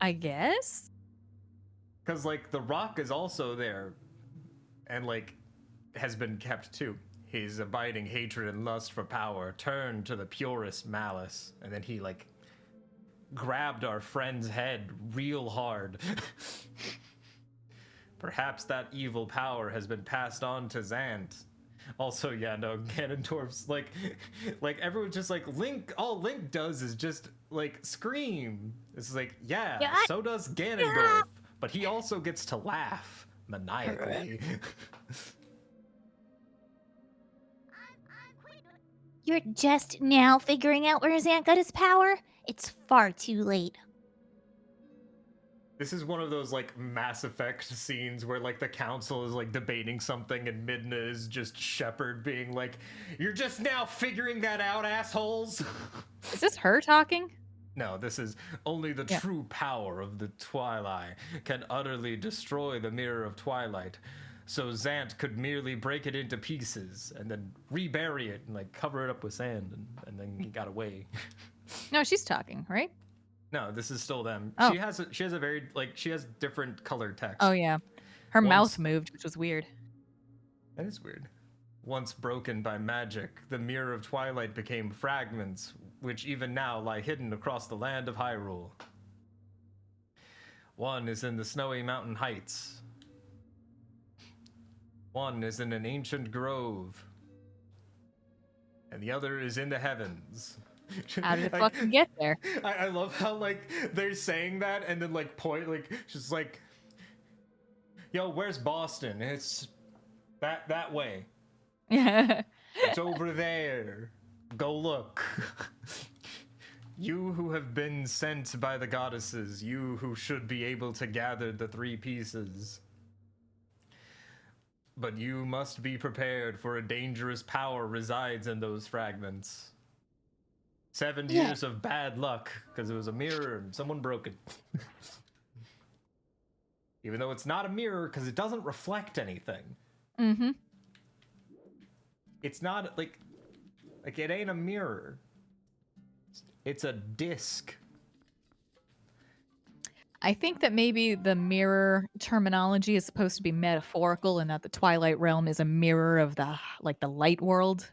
I guess? Because the rock is also there, and has been kept too. His abiding hatred and lust for power turned to the purest malice, and then he grabbed our friend's head real hard. Perhaps that evil power has been passed on to Zant. Also, yeah, no, Ganondorf's everyone's just Link. All Link does is just scream. It's so does Ganondorf, but he also gets to laugh maniacally. You're just now figuring out where Zant got his power? It's far too late. This is one of those like Mass Effect scenes where like the council is like debating something and Midna is just Shepard being like, "You're just now figuring that out, assholes." Is this her talking? No, this is only the Yeah. true power of the Twilight can utterly destroy the Mirror of Twilight. So Zant could merely break it into pieces and then rebury it and like cover it up with sand and then he got away. No, she's talking, right? No, this is still them. Oh. She has a very like she has different colored text. Oh yeah. Her Once- mouth moved, which was weird. That is weird. Once broken by magic, the Mirror of Twilight became fragments, which even now lie hidden across the land of Hyrule. One is in the snowy mountain heights. One is in an ancient grove. And the other is in the heavens. How did it fucking get there? I love how like they're saying that and then like point like just like, yo, where's Boston? It's that way. Yeah. It's over there. Go look. You who have been sent by the goddesses, you who should be able to gather the three pieces. But you must be prepared, for a dangerous power resides in those fragments. 7 Yeah. years of bad luck, because it was a mirror and someone broke it. Even though it's not a mirror, because it doesn't reflect anything. Mm-hmm. It's not like it ain't a mirror. It's a disc. I think that maybe the mirror terminology is supposed to be metaphorical and that the Twilight Realm is a mirror of the light world.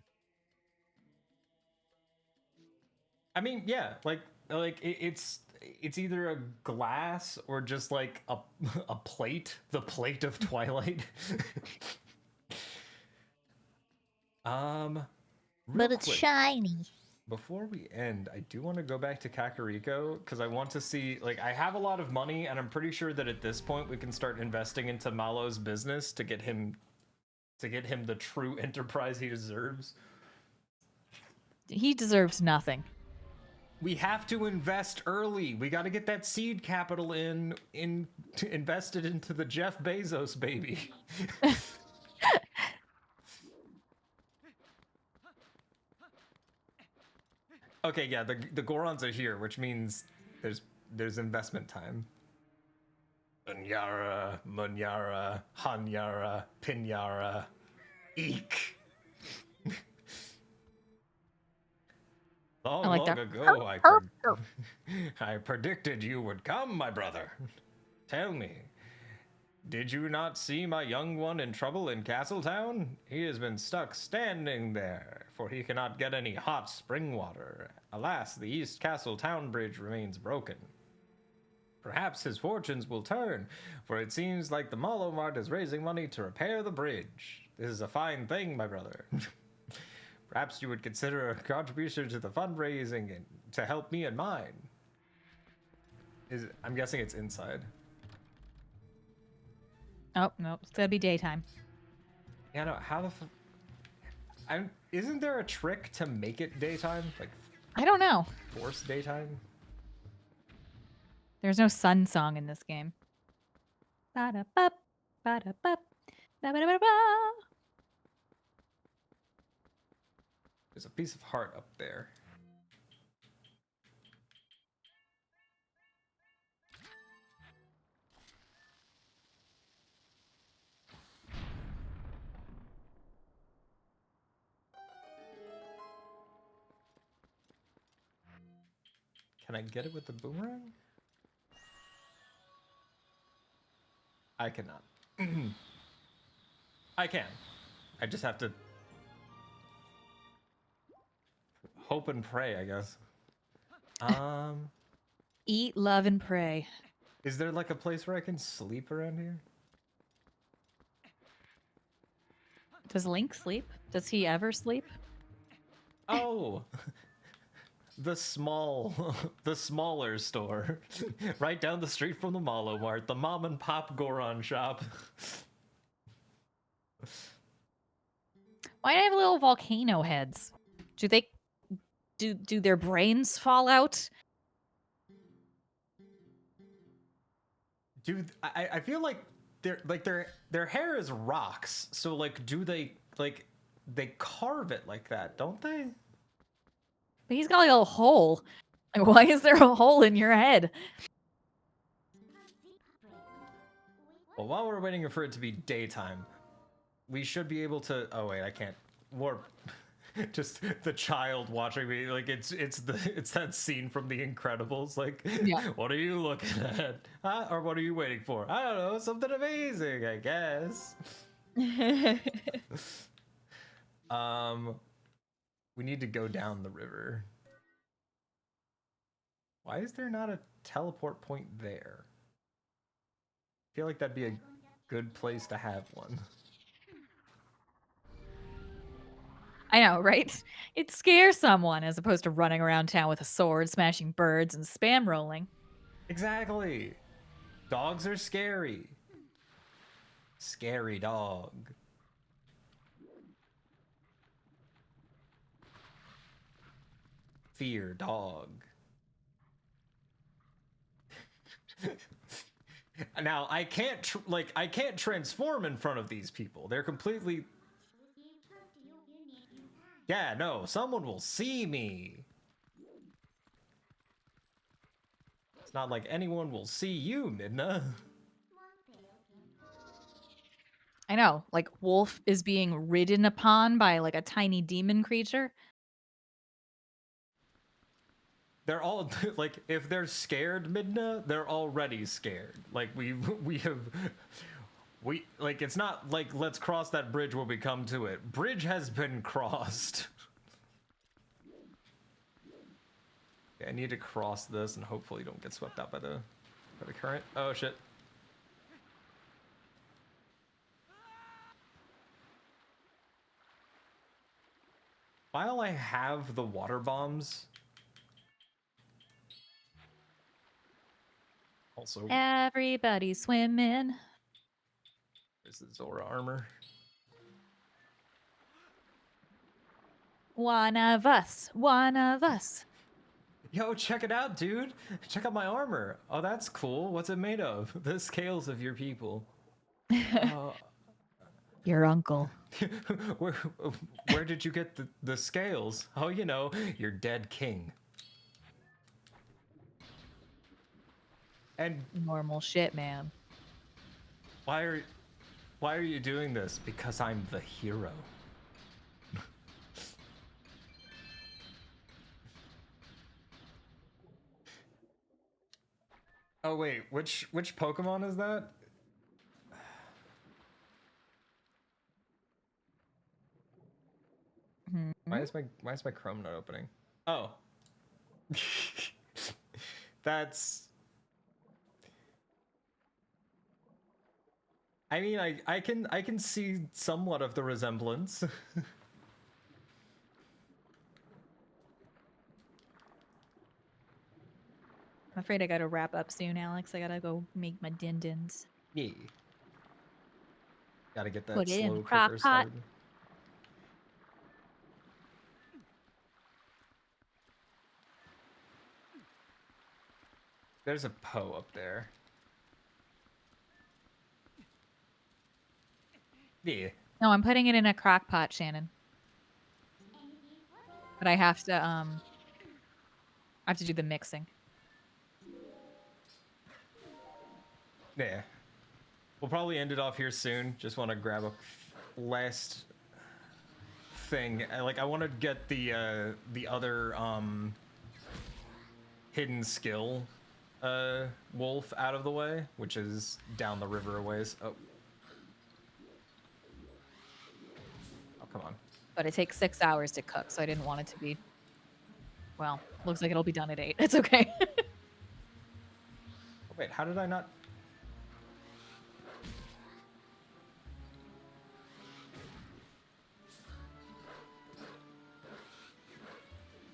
I mean, yeah, it's either a glass or just like a plate, the plate of Twilight. Real But it's quick, shiny. before we end, I do want to go back to Kakariko because I want to see, like, I have a lot of money and I'm pretty sure that at this point we can start investing into Malo's business to get him the true enterprise he deserves. He deserves nothing. We have to invest early. We got to get that seed capital invested into the Jeff Bezos baby. Okay, yeah, the Gorons are here, which means there's investment time. Munyara, Munyara, Hanyara, Pinyara, Eek. Long, I like long that. ago, I predicted you would come, my brother. Tell me, did you not see my young one in trouble in Castletown? He has been stuck standing there, for he cannot get any hot spring water. Alas, the East Castle Town Bridge remains broken. Perhaps his fortunes will turn, for it seems like the Mallow Mart is raising money to repair the bridge. This is a fine thing, my brother. Perhaps you would consider a contribution to the fundraising and to help me and mine. I'm guessing it's inside. Oh, no. It's gotta be daytime. Yeah, no, how the isn't there a trick to make it daytime? Like, I don't know. force daytime? There's no sun song in this game. Ba-da-bup, ba-da-bup, ba-ba-da-ba-ba. There's a piece of heart up there. Can I get it with the boomerang? I cannot. I can. I just have to hope and pray, I guess. Eat, love, and pray. Is there like a place where I can sleep around here? Does Link sleep? Does he ever sleep? Oh, the smaller store, right down the street from the Mallow Mart, the mom and pop Goron shop. Why do they have little volcano heads? Do they do their brains fall out? Dude, I feel like their hair is rocks. So like, do they like they carve it like that, don't they? But he's got like a hole. Like, why is there a hole in your head? Well, while we're waiting for it to be daytime, we should be able to. Oh wait, I can't warp. Just the child watching me, like it's that scene from The Incredibles. Like, Yeah. what are you looking at? Huh? Or what are you waiting for? I don't know, something amazing, I guess. We need to go down the river. Why is there not a teleport point there? I feel like that'd be a good place to have one. I know, right? It scares someone as opposed to running around town with a sword, smashing birds, and spam rolling. Exactly. Dogs are scary. Scary dog. Fear dog. Now I can't I can't transform in front of these people. They're completely. Yeah, no, someone will see me. It's not like anyone will see you, Midna. I know, like Wolf is being ridden upon by like a tiny demon creature. They're all like, if they're scared, Midna, they're already scared. Like we have like, it's not like let's cross that bridge when we come to it. Bridge has been crossed. Okay, I need to cross this and hopefully don't get swept out by the current. Oh shit. While I have the water bombs, also Everybody swimming. there's the Zora armor. One of us. One of us. Yo, check it out, dude. Check out my armor. Oh, that's cool. What's it made of? The scales of your people. Your uncle. where, where did you get the scales? Oh, you know, your dead king. And Normal shit, man. why are you doing this? Because I'm the hero. Oh wait, which Pokemon is that? Why is my Chrome not opening? Oh. That's I mean, I can see somewhat of the resemblance. I'm afraid I gotta wrap up soon, Alex. I gotta go make my din-dins. Yeah. Gotta get that Put it in slow the cooker crock pot. started. There's a Poe up there. Yeah. No, I'm putting it in a crock pot, Shannon. But I have to do the mixing. Yeah. We'll probably end it off here soon. Just want to grab a last thing. I want to get the other hidden skill wolf out of the way, which is down the river a ways. Oh, come on. But it takes 6 hours to cook, so I didn't want it to be. Well, looks like it'll be done at 8. It's okay. Oh, wait, how did I not?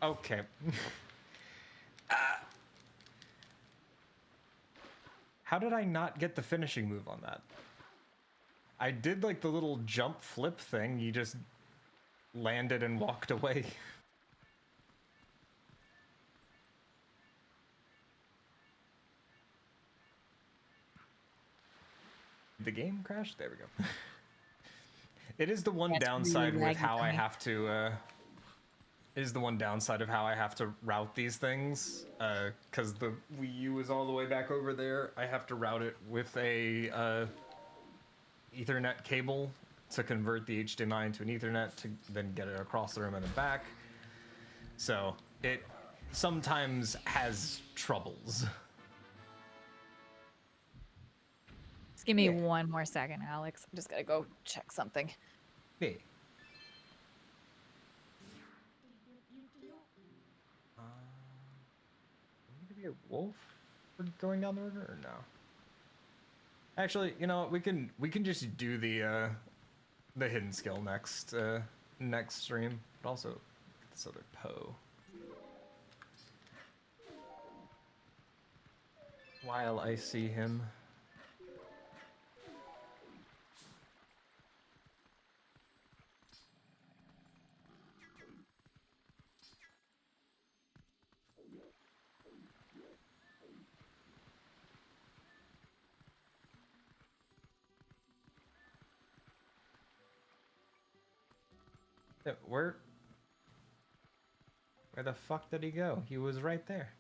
Okay. How did I not get the finishing move on that? I did like the little jump flip thing. You just landed and walked away. The game crashed? There we go. It is the one That's really downside with laggy how for I me. have to, is the one downside of how I have to route these things. Because the Wii U is all the way back over there. I have to route it with a Ethernet cable to convert the HDMI into an Ethernet to then get it across the room and then back. So it sometimes has troubles. Just give me Yeah. one more second, Alex. I'm just gotta go check something. Yeah. Need to be a wolf for going down the river or no? Actually, you know what? We can just do the hidden skill next stream, but also this other Poe. While I see him. Yeah, where the fuck did he go? He was right there.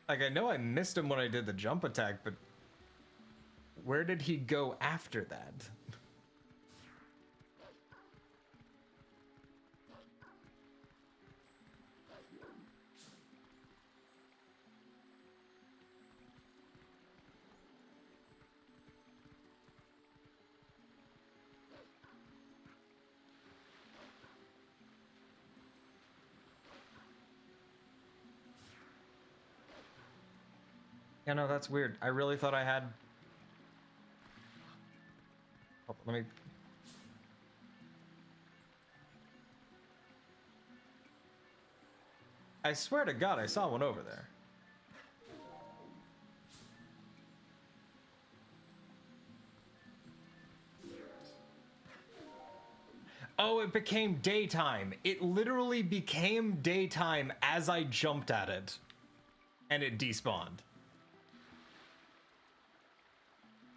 Like, I know I missed him when I did the jump attack, but where did he go after that? Yeah, no, that's weird. I really thought I had... Oh, let me... I swear to God, I saw one over there. Oh, it became daytime. It literally became daytime as I jumped at it. And it despawned.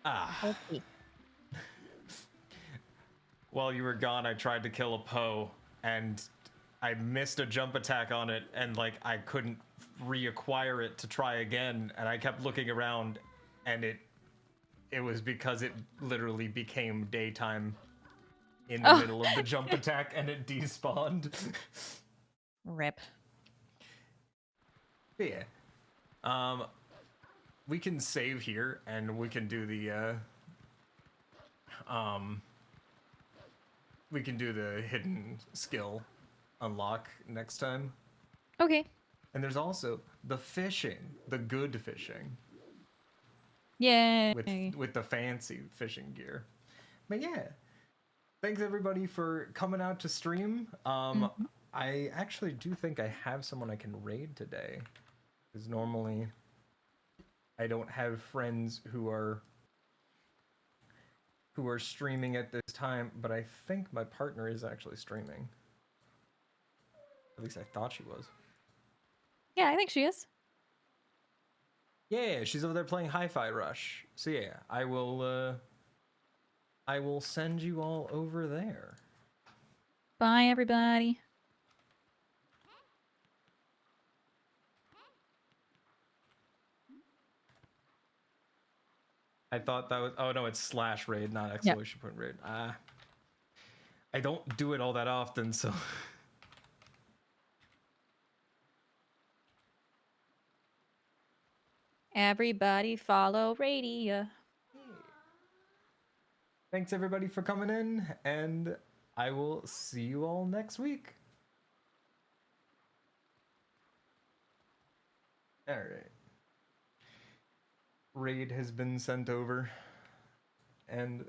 Ah. Okay. While you were gone, I tried to kill a Poe, and I missed a jump attack on it, and like I couldn't reacquire it to try again, and I kept looking around, and it was because it literally became daytime in the middle of the jump attack, and it despawned. Rip. But yeah. We can save here, and we can do the we can do the hidden skill unlock next time. Okay. And there's also the fishing, the good fishing Yay. with the fancy fishing gear. But yeah, thanks everybody for coming out to stream. I actually do think I have someone I can raid today, because normally I don't have friends who are streaming at this time, but I think my partner is actually streaming. At least I thought she was. Yeah, I think she is. Yeah, she's over there playing Hi-Fi Rush. So yeah, I will send you all over there. Bye, everybody. I thought that was... Oh, no, it's /raid, not exclamation point raid. I don't do it all that often, so... Everybody follow Radio. Thanks, everybody, for coming in, and I will see you all next week. All right. Raid has been sent over, and